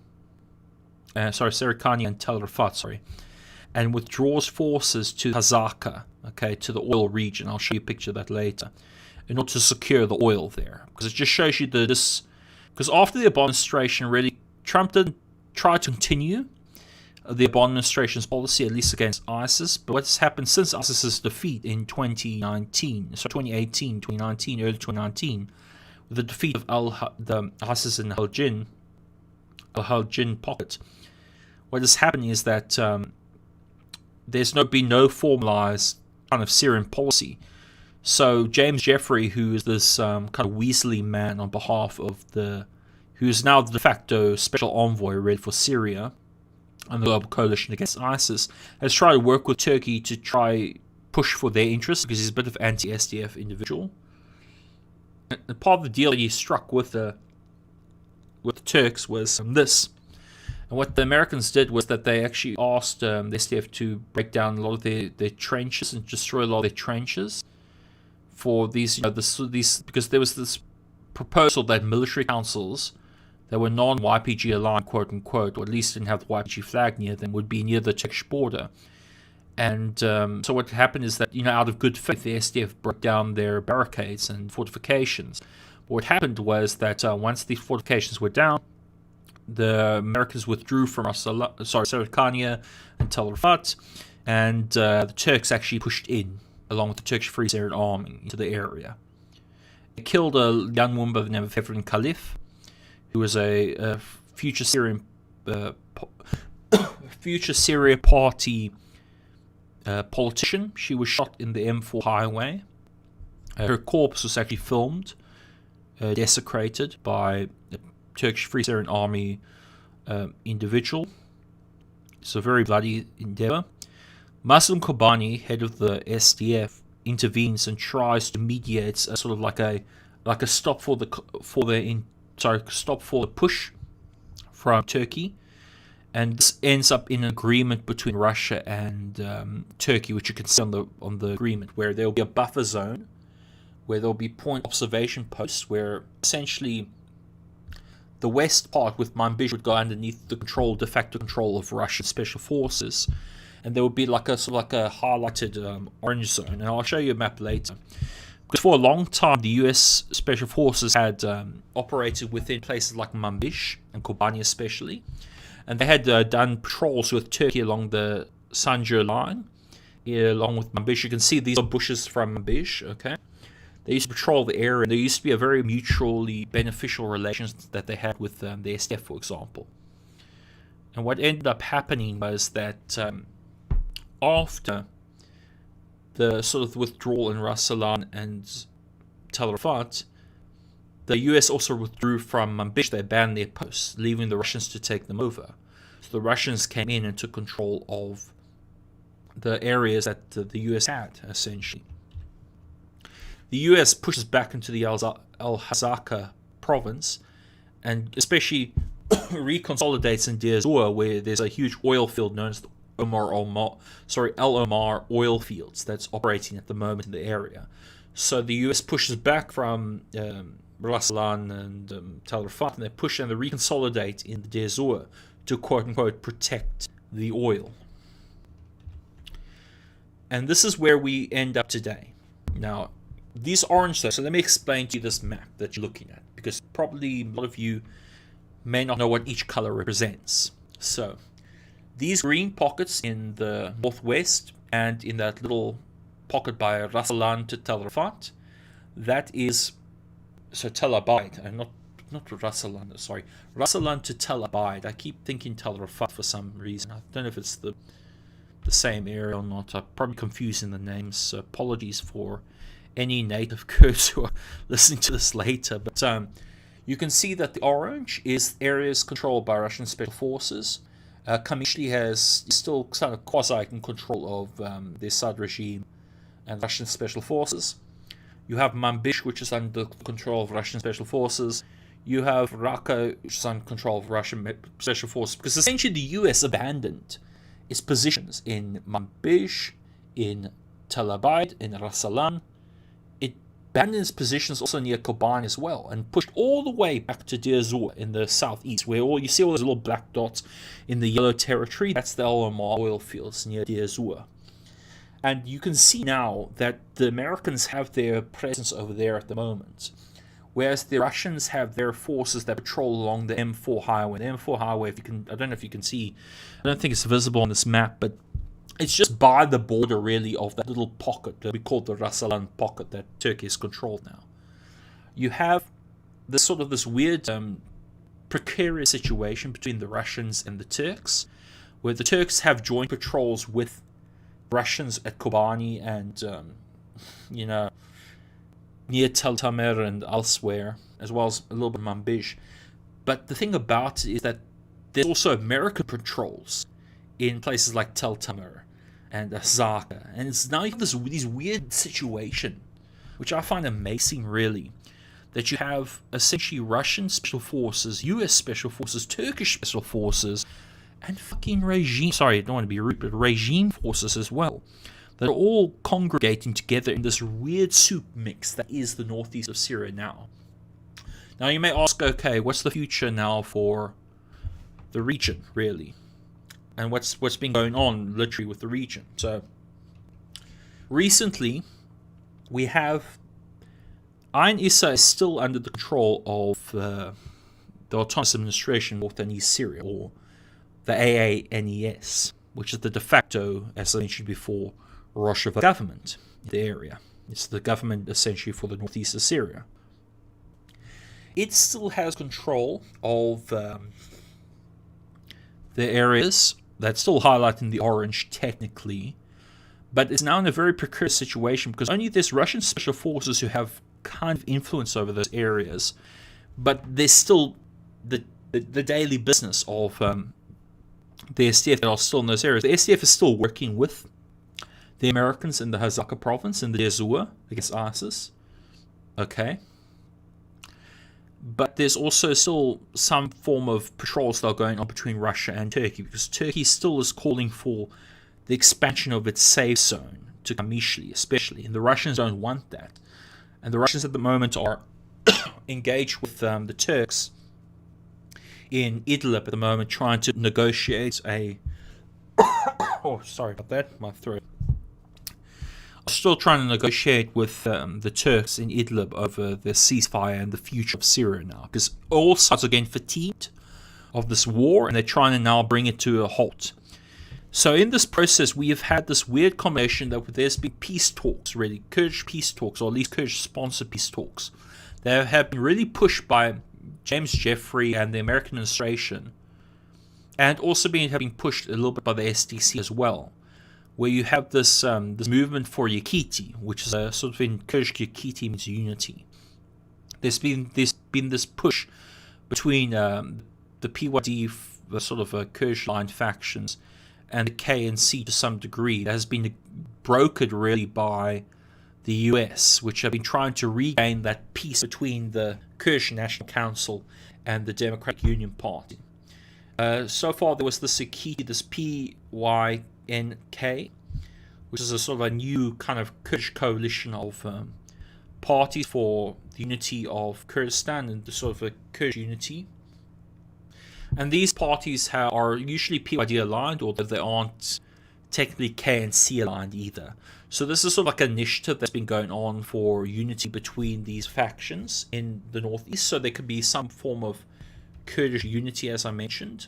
Speaker 2: and Tel Rifat, and withdraws forces to Hazaka, to the oil region. I'll show you a picture of that later, in order to secure the oil there, because it just shows you that this. Because after the administration, really, Trump didn't try to continue. the Obama administration's policy, at least against ISIS. But what's happened since ISIS's defeat in 2019, early 2019, with the defeat of the ISIS in Al-Jin pocket, what has happened is that there's been no formalized kind of Syrian policy. So James Jeffrey, who is this kind of weaselly man on behalf of who is now the de facto special envoy really for Syria and the global coalition against ISIS, has tried to work with Turkey to try push for their interests, because he's a bit of anti-SDF individual. And part of the deal that he struck with the Turks was this. And what the Americans did was that they actually asked the SDF to break down a lot of their trenches and destroy a lot of their trenches for these, because there was this proposal that military councils that were non-YPG aligned, quote unquote, or at least didn't have the YPG flag near them, would be near the Turkish border. And so what happened is that, out of good faith, the SDF broke down their barricades and fortifications. But what happened was that once these fortifications were down, the Americans withdrew from Serikania and Tel Rifat, and the Turks actually pushed in, along with the Turkish Free Syrian Army, into the area. They killed a young woman by the name of Afrin Khalif, who was a future Syria party politician. She was shot in the M4 highway. Her corpse was actually filmed, desecrated by a Turkish Free Syrian Army individual. It's a very bloody endeavor. Muslim Kobane, head of the SDF, intervenes and tries to mediate a sort of like a stop for the push from Turkey, and this ends up in an agreement between Russia and Turkey, which you can see on the agreement, where there will be a buffer zone, where there will be point observation posts, where essentially the west part with Manbij would go underneath the de facto control of Russian special forces, and there would be like a highlighted orange zone, and I'll show you a map later. Because for a long time, the US special forces had operated within places like Manbij and Kobane especially, and they had done patrols with Turkey along the Sanjur line, along with Manbij. You can see these are bushes from Manbij, okay? They used to patrol the area, and there used to be a very mutually beneficial relations that they had with the SDF, for example. And what ended up happening was that after the sort of withdrawal in Ras Salan and Tel Rifat, the US also withdrew from Manbij. They banned their posts, leaving the Russians to take them over. So the Russians came in and took control of the areas that the US had, essentially. The US pushes back into the Al-Hazaka province, and especially reconsolidates in Deir Zor, where there's a huge oil field known as the El Omar oil fields that's operating at the moment in the area. So the US pushes back from Ras Salan and Tel Rifat, and they push and they reconsolidate in the Deir Zor to quote unquote protect the oil. And this is where we end up today. Now, these orange zones, so let me explain to you this map that you're looking at, because probably a lot of you may not know what each color represents. So these green pockets in the northwest and in that little pocket by Ras Salan to Tel Rifat, that is Tel Abyad, and not Ras Salan, sorry, Ras Salan to Tel Abyad. I keep thinking Tel Rifat for some reason. I don't know if it's the same area or not. I'm probably confusing the names, so apologies for any native Kurds who are listening to this later. But you can see that the orange is areas controlled by Russian special forces. Qamishli is still kind of quasi in control of the Assad regime and Russian special forces. You have Manbij, which is under control of Russian special forces. You have Raqqa, which is under control of Russian special forces. Because essentially the US abandoned its positions in Manbij, in Tel Abyad, in Ras Salan. It abandoned its positions also near Kobane as well, and pushed all the way back to Deir Zor in the southeast, where you see all those little black dots in the yellow territory. That's the El Omar oil fields near Deir Zor. And you can see now that the Americans have their presence over there at the moment. whereas the Russians have their forces that patrol along the M4 highway. The M4 highway, I don't know if you can see, I don't think it's visible on this map, but it's just by the border, really, of that little pocket that we call the Rasalan pocket that Turkey has controlled now. You have this weird precarious situation between the Russians and the Turks, where the Turks have joint patrols with Russians at Kobane and near Tel Tamer and elsewhere, as well as a little bit of Manbij. But the thing about it is that there's also American patrols in places like Tel Tamer and Raqqa, and it's now this weird situation, which I find amazing, really, that you have essentially Russian special forces, US special forces, Turkish special forces, and fucking regime, sorry, I don't want to be rude, but regime forces as well, that are all congregating together in this weird soup mix that is the northeast of Syria now. Now you may ask, okay, what's the future now for the region, really? And what's been going on literally with the region? So recently we have Ain Issa is still under the control of the Autonomous Administration of North and East Syria, or the AANES, which is the de facto, as I mentioned before, Rojava government in the area. It's the government essentially for the northeast of Syria. It still has control of the areas that's still highlighted in the orange technically, but it's now in a very precarious situation because only there's Russian special forces who have kind of influence over those areas, but there's still the daily business of the SDF that are still in those areas. The SDF is still working with the Americans in the Hazaka province, in the Azua, against ISIS. Okay. But there's also still some form of patrols that are going on between Russia and Turkey, because Turkey still is calling for the expansion of its safe zone to Qamishli, especially, and the Russians don't want that. And the Russians at the moment are engaged with the Turks in Idlib at the moment, trying to negotiate a... oh, sorry about that, my throat. Still trying to negotiate with the Turks in Idlib over the ceasefire and the future of Syria now, because all sides are getting fatigued of this war and they're trying to now bring it to a halt. So in this process, we have had this weird combination that there's been peace talks, really, Kurdish peace talks, or at least Kurdish-sponsored peace talks. They have been really pushed by James Jeffrey and the American administration, and also have been pushed a little bit by the SDC as well, where you have this movement for Yakiti, which is a sort of in Kurdish Yakiti means unity. There's been this push between the PYD, the sort of Kurdish line factions, and the KNC to some degree. That has been brokered really by the US, which have been trying to regain that peace between the Kurdish National Council and the Democratic Union Party. So far there was this Yakiti, this PYNK, which is a sort of a new kind of Kurdish coalition of parties for the unity of Kurdistan and the sort of a Kurdish unity. And these parties are usually PYD aligned, although they aren't technically KNC aligned either. So this is sort of like an initiative that's been going on for unity between these factions in the northeast, so there could be some form of Kurdish unity, as I mentioned.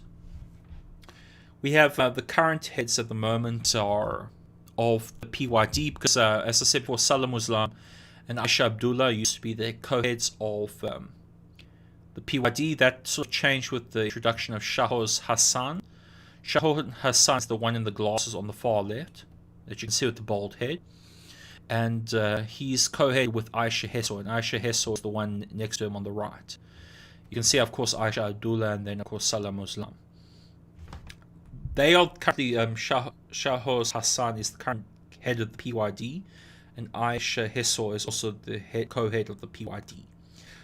Speaker 2: We have the current heads at the moment are of the PYD, because as I said before, Salah Muslim and Aisha Abdullah used to be the co-heads of the PYD. That sort of changed with the introduction of Shahoz Hassan. Shahoz Hassan is the one in the glasses on the far left, that you can see with the bald head. And he's co-head with Aisha Hesso, and Aisha Hesso is the one next to him on the right. You can see, of course, Aisha Abdullah, and then, of course, Salah Muslim. They are currently, Shahoz Hassan is the current head of the PYD, and Aisha Hesso is also the co-head of the PYD.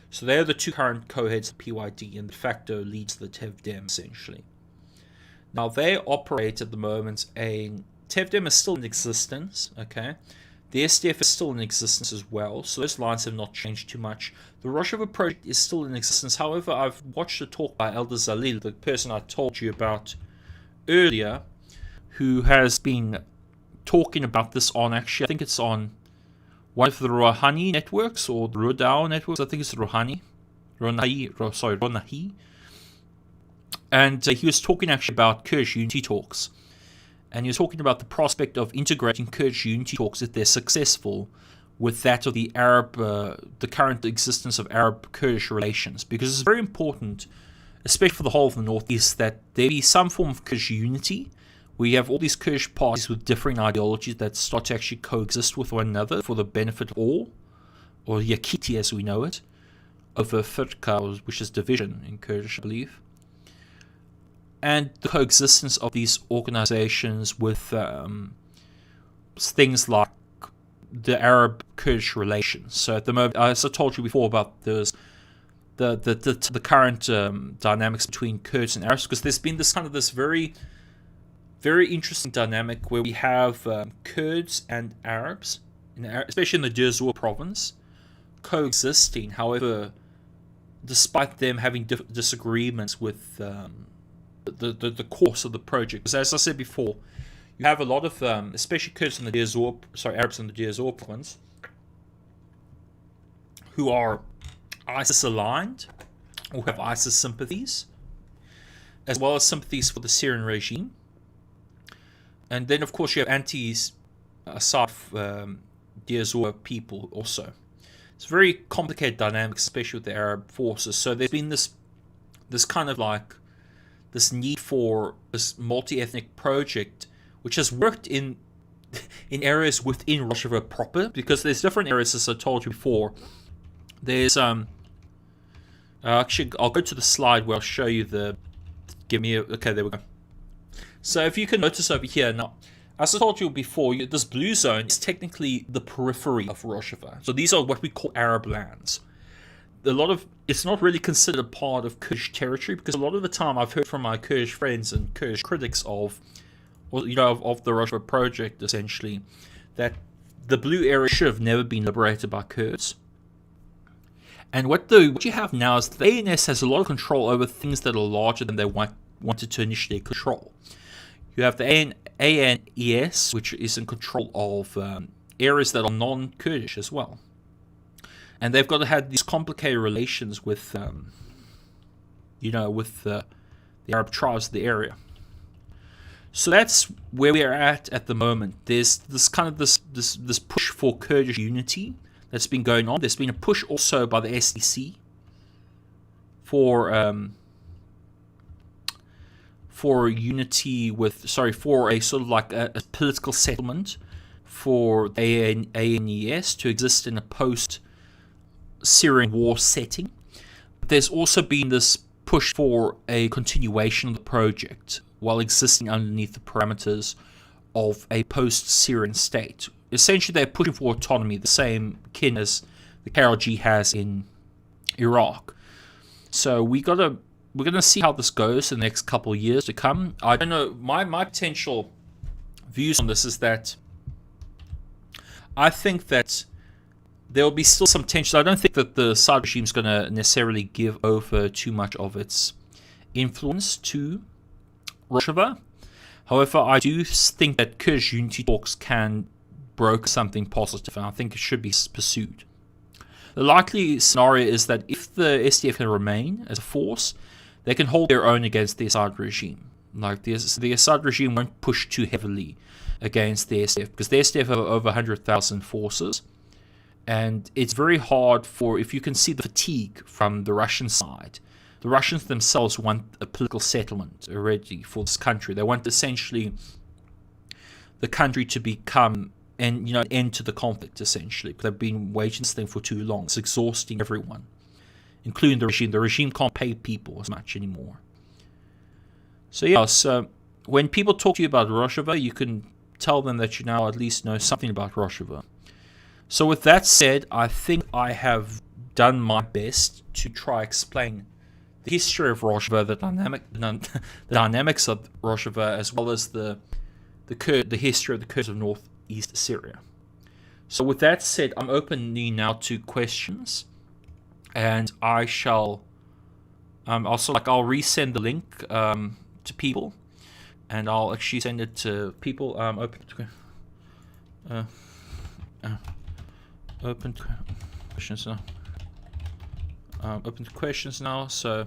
Speaker 2: So they are the two current co-heads of PYD, and de facto leads the TEVDEM, essentially. Now, they operate at the moment, TEVDEM is still in existence, okay? The SDF is still in existence as well, so those lines have not changed too much. The Rojava project is still in existence. However, I've watched a talk by Elder Zalil, the person I told you about earlier, who has been talking about this on, actually, I think it's on one of the Rouhani networks, or the Rudao networks. I think it's Rouhani. Ronahi. And he was talking actually about Kurdish unity talks. And he was talking about the prospect of integrating Kurdish unity talks, if they're successful, with that of the current existence of Arab-Kurdish relations. Because it's very important, especially for the whole of the Northeast, that there be some form of Kurdish unity. We have all these Kurdish parties with differing ideologies that start to actually coexist with one another for the benefit of all, or Yakiti as we know it, over Firqa, which is division in Kurdish, I believe. And the coexistence of these organizations with things like the Arab-Kurdish relations. So at the moment, as I told you before about the current dynamics between Kurds and Arabs, because there's been this very, very interesting dynamic where we have Kurds and Arabs, especially in the Deir Zor province, coexisting. However, despite them having disagreements with the course of the project, because as I said before, you have a lot of, especially Kurds in the Arabs in the Deir Zor province, who are ISIS aligned or have ISIS sympathies, as well as sympathies for the Syrian regime. And then, of course, you have anti-Assad Deir Zor people also. It's very complicated dynamics, especially with the Arab forces. So there's been this kind of like this need for this multi-ethnic project, which has worked in areas within Rojava proper, because there's different areas, as I told you before. There's actually, I'll go to the slide where I'll show you okay, there we go. So if you can notice over here now, as I told you before, this blue zone is technically the periphery of Rojava. So these are what we call Arab lands. It's not really considered a part of Kurdish territory, because a lot of the time I've heard from my Kurdish friends and Kurdish critics of the Rojava project, essentially, that the blue area should have never been liberated by Kurds. And what you have now is the AANES has a lot of control over things that are larger than they wanted to initially control. You have the AANES, which is in control of areas that are non-Kurdish as well. And they've got to have these complicated relations with, the Arab tribes of the area. So that's where we are at the moment. There's this push for Kurdish unity that's been going on. There's been a push also by the SDC for unity for a sort of like a political settlement for AANES to exist in a post-Syrian war setting. There's also been this push for a continuation of the project while existing underneath the parameters of a post-Syrian state. Essentially, they're pushing for autonomy, the same kin as the KRG has in Iraq. So we're gonna see how this goes in the next couple of years to come. I don't know. My potential views on this is that I think that there will be still some tension. I don't think that the Assad regime is going to necessarily give over too much of its influence to Rojava. However, I do think that Kurdish unity talks can broker something positive, and I think it should be pursued. The likely scenario is that if the SDF can remain as a force, they can hold their own against the Assad regime. Like the Assad regime won't push too heavily against the SDF, because the SDF have over 100,000 forces, and it's very hard if you can see the fatigue from the Russian side. The Russians themselves want a political settlement already for this country. They want essentially the country to become end to the conflict, essentially, because they've been waging this thing for too long. It's exhausting everyone, including the regime. The regime can't pay people as much anymore. So when people talk to you about Rojava, you can tell them that you now at least know something about Rojava. So with that said, I think I have done my best to try explain the history of Rojava, the dynamics of Rojava, as well as the history of the Kurds of northeast Syria. So with that said, I'm opening now to questions, and I shall also I'll resend the link to people, and I'll actually send it to people. Open to questions now. Open to questions now. So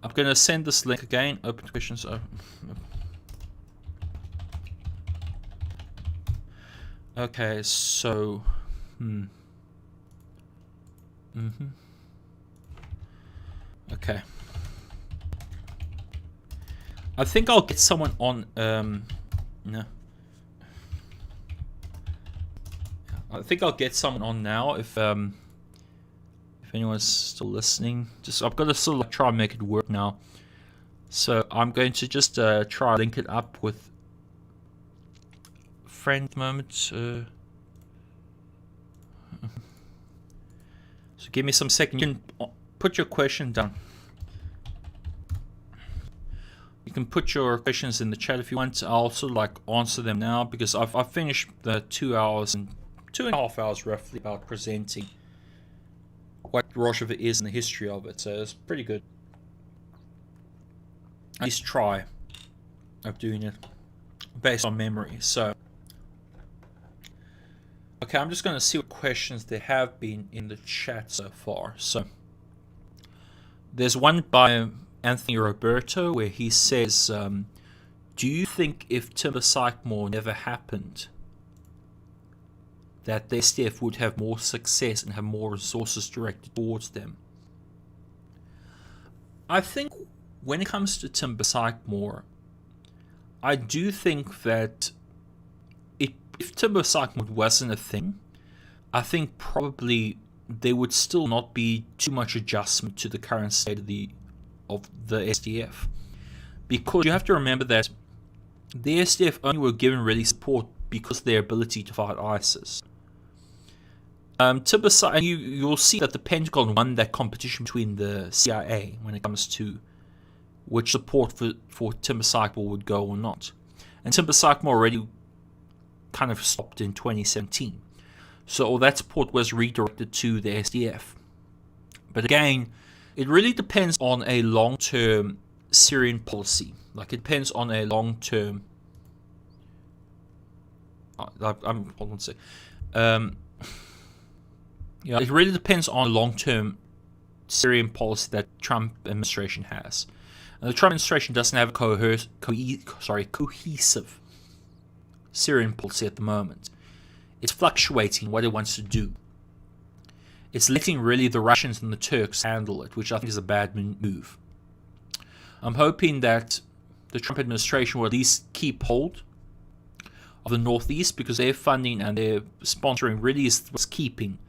Speaker 2: I'm gonna send this link again. Open to questions. Okay, so okay. I think I'll get someone on no. I think I'll get someone on now if anyone's still listening. Just I've got to sort of like try and make it work now. So I'm going to just try and link it up with friend moment. So give me some second. You can put your question down. You can put your questions in the chat if you want. I'll sort of like answer them now because I've finished the 2 hours and 2.5 hours roughly about presenting what Rojava is and the history of it. So it's pretty good. At least try of doing it based on memory. So okay, I'm just going to see what questions there have been in the chat so far. So there's one by Anthony Roberto where he says, do you think if Timber Sycamore never happened, that the SDF would have more success and have more resources directed towards them? I think when it comes to Timber Sycamore, I do think that if Timber Sycamore wasn't a thing, I think probably there would still not be too much adjustment to the current state of the SDF. Because you have to remember that the SDF only were given really support because of their ability to fight ISIS. You'll see that the Pentagon won that competition between the CIA when it comes to which support for Timber Sycamore would go or not. And Timber Sycamore already kind of stopped in 2017. So all that support was redirected to the SDF. But again, it really depends on a long-term Syrian policy. Like it depends on a long-term... hold on a sec. It really depends on long-term Syrian policy that Trump administration has. And the Trump administration doesn't have a cohesive Syrian policy at the moment. It's fluctuating what it wants to do. It's letting really the Russians and the Turks handle it, which I think is a bad move. I'm hoping that the Trump administration will at least keep hold of the Northeast because their funding and their sponsoring really is what's keeping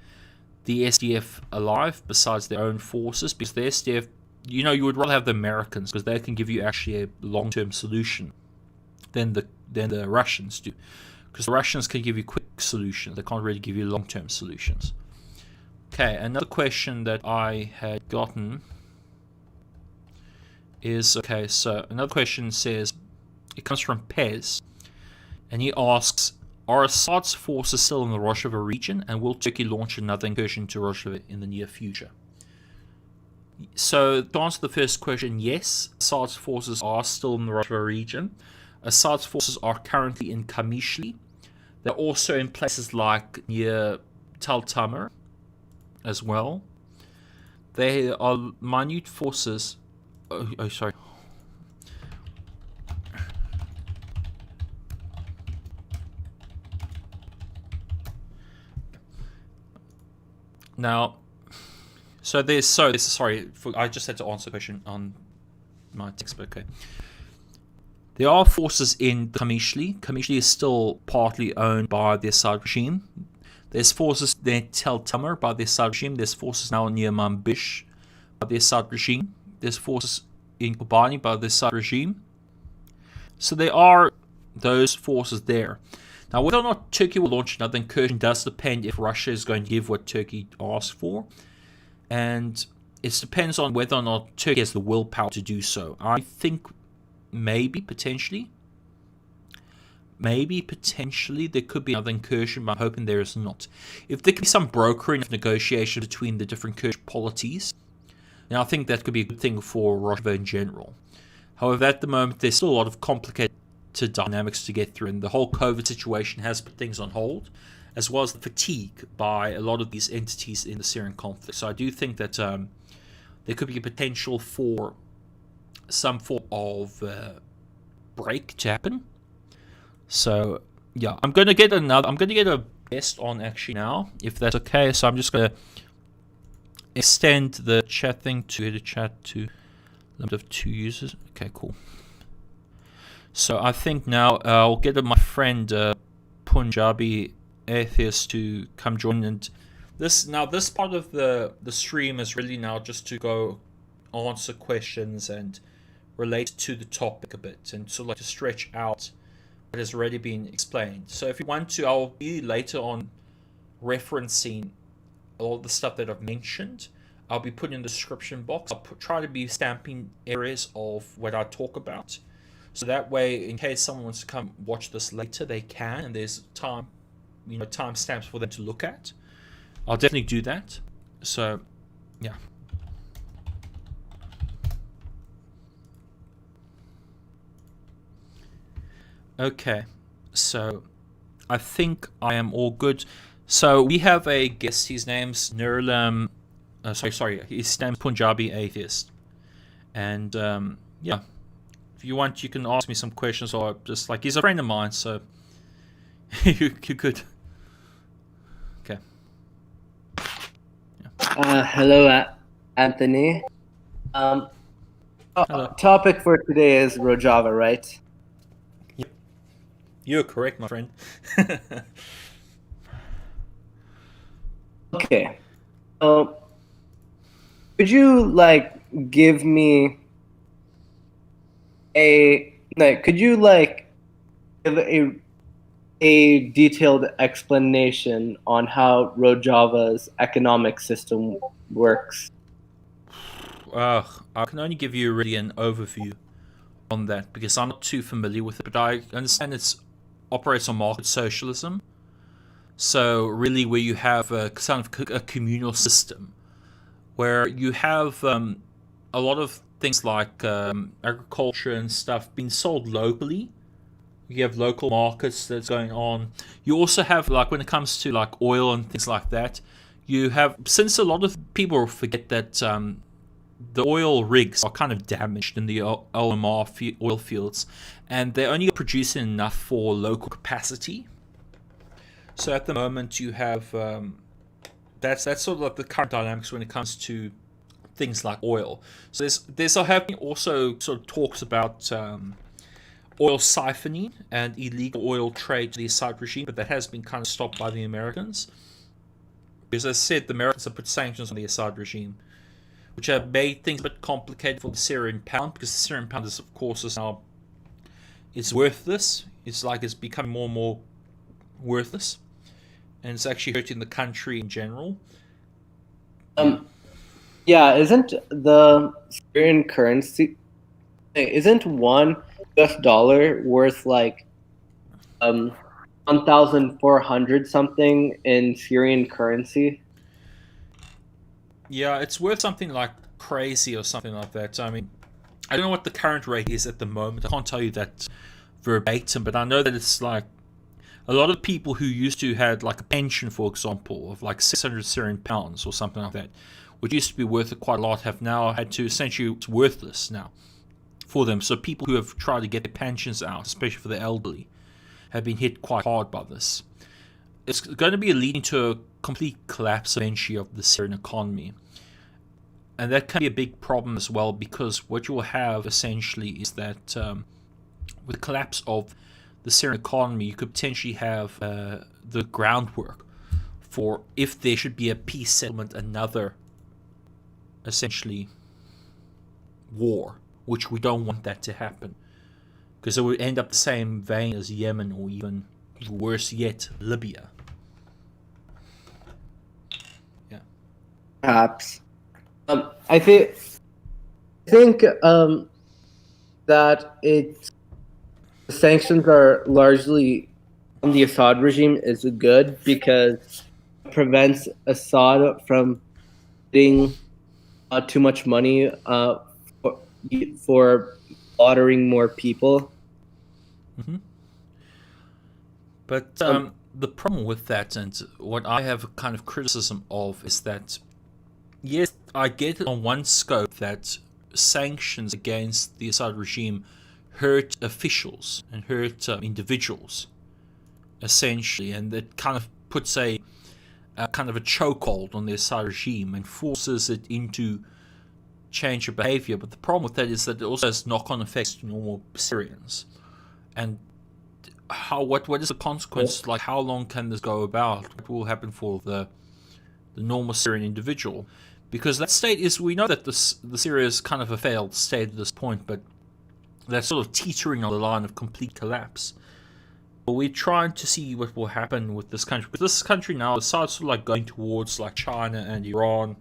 Speaker 2: the SDF alive besides their own forces, because the SDF, you would rather have the Americans because they can give you actually a long-term solution than the Russians do. Because the Russians can give you quick solutions, they can't really give you long-term solutions. Okay, another question that I had gotten is, so another question says, it comes from Pez, and he asks, are Assad's forces still in the Rojava region, and will Turkey launch another incursion to Rojava in the near future? So, to answer the first question, yes, Assad's forces are still in the Rojava region. Assad's forces are currently in Qamishli. They're also in places like near Tal Tamr as well. They are minute forces. Oh, sorry. Now, I just had to answer the question on my textbook. Okay. There are forces in Qamishli. Qamishli is still partly owned by the Assad regime. There's forces near Tel Tamr by the Assad regime. There's forces now near Manbij by the Assad regime. There's forces in Kobane by the Assad regime. So there are those forces there. Now, whether or not Turkey will launch another incursion does depend if Russia is going to give what Turkey asked for. And it depends on whether or not Turkey has the willpower to do so. I think maybe, potentially, there could be another incursion, but I'm hoping there is not. If there could be some brokering of negotiation between the different Kurdish polities, then I think that could be a good thing for Rojava in general. However, at the moment, there's still a lot of complicated dynamics to get through, and the whole COVID situation has put things on hold, as well as the fatigue by a lot of these entities in the Syrian conflict. So I do think that there could be a potential for some form of break to happen. So yeah, I'm gonna get a guest on actually now, if that's okay. So I'm just gonna extend the chat thing to the chat to limit of 2 users. Okay, cool. So I think now I'll get my friend Punjabi Atheist to come join. And this part of the stream is really now just to go answer questions and relate to the topic a bit, and sort of like to stretch out what has already been explained. So if you want to, I'll be later on referencing all the stuff that I've mentioned. I'll be putting in the description box. I'll try to be stamping areas of what I talk about, so that way, in case someone wants to come watch this later, they can, and there's time stamps for them to look at. I'll definitely do that. So yeah. Okay, so I think I am all good. So we have a guest. His name's Nurlam. His name's Punjabi Atheist. And yeah, if you want, you can ask me some questions, or just like, he's a friend of mine, so you could. Okay.
Speaker 3: Yeah. Hello, Anthony.
Speaker 2: Hello.
Speaker 3: Topic for today is Rojava, right?
Speaker 2: You're correct, my friend.
Speaker 3: Okay. Could you give me give a detailed explanation on how Rojava's economic system works?
Speaker 2: I can only give you really an overview on that, because I'm not too familiar with it, but I understand it operates on market socialism. So really, where you have a kind of a communal system, where you have a lot of things like agriculture and stuff being sold locally. You have local markets that's going on. You also have, like, when it comes to like oil and things like that, you have, since a lot of people forget that the oil rigs are kind of damaged in the OMR oil fields, and they're only producing enough for local capacity. So at the moment you have that's sort of like the current dynamics when it comes to things like oil. So there's also sort of talks about oil siphoning and illegal oil trade to the Assad regime, but that has been kind of stopped by the Americans. Because as I said, the Americans have put sanctions on the Assad regime, which have made things a bit complicated for the Syrian pound, because the Syrian pound is, of course, now it's worthless. It's becoming more and more worthless, and it's actually hurting the country in general.
Speaker 3: Yeah, isn't the Syrian currency, isn't one US dollar worth like 1,400 something in Syrian currency?
Speaker 2: Yeah, it's worth something like crazy or something like that. I mean, I don't know what the current rate is at the moment. I can't tell you that verbatim, but I know that it's like a lot of people who used to had like a pension, for example, of like 600 Syrian pounds or something like that, which used to be worth quite a lot, have now had to essentially, it's worthless now for them. So people who have tried to get their pensions out, especially for the elderly, have been hit quite hard by this. It's going to be leading to a complete collapse eventually of the Syrian economy. And that can be a big problem as well, because what you will have essentially is that with the collapse of the Syrian economy, you could potentially have the groundwork for, if there should be a peace settlement, another essentially war, which we don't want that to happen, because it would end up the same vein as Yemen, or even worse yet, Libya. Yeah.
Speaker 3: Perhaps. I think that the sanctions are largely on the Assad regime is good, because it prevents Assad from getting too much money for slaughtering more people.
Speaker 2: Mm-hmm. But the problem with that, and what I have a kind of criticism of, is that, yes, I get it on one scope that sanctions against the Assad regime hurt officials and hurt individuals, essentially, and it kind of puts a kind of a chokehold on the Assad regime and forces it into change of behavior. But the problem with that is that it also has knock-on effects to normal Syrians. And what is the consequence? Like, how long can this go about? What will happen for the normal Syrian individual? Because that state is, we know that the Syria is kind of a failed state at this point, but they're sort of teetering on the line of complete collapse. But we're trying to see what will happen with this country. But this country now is sort of like going towards like China and Iran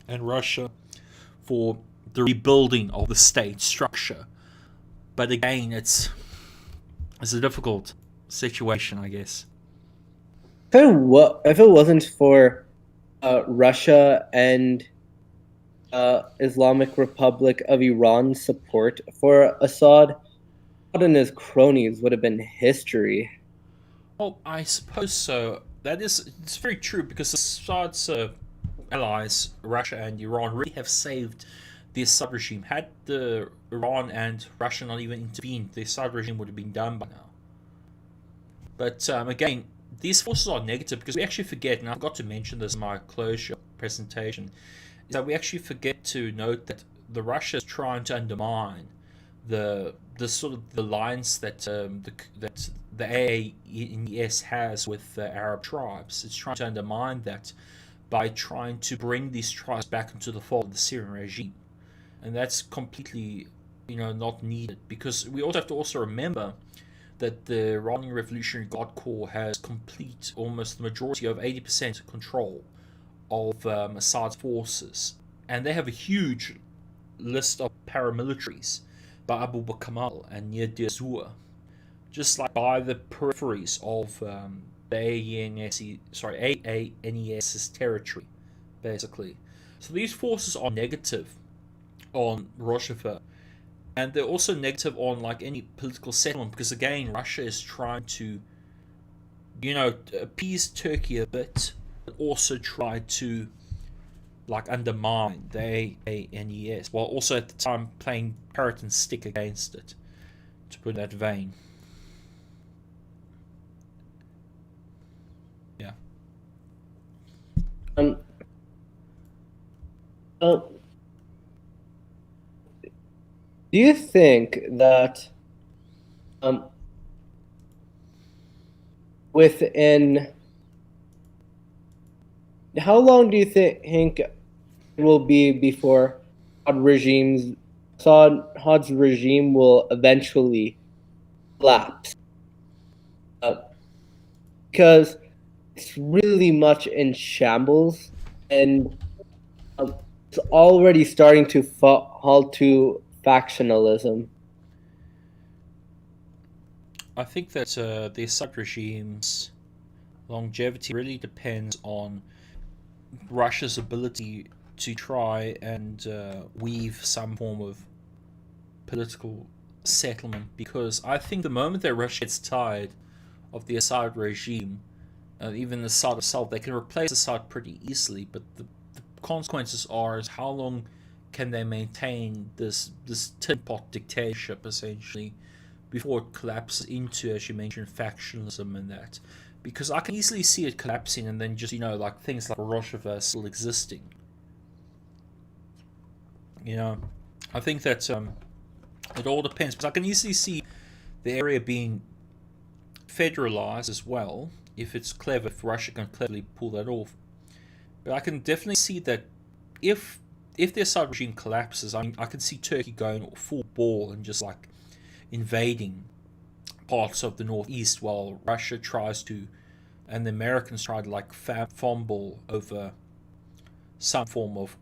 Speaker 2: and Russia for the rebuilding of the state structure. But again, it's a difficult situation, I guess.
Speaker 3: If it wasn't for Russia and Islamic Republic of Iran's support for Assad, and his cronies would have been history.
Speaker 2: Well, I suppose so. It's very true, because Assad's allies, Russia and Iran, really have saved the Assad regime. Had the Iran and Russia not even intervened, the Assad regime would have been done by now. But again, these forces are negative, because we actually forget, and I forgot to mention this in my closure presentation, is that we actually forget to note that the Russia is trying to undermine the sort of the alliance that the AANES has with the Arab tribes. It's trying to undermine that by trying to bring these tribes back into the fold of the Syrian regime, and that's completely, not needed, because we also have to also remember that the Iranian Revolutionary Guard Corps has almost the majority of 80% control of Assad's forces, and they have a huge list of paramilitaries by Abu Bakr Kamal and near Deir Zur, just like by the peripheries of the AANES's territory, basically. So these forces are negative on Rojava, and they're also negative on like any political settlement, because again, Russia is trying to, appease Turkey a bit, but also try to like undermine the AANES, while also at the time playing carrot and stick against it, to put in that vein. Yeah.
Speaker 3: Do you think that how long do you think it will be before Assad's regime will eventually collapse? Because it's really much in shambles, and it's already starting to fall to factionalism.
Speaker 2: I think that the Assad regime's longevity really depends on Russia's ability to try and weave some form of political settlement, because I think the moment that Russia gets tired of the Assad regime, even Assad itself, they can replace Assad pretty easily, but the consequences are is how long can they maintain this tin pot dictatorship, essentially, before it collapses into, as you mentioned, factionalism and that. Because I can easily see it collapsing and then just, like things like Rojava still existing. I think that it all depends. But I can easily see the area being federalized as well, if it's clever, if Russia can cleverly pull that off. But I can definitely see that if the Assad regime collapses, I can see Turkey going full ball and just like invading parts of the northeast, while Russia tries to, and the Americans try to like fumble over some form of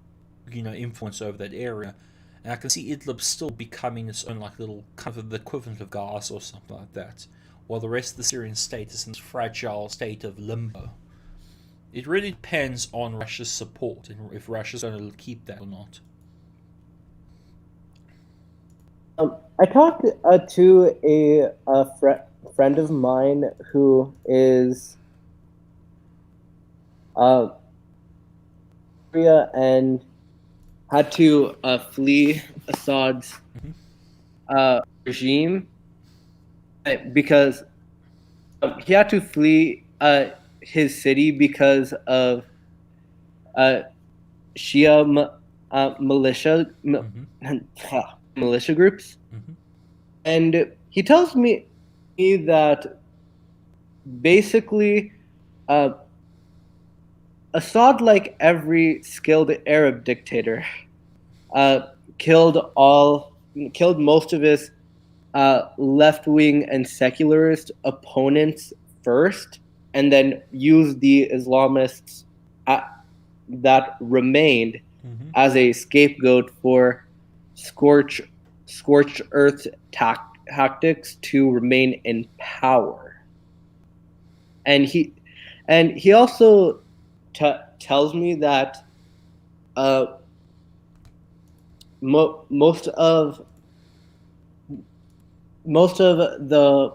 Speaker 2: influence over that area. And I can see Idlib still becoming its own like little kind of the equivalent of Gaza or something like that, while the rest of the Syrian state is in this fragile state of limbo. It really depends on Russia's support and if Russia's going to keep that or not.
Speaker 3: I talked to a friend of mine who is uh, Syria and had to flee Assad's regime because he had to flee his city because of uh, Shia militia groups, and he tells me that basically Assad, like every skilled Arab dictator, uh, killed most of his left-wing and secularist opponents first, and then used the Islamists that remained as a scapegoat for scorched earth tactics to remain in power. And he also tells me that most of the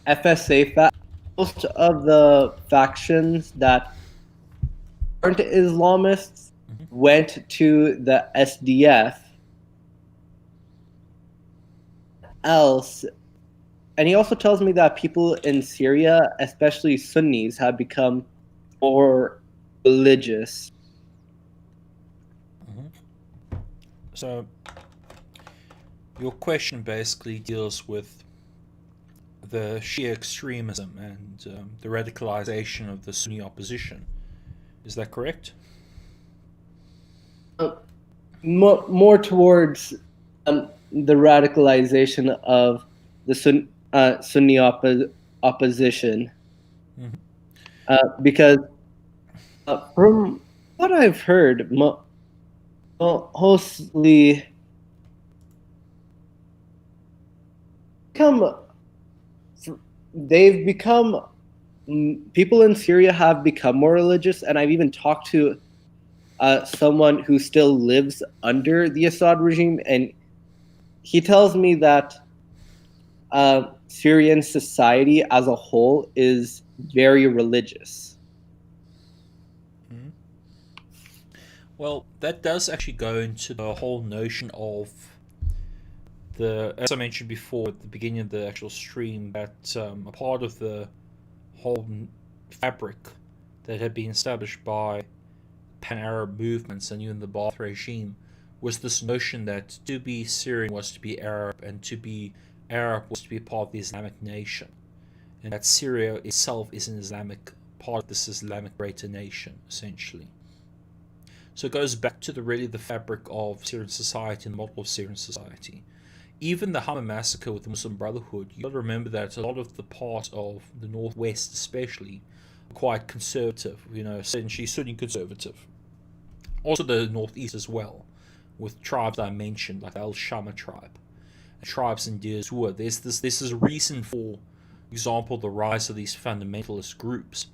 Speaker 3: FSA most of the factions that aren't Islamists went to the SDF. Else, and he also tells me that people in Syria, especially Sunnis, have become more religious.
Speaker 2: So, your question basically deals with the Shia extremism and the radicalization of the Sunni opposition. Is that correct?
Speaker 3: More towards the radicalization of the Sunni opposition. Because from what I've heard, mostly they've become people in Syria have become more religious, and I've even talked to someone who still lives under the Assad regime, and he tells me that Syrian society as a whole is very religious.
Speaker 2: Well, that does actually go into the whole notion of as I mentioned before at the beginning of the actual stream, that a part of the whole fabric that had been established by pan-Arab movements and even the Ba'ath regime was this notion that to be Syrian was to be Arab, and to be Arab was to be part of the Islamic nation, and that Syria itself is an Islamic part of this Islamic greater nation, essentially. So it goes back to the fabric of Syrian society and the model of Syrian society. Even the Hama massacre with the Muslim Brotherhood, you got to remember that a lot of the part of the northwest, especially, quite conservative. Essentially Sunni conservative. Also the northeast as well, with tribes I mentioned, like the Al Shama tribe, tribes in Deir Zur. This is a reason for example the rise of these fundamentalist groups.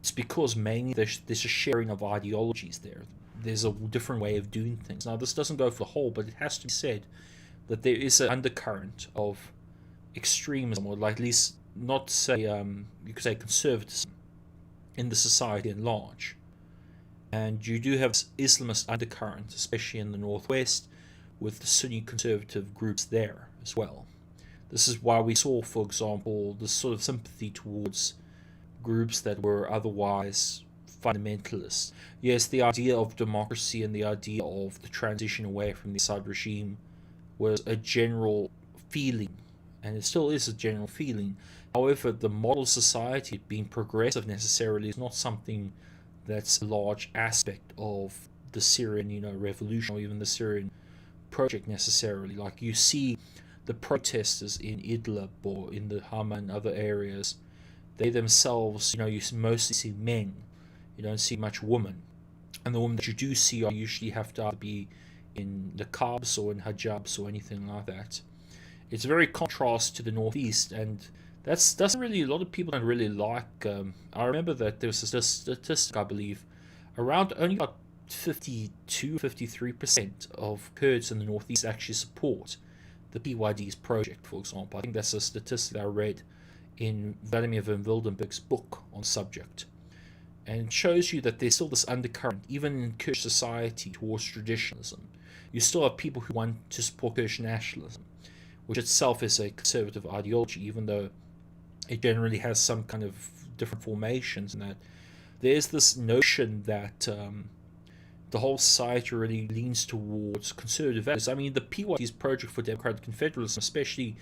Speaker 2: It's because mainly there's a sharing of ideologies there. There's a different way of doing things. Now, this doesn't go for the whole, but it has to be said that there is an undercurrent of extremism, or like at least not say, you could say conservatism in the society at large. And you do have Islamist undercurrent, especially in the northwest, with the Sunni conservative groups there as well. This is why we saw, for example, this sort of sympathy towards groups that were otherwise fundamentalists. Yes, the idea of democracy and the idea of the transition away from the Assad regime was a general feeling, and it still is a general feeling. However, the model society being progressive necessarily is not something that's a large aspect of the Syrian, revolution, or even the Syrian project necessarily. Like you see the protesters in Idlib or in the Hama and other areas, they themselves, you mostly see men. You don't see much women. And the women that you do see usually have to either be in niqabs or in hijabs or anything like that. It's a very contrast to the northeast, and that's a lot of people don't really like. I remember that there was a statistic, I believe, around only about 52-53% of Kurds in the northeast actually support the PYD's project, for example. I think that's a statistic I read in Vladimir van Wildenberg's book on subject. And it shows you that there's still this undercurrent, even in Kurdish society, towards traditionalism. You still have people who want to support Kurdish nationalism, which itself is a conservative ideology, even though it generally has some kind of different formations. And that there's this notion that the whole society really leans towards conservative values. I mean, the PYD's project for democratic confederalism, especially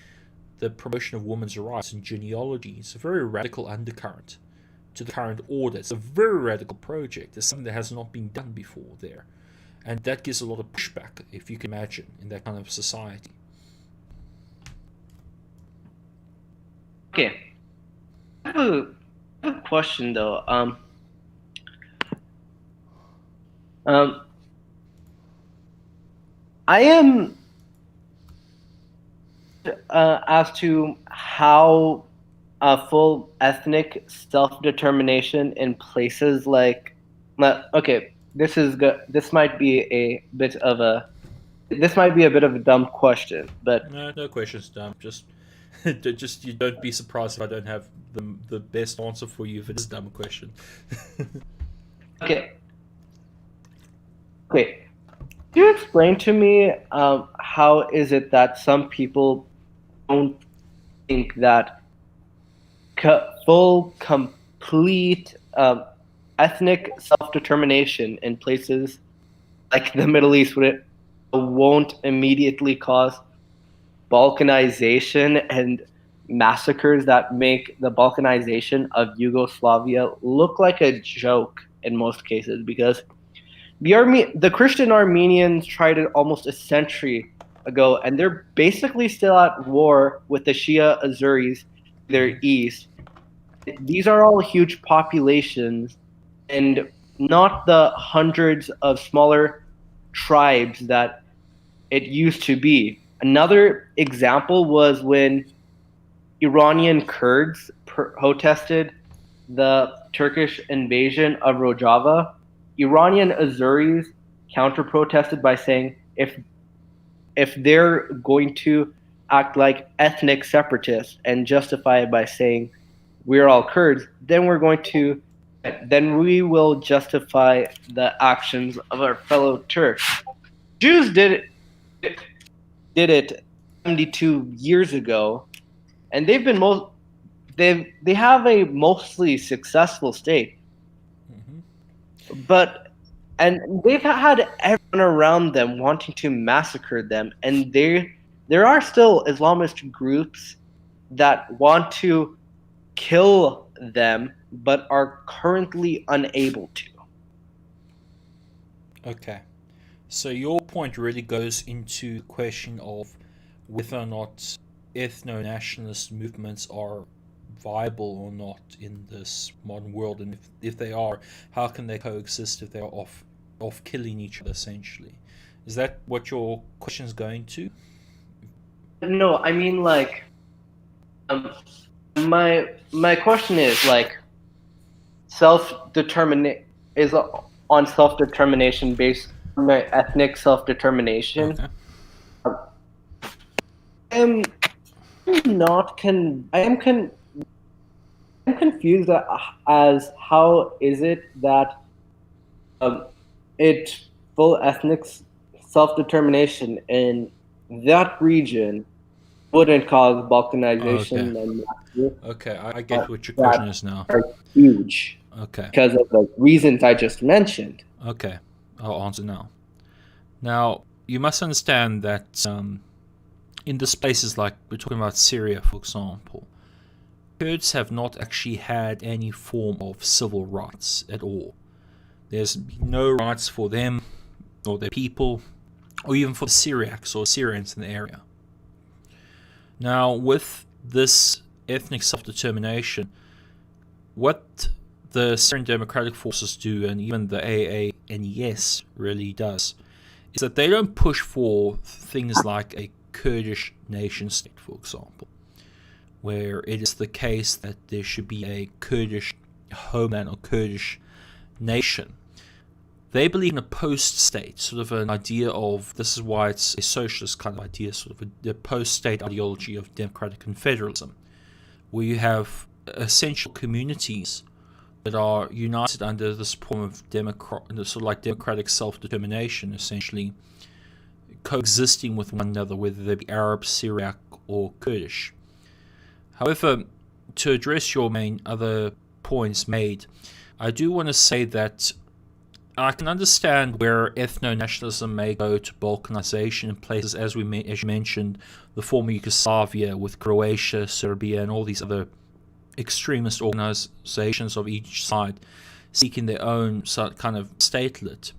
Speaker 2: the promotion of women's rights and genealogy, is a very radical undercurrent to the current order. It's a very radical project. It's something that has not been done before there. And that gives a lot of pushback, if you can imagine, in that kind of society.
Speaker 3: Okay. I have a question, though. I am as to how full ethnic self-determination in places like, okay, this might be a bit of a dumb question, but
Speaker 2: No questions, dumb. Just you don't be surprised if I don't have the best answer for you if it is a dumb question.
Speaker 3: Okay. Could you explain to me how is it that some people don't think that full, complete ethnic self-determination in places like the Middle East won't immediately cause balkanization and massacres that make the balkanization of Yugoslavia look like a joke in most cases? Because the Christian Armenians tried it almost a century ago, and they're basically still at war with the Shia Azuris to their east. These are all huge populations, and not the hundreds of smaller tribes that it used to be. Another example was when Iranian Kurds protested the Turkish invasion of Rojava. Iranian Azuris counter-protested by saying if they're going to act like ethnic separatists and justify it by saying we're all Kurds, then we will justify the actions of our fellow Turks. Jews did it 72 years ago, and they have a mostly successful state. And they've had everyone around them wanting to massacre them, and there are still Islamist groups that want to kill them but are currently unable to.
Speaker 2: Okay. So your point really goes into the question of whether or not ethno-nationalist movements are viable or not in this modern world, and if they are, how can they coexist if they are off killing each other, essentially? Is that what your question is going to?
Speaker 3: No, I mean, like, my question is like on self-determination based on ethnic self-determination.
Speaker 2: Okay.
Speaker 3: I'm confused as how is it that it full ethnic self-determination in that region wouldn't cause balkanization and
Speaker 2: Okay, I get what your question is now.
Speaker 3: Huge.
Speaker 2: Okay.
Speaker 3: Because of the reasons I just mentioned.
Speaker 2: Okay, I'll answer now. Now, you must understand that in these places, like we're talking about Syria, for example, Kurds have not actually had any form of civil rights at all. There's no rights for them or their people, or even for the Syriacs or Syrians in the area. Now, with this ethnic self-determination, what the Syrian Democratic Forces do, and even the AANES really does, is that they don't push for things like a Kurdish nation state, for example, where it is the case that there should be a Kurdish homeland or Kurdish nation. They believe in a post-state, sort of an idea of, this is why it's a socialist kind of idea, sort of a post-state ideology of democratic confederalism, where you have essential communities that are united under this form of democratic self-determination, essentially coexisting with one another, whether they be Arab, Syriac, or Kurdish. However, to address your main other points made, I do want to say that I can understand where ethno-nationalism may go to balkanization in places, as you mentioned, the former Yugoslavia with Croatia, Serbia, and all these other extremist organizations of each side seeking their own kind of statelet.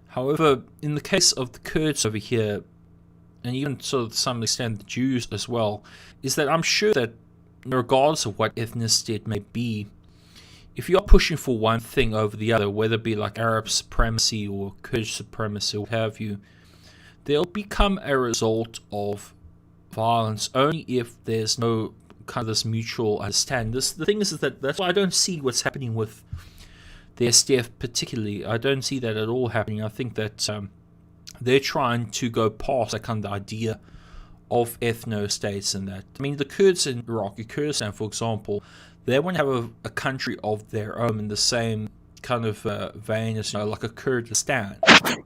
Speaker 2: However, in the case of the Kurds over here, and even to some extent the Jews as well, is that I'm sure that regardless of what ethnicity it may be, if you're pushing for one thing over the other, whether it be like Arab supremacy or Kurdish supremacy or what have you, they'll become a result of violence only if there's no kind of this mutual understanding. The thing is that that's why I don't see what's happening with the SDF particularly. I don't see that at all happening. I think that they're trying to go past that kind of idea of ethno-states and that. I mean, the Kurds in Iraqi Kurdistan, for example, they want to have a country of their own in the same kind of vein as, like a Kurdistan,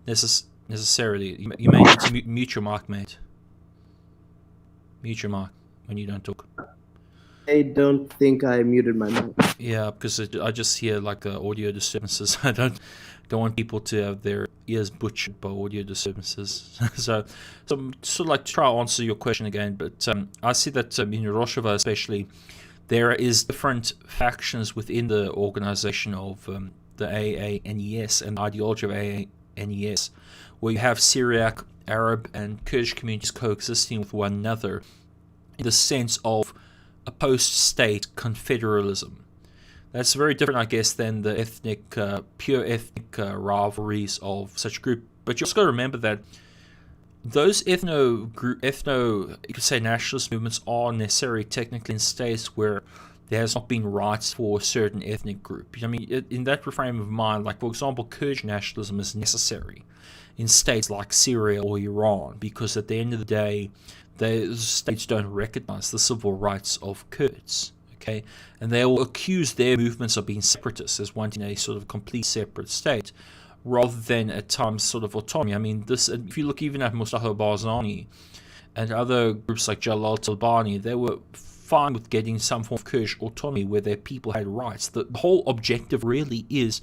Speaker 2: necessarily. You may need to mute your mic, mate. Mute your mic when you don't talk.
Speaker 3: I don't think I muted my mic.
Speaker 2: Yeah, because I just hear like audio disturbances. I don't want people to have their ears butchered by audio disturbances. so I'm sort of like to try to answer your question again, but I see that in Rojava especially, there is different factions within the organization of the AANES and the ideology of AANES, where you have Syriac, Arab, and Kurdish communities coexisting with one another in the sense of a post-state confederalism. That's very different, I guess, than the pure ethnic rivalries of such a group. But you also got to remember that those you could say nationalist movements are necessary technically in states where there has not been rights for a certain ethnic group. I mean, in that frame of mind, like for example, Kurdish nationalism is necessary in states like Syria or Iran, because at the end of the day, those states don't recognize the civil rights of Kurds. Okay, and they will accuse their movements of being separatists, as wanting a sort of complete separate state, rather than at times sort of autonomy. I mean, this, if you look even at Mustafa Barzani and other groups like Jalal Talabani, they were fine with getting some form of Kurdish autonomy where their people had rights. The whole objective really is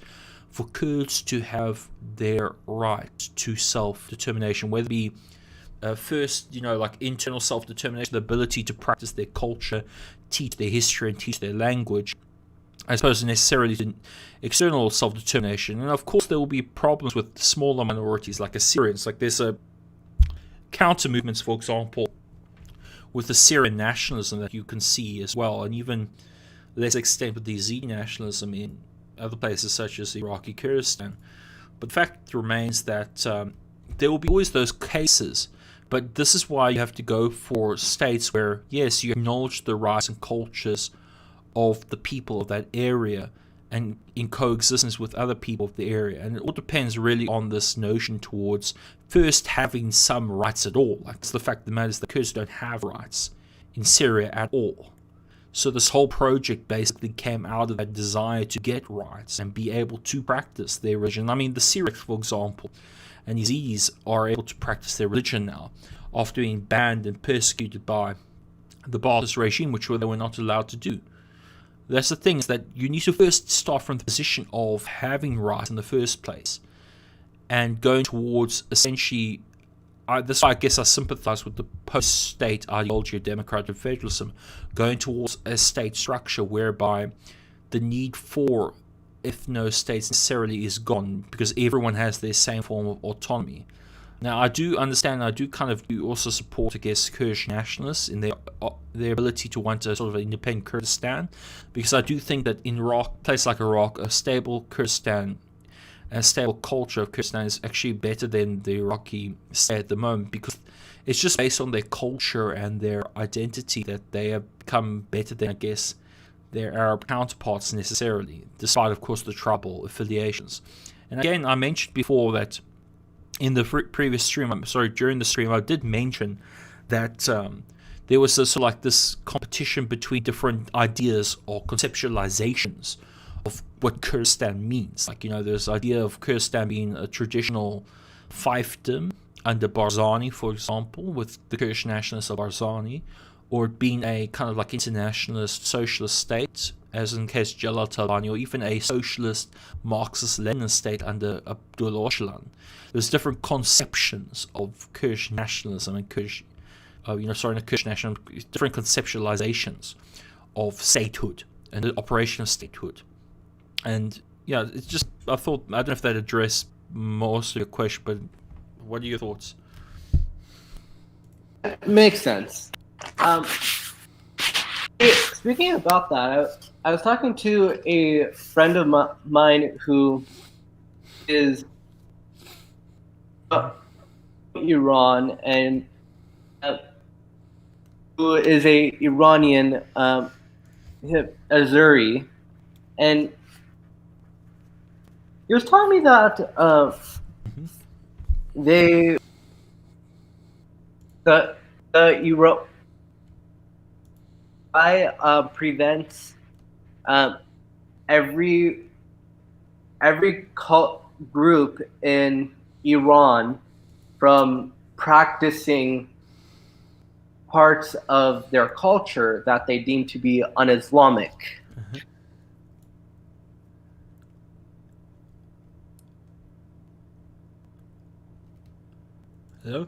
Speaker 2: for Kurds to have their right to self-determination, whether it be first, like internal self-determination, the ability to practice their culture, teach their history, and teach their language, as opposed to necessarily to external self-determination. And of course, there will be problems with smaller minorities like Assyrians. Like there's a counter movements, for example, with the Syrian nationalism that you can see as well, and even less extent with the Yazidi nationalism in other places such as Iraqi Kurdistan. But the fact remains that there will be always those cases. But this is why you have to go for states where, yes, you acknowledge the rights and cultures of the people of that area and in coexistence with other people of the area. And it all depends really on this notion towards first having some rights at all. Like, the fact of the matter is the Kurds don't have rights in Syria at all. So this whole project basically came out of that desire to get rights and be able to practice their religion. I mean, the Syrians, for example, and Yazidis are able to practice their religion now after being banned and persecuted by the Ba'athist regime, which they were not allowed to do. That's the thing, is that you need to first start from the position of having rights in the first place and going towards essentially, this is why I guess I sympathize with the post-state ideology of democratic federalism, going towards a state structure whereby the need for ethno-states necessarily is gone because everyone has their same form of autonomy. Now, I do understand, I do also support, I guess, Kurdish nationalists in their ability to want a sort of independent Kurdistan, because I do think that in a place like Iraq, a stable Kurdistan and a stable culture of Kurdistan is actually better than the Iraqi state at the moment, because it's just based on their culture and their identity that they have become better than, I guess, their Arab counterparts necessarily, despite, of course, the tribal affiliations. And again, I mentioned before that in the previous stream, during the stream, I did mention that there was sort of like this competition between different ideas or conceptualizations of what Kurdistan means. Like, there's the idea of Kurdistan being a traditional fiefdom under Barzani, for example, with the Kurdish nationalists of Barzani, or being a kind of like internationalist socialist state, as in case Jalal Talabani, or even a socialist Marxist-Leninist state under Abdullah Öcalan. There's different conceptions of Kurdish nationalism and Kurdish, not Kurdish nationalism, different conceptualizations of statehood and the operation of statehood. And yeah, it's just, I don't know if that addressed most of your question, but what are your thoughts?
Speaker 3: Makes sense. Speaking about that, I was talking to a friend of mine who is Iran and who is a Iranian Azeri, and he was telling me that prevents every cult group in Iran from practicing parts of their culture that they deem to be un-Islamic.
Speaker 2: Hello?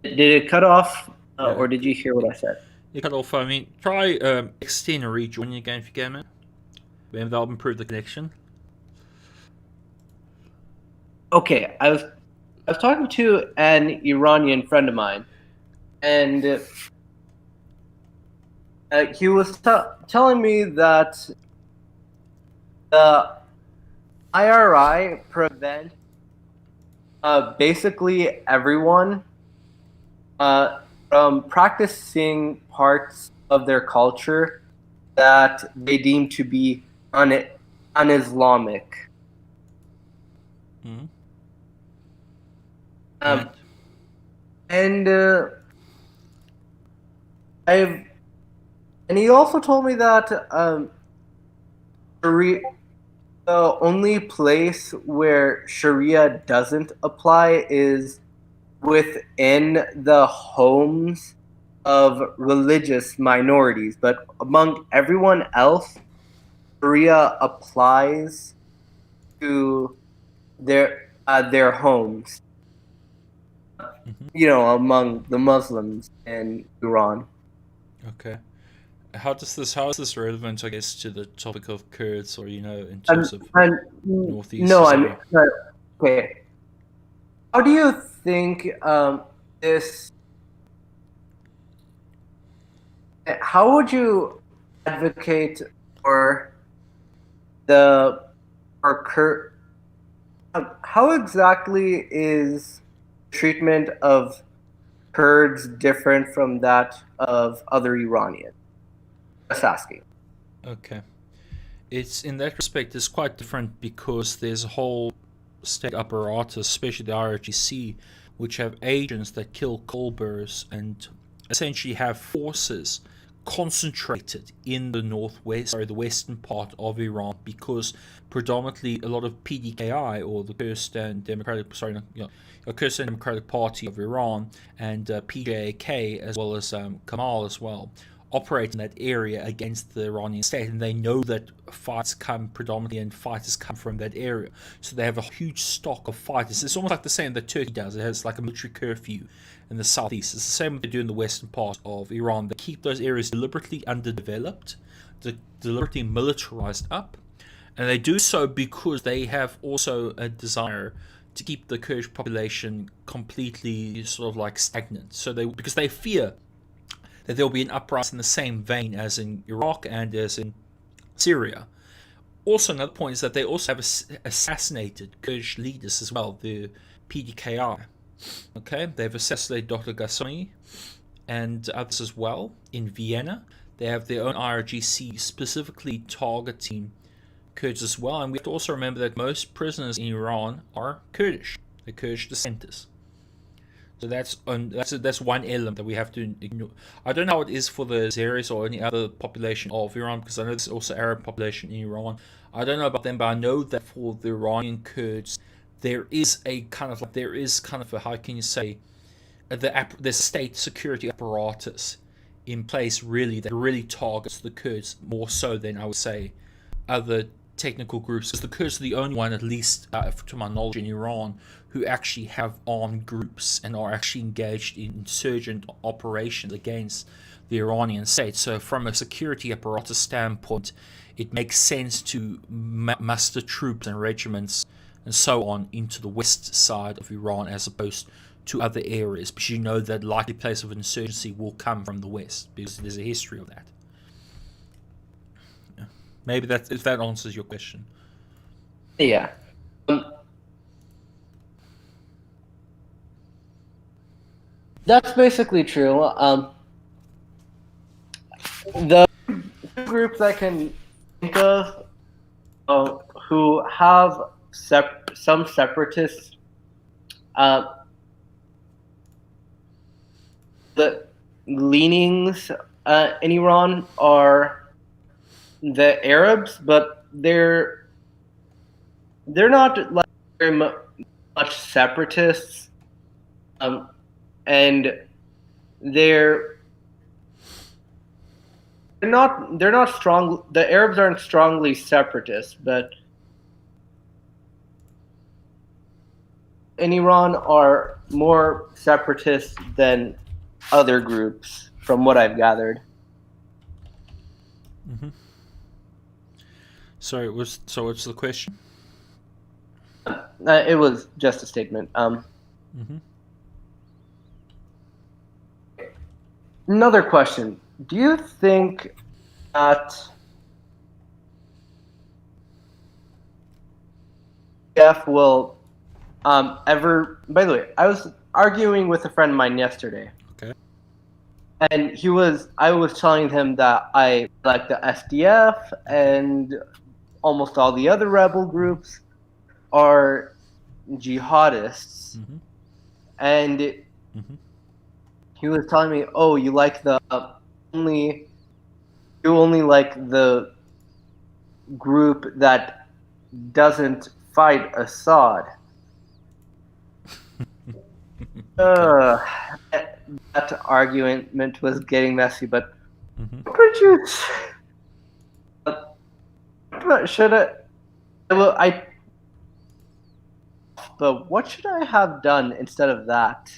Speaker 3: Did it cut off, or did you hear what I said?
Speaker 2: You cut off. I mean, try extend and rejoin again if you can, man. Maybe that'll improve the connection.
Speaker 3: Okay, I was talking to an Iranian friend of mine, and he was telling me that the IRI prevent basically everyone from practicing parts of their culture that they deem to be un-Islamic.
Speaker 2: Mm-hmm.
Speaker 3: And he also told me that the only place where Sharia doesn't apply is within the homes of religious minorities, but among everyone else, Sharia applies to their homes. Among the Muslims in Iran.
Speaker 2: Okay. How is this relevant, I guess, to the topic of Kurds, or in terms of northeast?
Speaker 3: No, okay. How do you think this? How would you advocate for Kurd? How exactly is treatment of Kurds different from that of other Iranians? Just asking.
Speaker 2: Okay. It's in that respect, it's quite different because there's a whole state apparatus, especially the IRGC, which have agents that kill coal-bearers and essentially have forces concentrated in the the western part of Iran, because predominantly a lot of PDKI, or the Kurdistan Democratic Party of Iran, and PKK, as well as Kamal as well, operate in that area against the Iranian state, and they know that fighters come from that area, so they have a huge stock of fighters. It's almost like the same that Turkey does. It has like a military curfew in the southeast. It's the same what they do in the western part of Iran. They keep those areas deliberately underdeveloped, deliberately militarized up, and they do so because they have also a desire to keep the Kurdish population completely sort of like stagnant. So because they fear that there will be an uprising in the same vein as in Iraq and as in Syria. Also, another point is that they also have assassinated Kurdish leaders as well, the PDKI. Okay, they've assassinated Dr. Ghassani and others as well. In Vienna, they have their own IRGC specifically targeting Kurds as well. And we have to also remember that most prisoners in Iran are Kurdish. They're Kurdish dissenters. So that's one element that we have to ignore. I don't know how it is for the Azeris or any other population of Iran, because I know there's also Arab population in Iran. I don't know about them, but I know that for the Iranian Kurds, there is kind of a, how can you say, the state security apparatus in place really that really targets the Kurds more so than, I would say, other technical groups, because the Kurds are the only one, at least to my knowledge, in Iran who actually have armed groups and are actually engaged in insurgent operations against the Iranian state. So from a security apparatus standpoint, it makes sense to muster troops and regiments and so on into the west side of Iran as opposed to other areas, because you know that likely place of insurgency will come from the west, because there's a history of that. Maybe if that answers your question.
Speaker 3: Yeah. That's basically true. The groups I can think of who have some separatist the leanings in Iran are the Arabs, but they're not like very much separatists, and they're not strong. The Arabs aren't strongly separatist, but in Iran are more separatist than other groups, from what I've gathered.
Speaker 2: Mm-hmm. So what's the question?
Speaker 3: It was just a statement.
Speaker 2: Mm-hmm.
Speaker 3: Another question. Do you think that Jeff will ever... By the way, I was arguing with a friend of mine yesterday.
Speaker 2: Okay.
Speaker 3: And I was telling him that I like the SDF and almost all the other rebel groups are jihadists.
Speaker 2: Mm-hmm.
Speaker 3: And
Speaker 2: Mm-hmm.
Speaker 3: he was telling me, "Oh, you like you only like the group that doesn't fight Assad." That argument was getting messy, but
Speaker 2: Mm-hmm.
Speaker 3: what would you? Should I? Well, But what should I have done instead of that?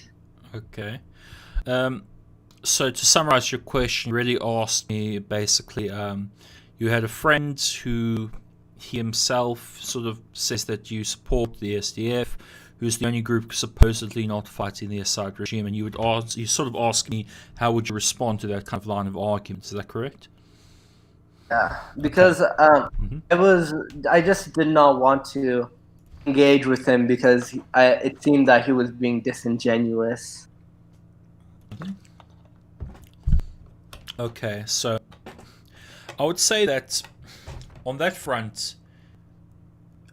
Speaker 2: Okay. So to summarize your question, you really asked me basically, you had a friend who he himself sort of says that you support the SDF, who's the only group supposedly not fighting the Assad regime, and you sort of ask me how would you respond to that kind of line of argument. Is that correct?
Speaker 3: Yeah, because I just did not want to engage with him because it seemed that he was being disingenuous.
Speaker 2: Mm-hmm. Okay, so I would say that on that front,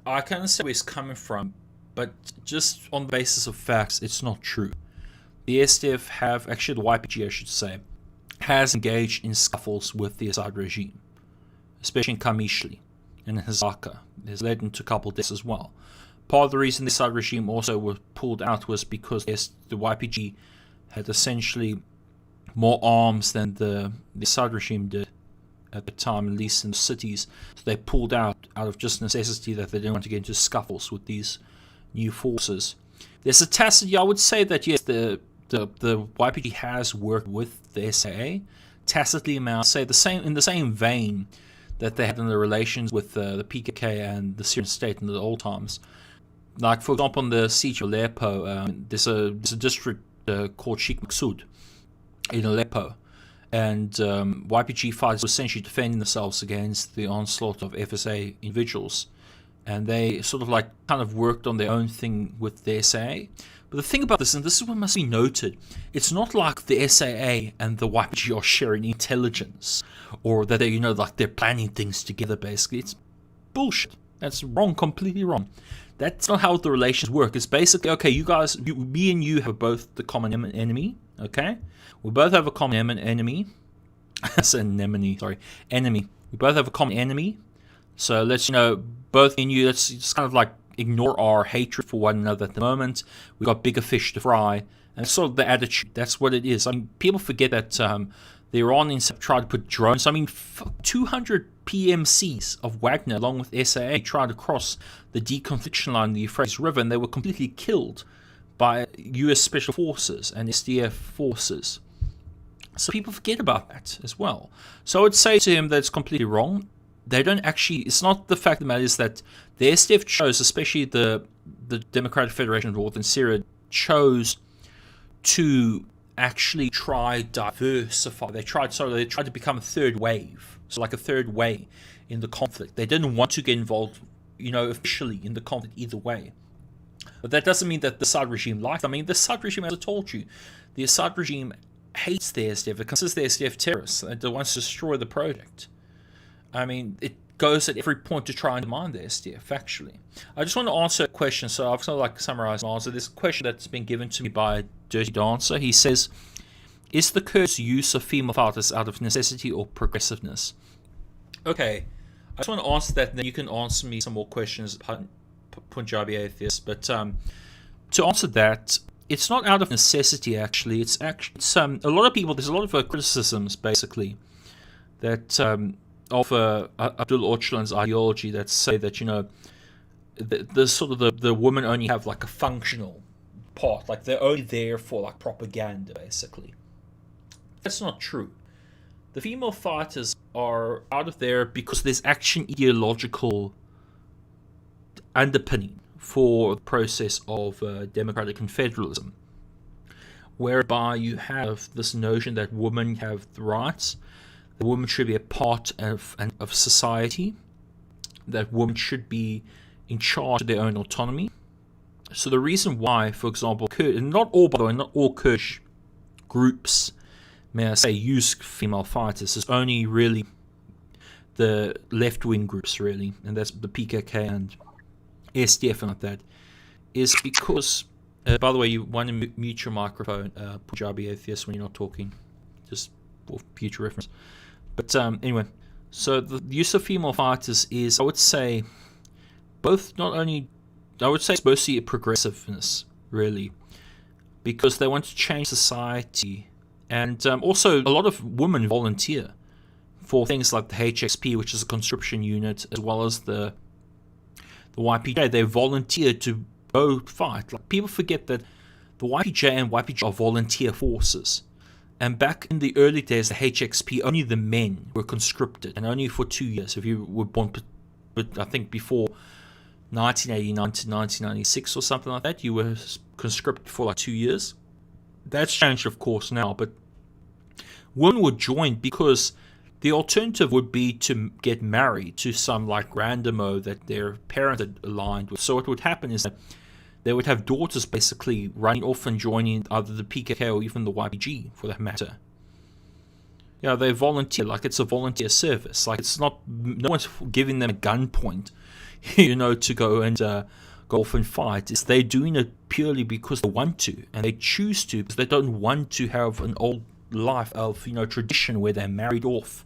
Speaker 2: I can see where he's coming from, but just on the basis of facts, it's not true. The SDF actually the YPG I should say, has engaged in scuffles with the Assad regime, especially in Qamishli and in Raqqa. It's led into a couple of deaths as well. Part of the reason the Assad regime also was pulled out was because the YPG had essentially more arms than the Assad regime did at the time, at least in the cities. So they pulled out of just necessity that they didn't want to get into scuffles with these new forces. There's a tacit, I would say that yes, the YPG has worked with the SAA tacitly, I say in the same vein that they had in the relations with the PKK and the Syrian state in the old times. Like for example, in the siege of Aleppo, there's a district called Sheikh Maksud in Aleppo, and YPG fighters were essentially defending themselves against the onslaught of FSA individuals, and they sort of like kind of worked on their own thing with the SAA. But the thing about this, and this is what must be noted, it's not like the SAA and the YPG are sharing intelligence, or that they're planning things together. Basically, it's bullshit. That's wrong, completely wrong. That's not how the relations work. It's basically, okay, you guys, me and you have both the common enemy, okay? We both have a common enemy. That's an enemy. We both have a common enemy. So let's, both me and you, let's just kind of like ignore our hatred for one another at the moment. We've got bigger fish to fry. And it's sort of the attitude. That's what it is. I mean, people forget that the Iranians have tried to put drones. I mean, 200 PMCs of Wagner, along with SAA, tried to cross the deconfliction line in the Euphrates River, and they were completely killed by US Special Forces and SDF forces. So people forget about that as well. So I would say to him that it's completely wrong. They don't actually, it's not the fact of the matter is that the SDF chose, especially the Democratic Federation of Northern Syria, chose to actually try diversify. They tried to become a third wave. So like a third way in the conflict. They didn't want to get involved, officially in the conflict either way. But that doesn't mean that the Assad regime liked. I mean, the Assad regime, as I told you, the Assad regime hates the SDF. It considers the SDF terrorists and it wants to destroy the project. I mean, it goes at every point to try and demand the SDF, actually. I just want to answer a question, so I've sort of like summarized my answer. This question that's been given to me by Dirty Dancer. He says, is the Kurds' use of female fighters out of necessity or progressiveness? Okay, I just want to answer that, and then you can answer me some more questions, Punjabi atheist. But to answer that, it's not out of necessity, actually. It's a lot of people, there's a lot of criticisms, basically, that of Abdul Öcalan's ideology that say that, the sort of the women only have like a functional part, like they're only there for like propaganda, basically. That's not true. The female fighters are out of there because there's actually an ideological underpinning for the process of democratic confederalism, whereby you have this notion that women have the rights, that women should be a part of society, that women should be in charge of their own autonomy. So the reason why, for example, not all Kurdish groups, may I say, use female fighters, is only really the left-wing groups, really, and that's the PKK and SDF and like that, is because, by the way, you want to mute your microphone, Punjabi atheist, when you're not talking, just for future reference. But anyway, so the use of female fighters is, I would say, it's mostly a progressiveness, really, because they want to change society, and also a lot of women volunteer for things like the HXP, which is a conscription unit, as well as the YPJ. They volunteer to go fight. Like, people forget that the YPJ and YPG are volunteer forces. And back in the early days, the HXP, only the men were conscripted, and only for 2 years. If you were born, I think before 1989 to 1996 or something like that, you were conscripted for like 2 years. That's changed, of course, now. But women would join because the alternative would be to get married to some like randomo that their parents had aligned with. So what would happen is that they would have daughters basically running off and joining either the PKK or even the YPG, for that matter. They volunteer, like it's a volunteer service. Like it's not, no one's giving them a gunpoint, to go and go off and fight. It's they're doing it purely because they want to, and they choose to because they don't want to have an old life of tradition where they're married off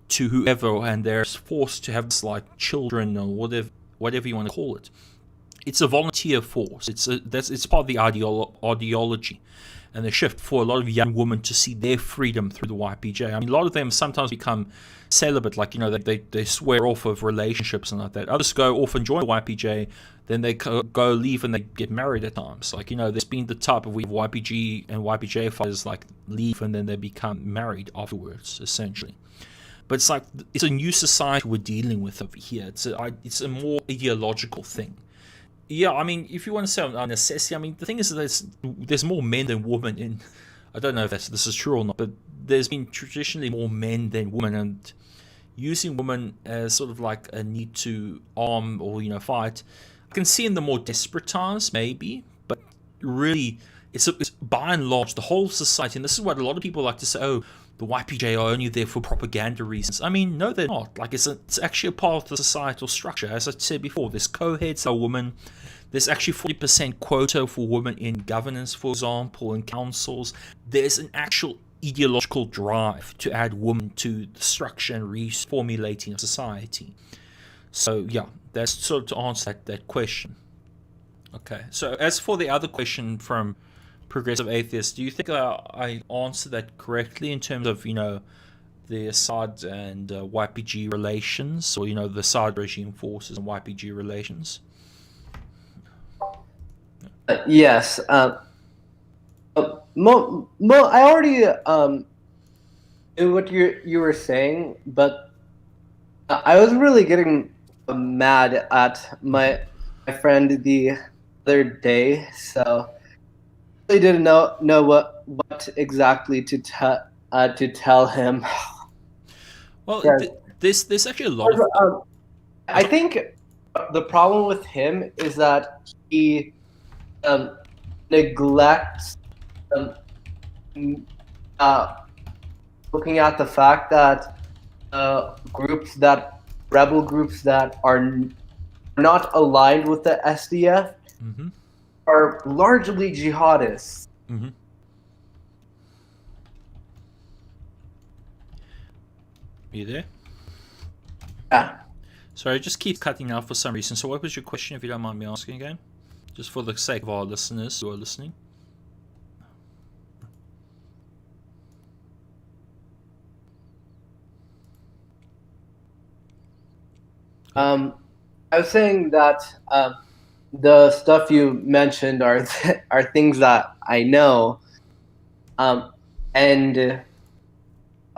Speaker 2: to whoever and they're forced to have this like children or whatever you want to call it. It's a volunteer force. It's part of the ideology and the shift for a lot of young women to see their freedom through the YPJ. I mean, a lot of them sometimes become celibate, like they swear off of relationships and like that. Others go off and join the YPJ, then they go leave and they get married at times. Like there's been the type of YPG and YPJ fighters like leave and then they become married afterwards, essentially. But it's like it's a new society we're dealing with over here. It's a more ideological thing. Yeah, I mean, if you want to say a necessity, I mean, the thing is that there's more men than women in. I don't know if this is true or not, but there's been traditionally more men than women, and using women as sort of like a need to arm or fight, I can see in the more desperate times maybe, but really it's by and large the whole society, and this is what a lot of people like to say, oh, the YPJ are only there for propaganda reasons. I mean, no, they're not. Like, it's actually a part of the societal structure. As I said before, there's co-heads are women. There's actually 40% quota for women in governance, for example, in councils. There's an actual ideological drive to add women to the structure and reformulating of society. So, yeah, that's sort of to answer that question. Okay, so as for the other question from Progressive Atheist, do you think I answered that correctly in terms of, the Assad and YPG relations, or, the Assad regime forces and YPG relations?
Speaker 3: Yes. I already knew what you were saying, but I was really getting mad at my friend the other day, so I really didn't know what exactly to tell him.
Speaker 2: Well,
Speaker 3: Yes.
Speaker 2: there's actually a lot of...
Speaker 3: I think the problem with him is that he neglects looking at the fact that rebel groups that are not aligned with the SDF
Speaker 2: Mm-hmm.
Speaker 3: are largely jihadists.
Speaker 2: Mm-hmm. Are you there?
Speaker 3: Yeah.
Speaker 2: Sorry, it just keeps cutting out for some reason. So what was your question, if you don't mind me asking again? Just for the sake of our listeners who are listening.
Speaker 3: I was saying that the stuff you mentioned are things that I know, and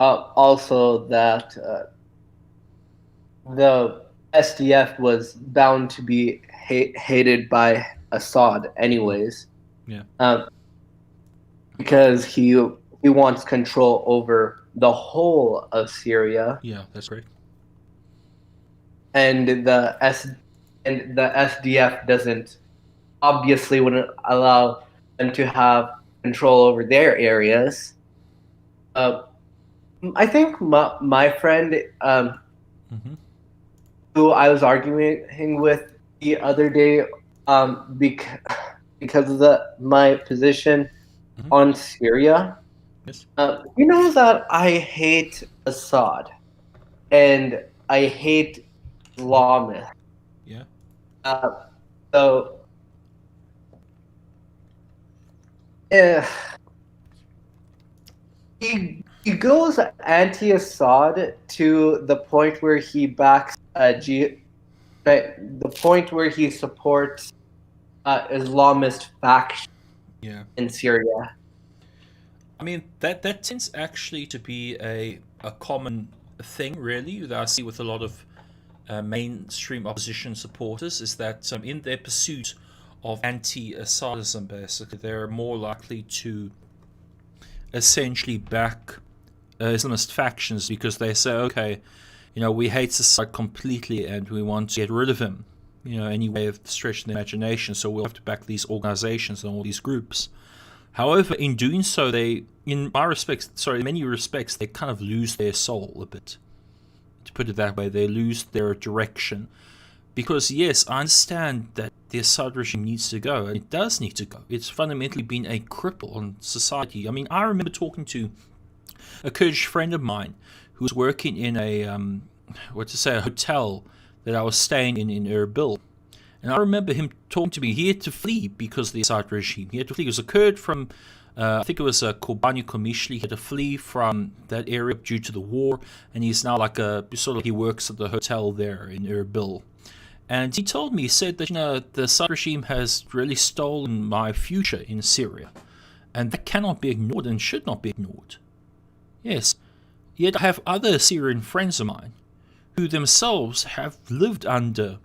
Speaker 3: also that the SDF was bound to be hated by Assad anyways.
Speaker 2: Yeah.
Speaker 3: Because he wants control over the whole of Syria.
Speaker 2: Yeah, that's great.
Speaker 3: And the SDF wouldn't allow them to have control over their areas. I think my friend,
Speaker 2: Mm-hmm.
Speaker 3: who I was arguing with the other day, because of my position
Speaker 2: Mm-hmm.
Speaker 3: on Syria,
Speaker 2: Yes.
Speaker 3: you know that I hate Assad and I hate Islamists.
Speaker 2: Yeah.
Speaker 3: So, he goes anti-Assad to the point where he backs the point where he supports Islamist faction
Speaker 2: Yeah.
Speaker 3: in Syria.
Speaker 2: I mean, that tends actually to be a common thing, really, that I see with a lot of mainstream opposition supporters, is that in their pursuit of anti-Assadism, basically, they're more likely to essentially back Islamist factions because they say, okay, we hate Assad completely and we want to get rid of him, any way of stretching the imagination, so we'll have to back these organizations and all these groups. However, in doing so, in many respects, they kind of lose their soul a bit. To put it that way, they lose their direction. Because, yes, I understand that the Assad regime needs to go. It does need to go. It's fundamentally been a cripple on society. I mean, I remember talking to a Kurdish friend of mine who was working in a hotel that I was staying in Erbil. And I remember him talking to me. He had to flee because of the Assad regime. He had to flee. He was a Kurd from, I think it was Kobane, Qamishli. He had to flee from that area due to the war. And he's now he works at the hotel there in Erbil. And he told me, he said that, the Assad regime has really stolen my future in Syria. And that cannot be ignored and should not be ignored. Yes. Yet I have other Syrian friends of mine who themselves have lived under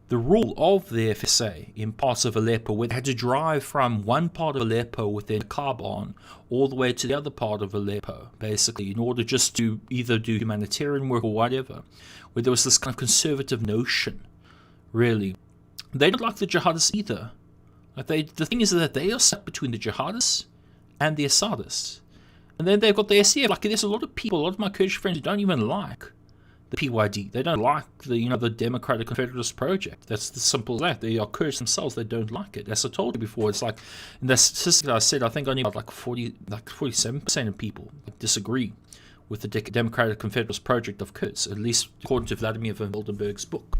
Speaker 2: the rule of the FSA in parts of Aleppo, where they had to drive from one part of Aleppo within Kobane all the way to the other part of Aleppo, basically, in order just to either do humanitarian work or whatever, where there was this kind of conservative notion, really. They don't like the jihadists either. Like the thing is that they are stuck between the jihadists and the Assadists. And then they've got the SDF. Like, there's a lot of people, a lot of my Kurdish friends who don't even like the PYD. They don't like the Democratic Confederalist project. That's the simple as that. They are Kurds themselves. They don't like it. As I told you before, it's like, in the statistic I said, I think only about 47% of people disagree with the Democratic Confederalist project of Kurds, at least according to Vladimir von Wildenberg's book.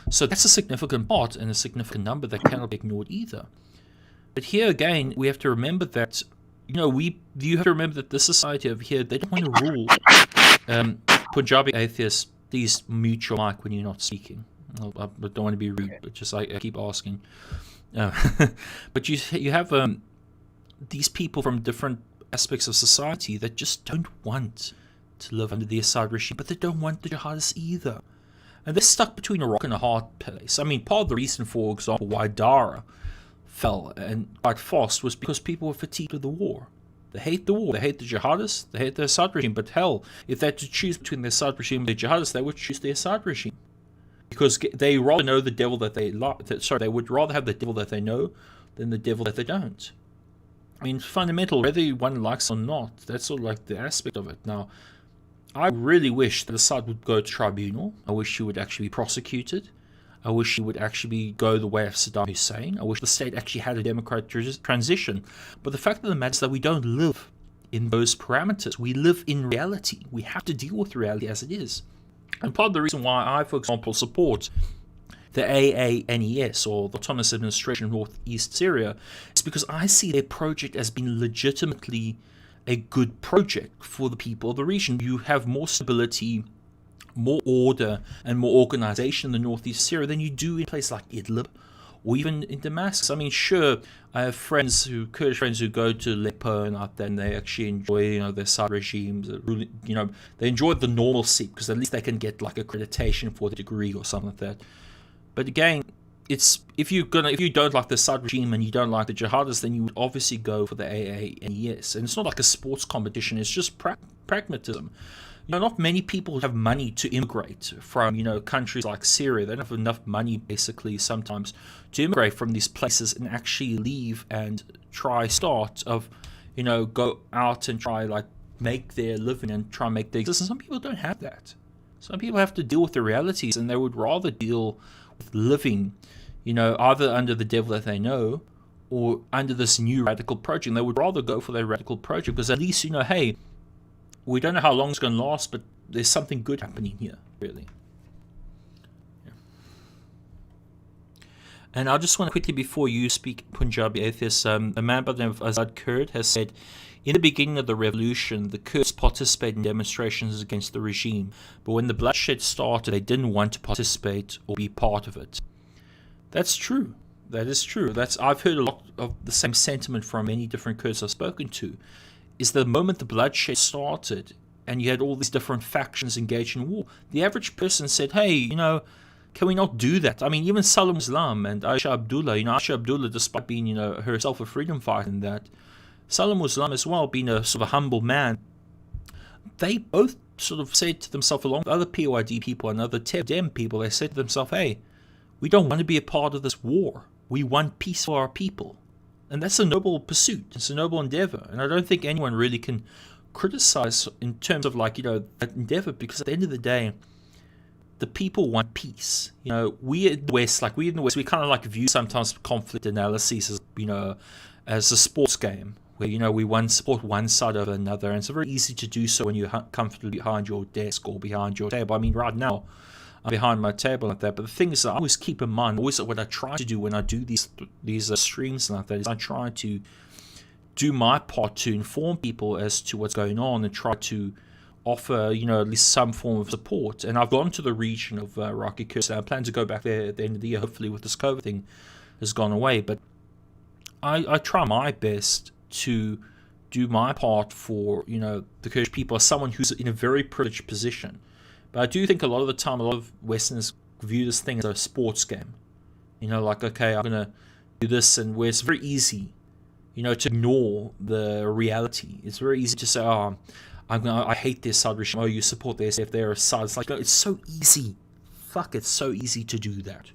Speaker 2: So that's a significant part and a significant number that cannot be ignored either. But here again, we have to remember that, you have to remember that this society over here, they don't want to rule Punjabi atheists. Please mute your mic when you're not speaking. I don't want to be rude, but just I keep asking. But you have these people from different aspects of society that just don't want to live under the Assad regime, but they don't want the jihadists either. And they're stuck between a rock and a hard place. I mean, part of the reason, for example, why Dara fell and quite fast was because people were fatigued with the war. They hate the war. They hate the jihadists. They hate the Assad regime. But hell, if they had to choose between the Assad regime and the jihadists, they would choose the Assad regime. Because they rather know the devil that they like. They would rather have the devil that they know than the devil that they don't. I mean, fundamental, whether one likes or not, that's sort of like the aspect of it. Now, I really wish that Assad would go to tribunal. I wish he would actually be prosecuted. I wish he would actually go the way of Saddam Hussein. I wish the state actually had a democratic transition. But the fact of the matter is that we don't live in those parameters. We live in reality. We have to deal with reality as it is. And part of the reason why I, for example, support the AANES, or the Autonomous Administration of Northeast Syria, is because I see their project as being legitimately a good project for the people of the region. You have more stability, more order, and more organization in the northeast Syria than you do in places like Idlib or even in Damascus. I mean, sure, I have Kurdish friends who go to Aleppo and out there, and they actually enjoy, their Assad regimes. Really, they enjoy the normalcy because at least they can get like accreditation for the degree or something like that. But again, it's if you don't like the Assad regime and you don't like the jihadists, then you would obviously go for the AANES. And it's not like a sports competition; it's just pragmatism. Not many people have money to immigrate from countries like Syria. They don't have enough money basically sometimes to immigrate from these places and actually leave and go out and try like make their living and try and make their existence. Some people don't have that. Some people have to deal with the realities, and they would rather deal with living, either under the devil that they know or under this new radical project. And they would rather go for their radical project because at least, hey, we don't know how long it's going to last, but there's something good happening here, really. Yeah. And I just want to quickly, before you speak, Punjabi atheists, a man by the name of Azad Kurd has said, in the beginning of the revolution, the Kurds participated in demonstrations against the regime, but when the bloodshed started, they didn't want to participate or be part of it. That's true. That is true. I've heard a lot of the same sentiment from many different Kurds I've spoken to. Is the moment the bloodshed started and you had all these different factions engaged in war, the average person said, hey, can we not do that? I mean, even Salam Islam and Aisha Abdullah, despite being, herself a freedom fighter in that, Salam Islam as well, being a sort of a humble man, they both sort of said to themselves, along with other PYD people and other TEVDEM people, they said to themselves, hey, we don't want to be a part of this war. We want peace for our people. And that's a noble pursuit. It's a noble endeavor. And I don't think anyone really can criticize in terms of that endeavor, because at the end of the day, the people want peace. We in the West, we kind of view sometimes conflict analysis as, as a sports game where, we support one side over another. And it's very easy to do so when you're comfortably behind your desk or behind your table. I mean, right now, I'm behind my table like that. But the thing is, I always keep in mind, always what I try to do when I do these streams like that is I try to do my part to inform people as to what's going on and try to offer, at least some form of support. And I've gone to the region of Raqqa, Kurdistan. I plan to go back there at the end of the year, hopefully with this COVID thing has gone away. But I try my best to do my part for, the Kurdish people as someone who's in a very privileged position. But I do think a lot of the time, a lot of Westerners view this thing as a sports game. Okay, I'm going to do this, and where it's very easy, to ignore the reality. It's very easy to say, I hate the Assad regime. Oh, you support the SDF, they're Assad. It's like, it's so easy. It's so easy to do that.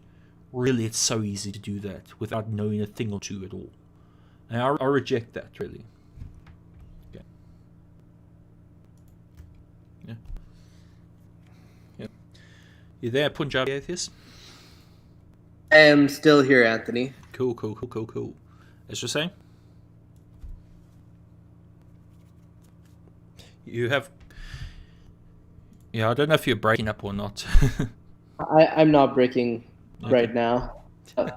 Speaker 2: really, it's so easy to do that without knowing a thing or two at all. And I reject that, really. Okay. Yeah. Yeah. You there, Punjabi atheist?
Speaker 3: I am still here, Anthony.
Speaker 2: Cool. As you're saying? You have... Yeah, I don't know if you're breaking up or not.
Speaker 3: I'm not breaking right now.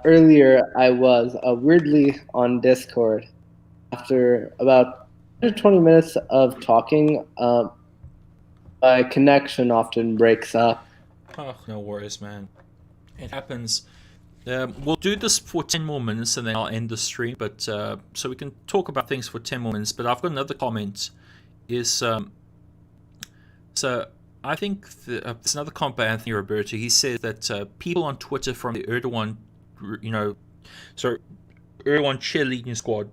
Speaker 3: Earlier, I was weirdly on Discord. After about 20 minutes of talking, my connection often breaks up.
Speaker 2: Oh, no worries, man. It happens. We'll do this for 10 more minutes and then I'll end the stream. But so we can talk about things for 10 more minutes. But I've got another comment. So I think there's another comment by Anthony Roberto. He said that people on Twitter from the Erdogan cheerleading squad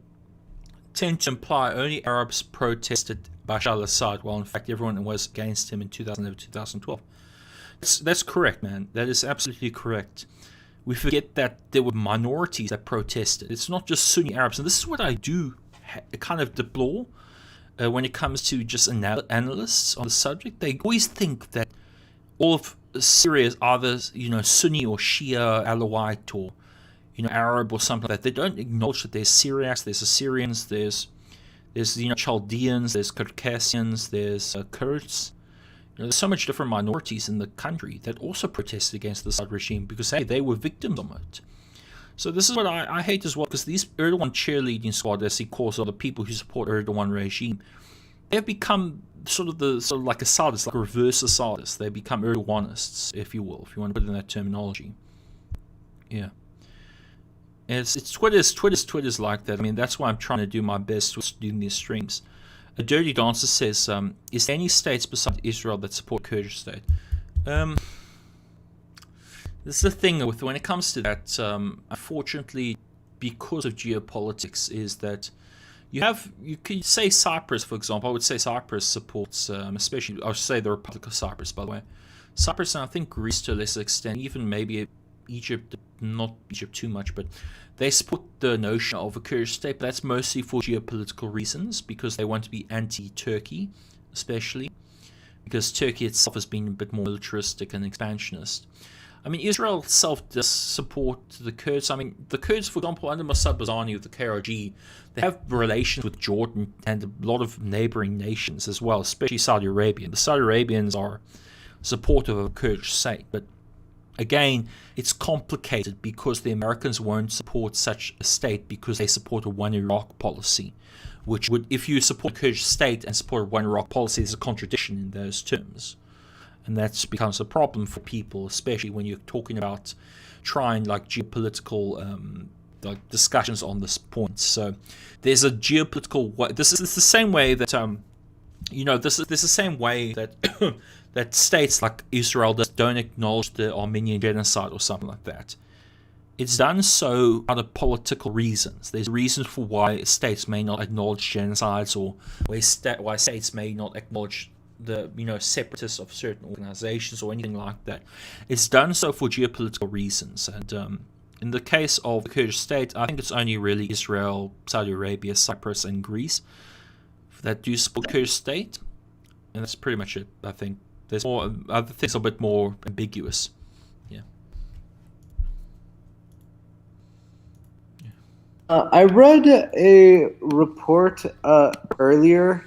Speaker 2: tend to imply only Arabs protested Bashar al Assad, while in fact everyone was against him in 2011, 2012. That's correct, man. That is absolutely correct. We forget that there were minorities that protested. It's not just Sunni Arabs, and this is what I do kind of deplore when it comes to just analysts on the subject. They always think that all of Syria is either Sunni or Shia, Alawite, or Arab or something like that. They don't acknowledge that there's Syriacs, there's Assyrians, there's Chaldeans, there's Circassians, there's Kurds. There's so much different minorities in the country that also protested against the Assad regime because, hey, they were victims of it. So this is what I hate as well, because these Erdogan cheerleading squad, as he calls, are the people who support Erdogan regime. They have become sort of like Assadists, like reverse Assadists. They become Erdoganists, if you will, if you want to put it in that terminology. Yeah. It's Twitter's like that. I mean, that's why I'm trying to do my best with doing these streams. A Dirty Dancer says, is there any states besides Israel that support Kurdish state? This is the thing with when it comes to that, unfortunately, because of geopolitics, is that you could say Cyprus, for example. I would say Cyprus supports, especially, I would say the Republic of Cyprus, by the way. Cyprus, and I think Greece to a lesser extent, even maybe Egypt, not Egypt too much, but they support the notion of a Kurdish state, but that's mostly for geopolitical reasons, because they want to be anti-Turkey, especially, because Turkey itself has been a bit more militaristic and expansionist. I mean, Israel itself does support the Kurds. I mean, the Kurds, for example, under Mossad Barzani of the KRG, they have relations with Jordan and a lot of neighboring nations as well, especially Saudi Arabia. The Saudi Arabians are supportive of a Kurdish state, but again, it's complicated because the Americans won't support such a state because they support a one Iraq policy, which would, if you support a Kurdish state and support a one Iraq policy, there's a contradiction in those terms. And that becomes a problem for people, especially when you're talking about trying like geopolitical like discussions on this point. So there's a geopolitical. This is the same way that this is the same way that that states like Israel don't acknowledge the Armenian genocide or something like that. It's done so out of political reasons. There's reasons for why states may not acknowledge genocides, or why states may not acknowledge the separatists of certain organizations or anything like that. It's done so for geopolitical reasons. And in the case of the Kurdish state, I think it's only really Israel, Saudi Arabia, Cyprus, and Greece that do support the Kurdish state. And that's pretty much it, I think. There's more other things are a bit more ambiguous. Yeah.
Speaker 3: I read a report earlier.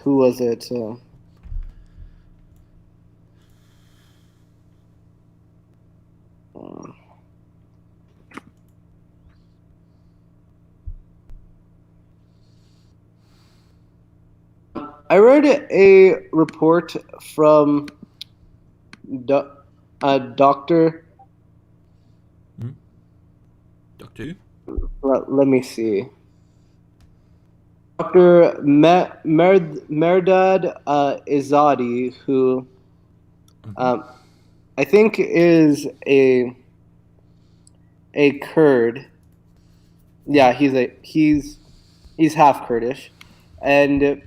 Speaker 3: Who was it? I read a report from Dr.
Speaker 2: Doctor?
Speaker 3: Let me see. Dr. Merdad Izadi, who I think is a Kurd. Yeah, he's half Kurdish, and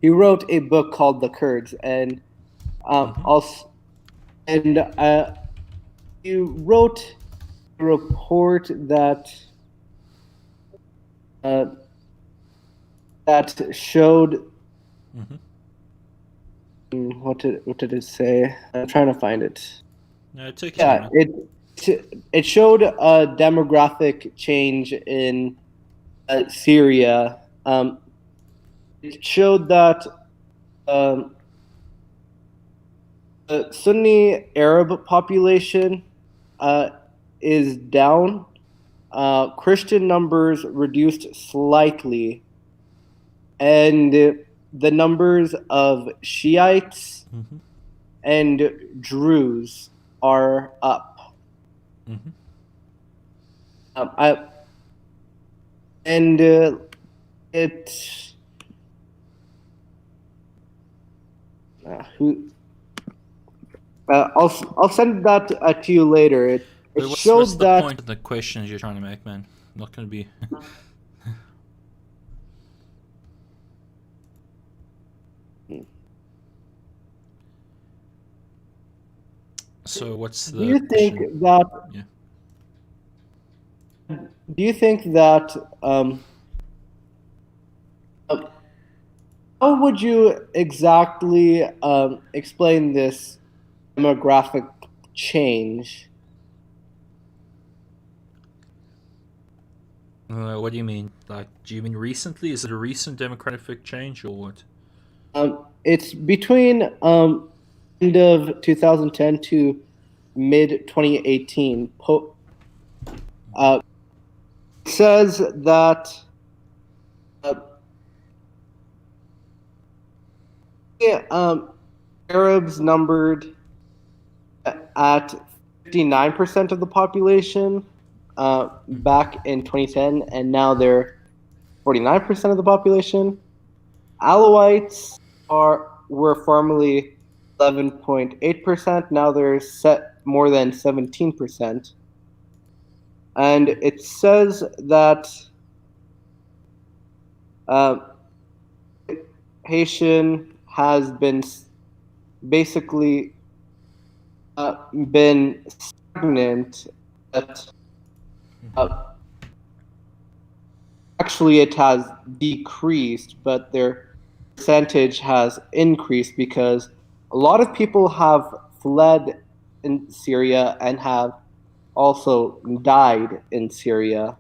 Speaker 3: he wrote a book called The Kurds, and also, and he wrote a report that that showed. What did it say? I'm trying to find it.
Speaker 2: No, take your time.
Speaker 3: It showed a demographic change in Syria. It showed that the Sunni Arab population is down. Christian numbers reduced slightly, and the numbers of Shiites and Druze are up. I'll send that to you later. It shows
Speaker 2: what's the point of the questions you're trying to make, man? I'm not going to be. So what's the?
Speaker 3: Do you think that?
Speaker 2: Yeah.
Speaker 3: Do you think that? How would you exactly explain this demographic change?
Speaker 2: What do you mean? Like, do you mean recently? Is it a recent demographic change or what?
Speaker 3: It's between end of 2010 to mid 2018. It says that Arabs numbered at 59% of the population back in 2010, and now they're 49% of the population. Alawites were formerly 11.8%. Now they're set more than 17%. And it says that Haitian has been basically been stagnant. But actually, it has decreased, but their percentage has increased because a lot of people have fled in Syria and have also died in Syria.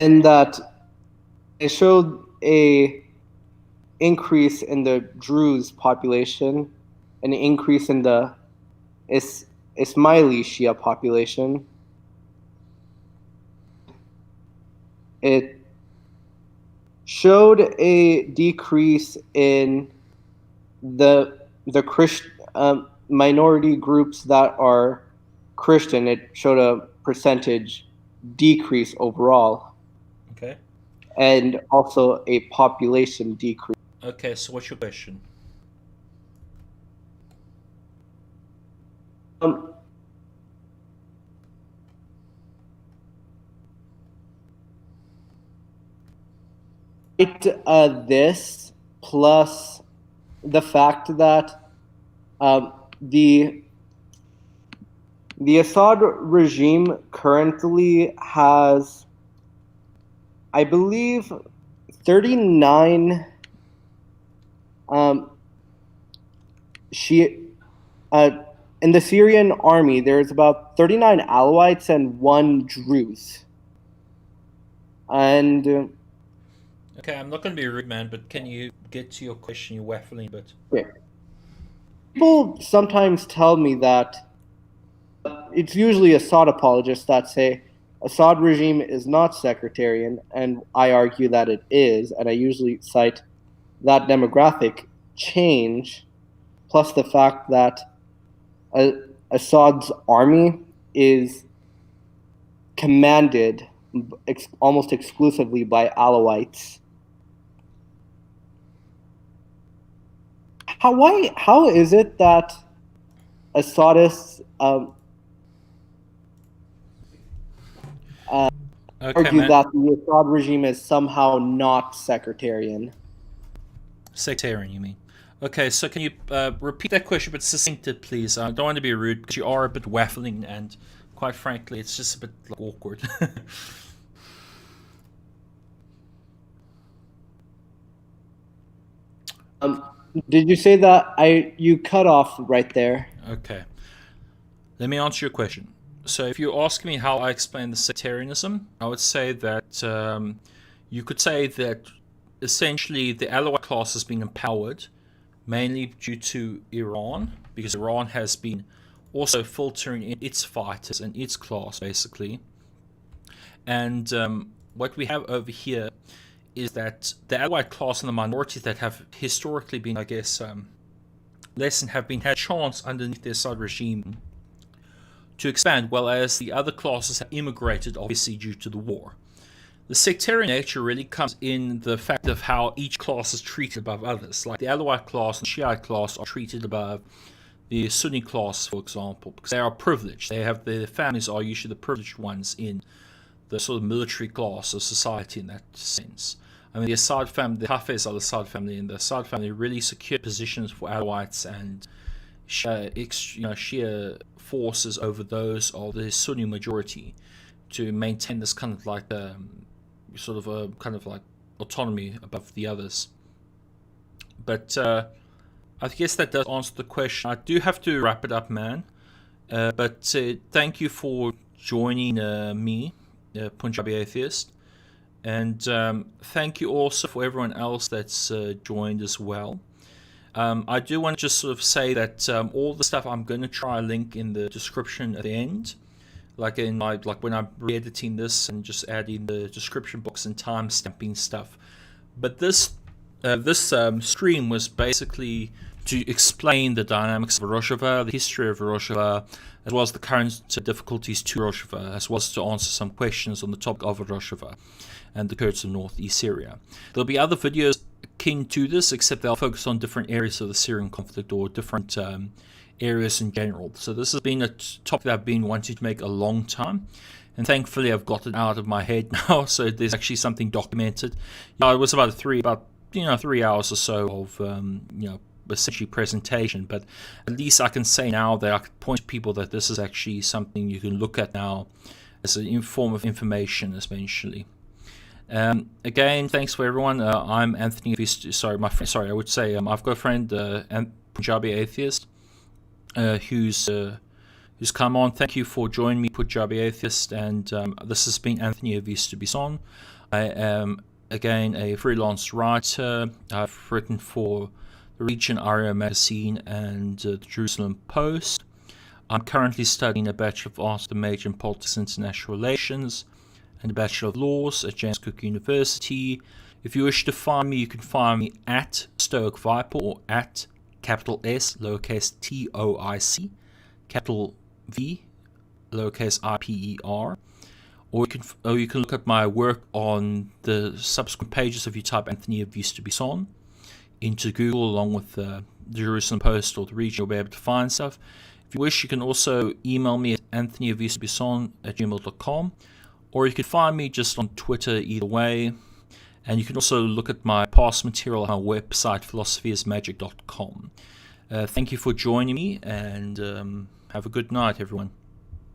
Speaker 3: And that it showed a increase in the Druze population, an increase in the Ismaili Shia population. It showed a decrease in the minority groups that are Christian. It showed a percentage decrease overall.
Speaker 2: Okay.
Speaker 3: And also a population decrease.
Speaker 2: Okay, so what's your question? This plus the fact that the Assad regime currently has, I believe, 39 in the Syrian army. There's about 39 Alawites and 1 Druze. And okay, I'm not going to be rude, man, but can you get to your question? You're waffling a bit.
Speaker 3: Yeah. People sometimes tell me that it's usually Assad apologists that say Assad regime is not sectarian, and I argue that it is, and I usually cite that demographic change, plus the fact that Assad's army is commanded almost exclusively by Alawites. How is it that Assadists
Speaker 2: Okay,
Speaker 3: argue
Speaker 2: man.
Speaker 3: that the Assad regime is somehow not sectarian.
Speaker 2: Sectarian, you mean? Okay, so can you repeat that question but succinct, please? I don't want to be rude, because you are a bit waffling, and quite frankly, it's just a bit awkward.
Speaker 3: Did you say that you cut off right there?
Speaker 2: Okay. Let me answer your question. So if you ask me how I explain the sectarianism, I would say that you could say that essentially the Alawite class has been empowered mainly due to Iran, because Iran has been also filtering in its fighters and its class, basically. And what we have over here is that the Alawite class and the minorities that have historically been, I guess, less and have been had chance underneath the Assad regime to expand, whereas the other classes have immigrated, obviously, due to the war. The sectarian nature really comes in the fact of how each class is treated above others. Like the Alawite class and Shiite class are treated above the Sunni class, for example, because they are privileged. They have their families are usually the privileged ones in the sort of military class of society in that sense. I mean, the Assad family, the Hafez al Assad family, and the Assad family really secured positions for Alawites and Shia forces over those of the Sunni majority to maintain this kind of like sort of a kind of like autonomy above the others. But I guess that does answer the question. I do have to wrap it up, man. But thank you for joining me, Punjabi Atheist. And thank you also for everyone else that's joined as well. I do want to just sort of say that all the stuff I'm going to try to link in the description at the end, like when I'm re-editing this and just adding the description box and time-stamping stuff. But this stream was basically to explain the dynamics of Rojava, the history of Rojava, as well as the current difficulties to Rojava, as well as to answer some questions on the topic of Rojava and the Kurds of northeast Syria. There'll be other videos akin to this, except they'll focus on different areas of the Syrian conflict or different areas in general. So this has been a topic that I've been wanting to make a long time, and thankfully I've got it out of my head now, so there's actually something documented. It was about 3 hours or so of essentially presentation, but at least I can say now that I can point to people that this is actually something you can look at now as a form of information, essentially. Again, thanks for everyone. I'm Anthony. I would say I've got a friend, Punjabi Atheist, who's come on. Thank you for joining me, Punjabi Atheist, and this has been Anthony of East to be Son. I am again a freelance writer. I've written for the Region Area magazine and the Jerusalem Post. I'm currently studying a Bachelor of Arts with a major in Politics and International Relations and a Bachelor of Laws at James Cook University. If you wish to find me, you can find me at Stoic Viper or at capital S, lowercase TOIC, capital V, lowercase IPER. Or you can look at my work on the subsequent pages if you type Anthony of Used to be Son into Google along with the Jerusalem Post or the Region. You'll be able to find stuff. If you wish, you can also email me at anthonyofusetobeson@gmail.com, or you can find me just on Twitter either way. And you can also look at my past material on our website, philosophyismagic.com. Thank you for joining me, and have a good night, everyone.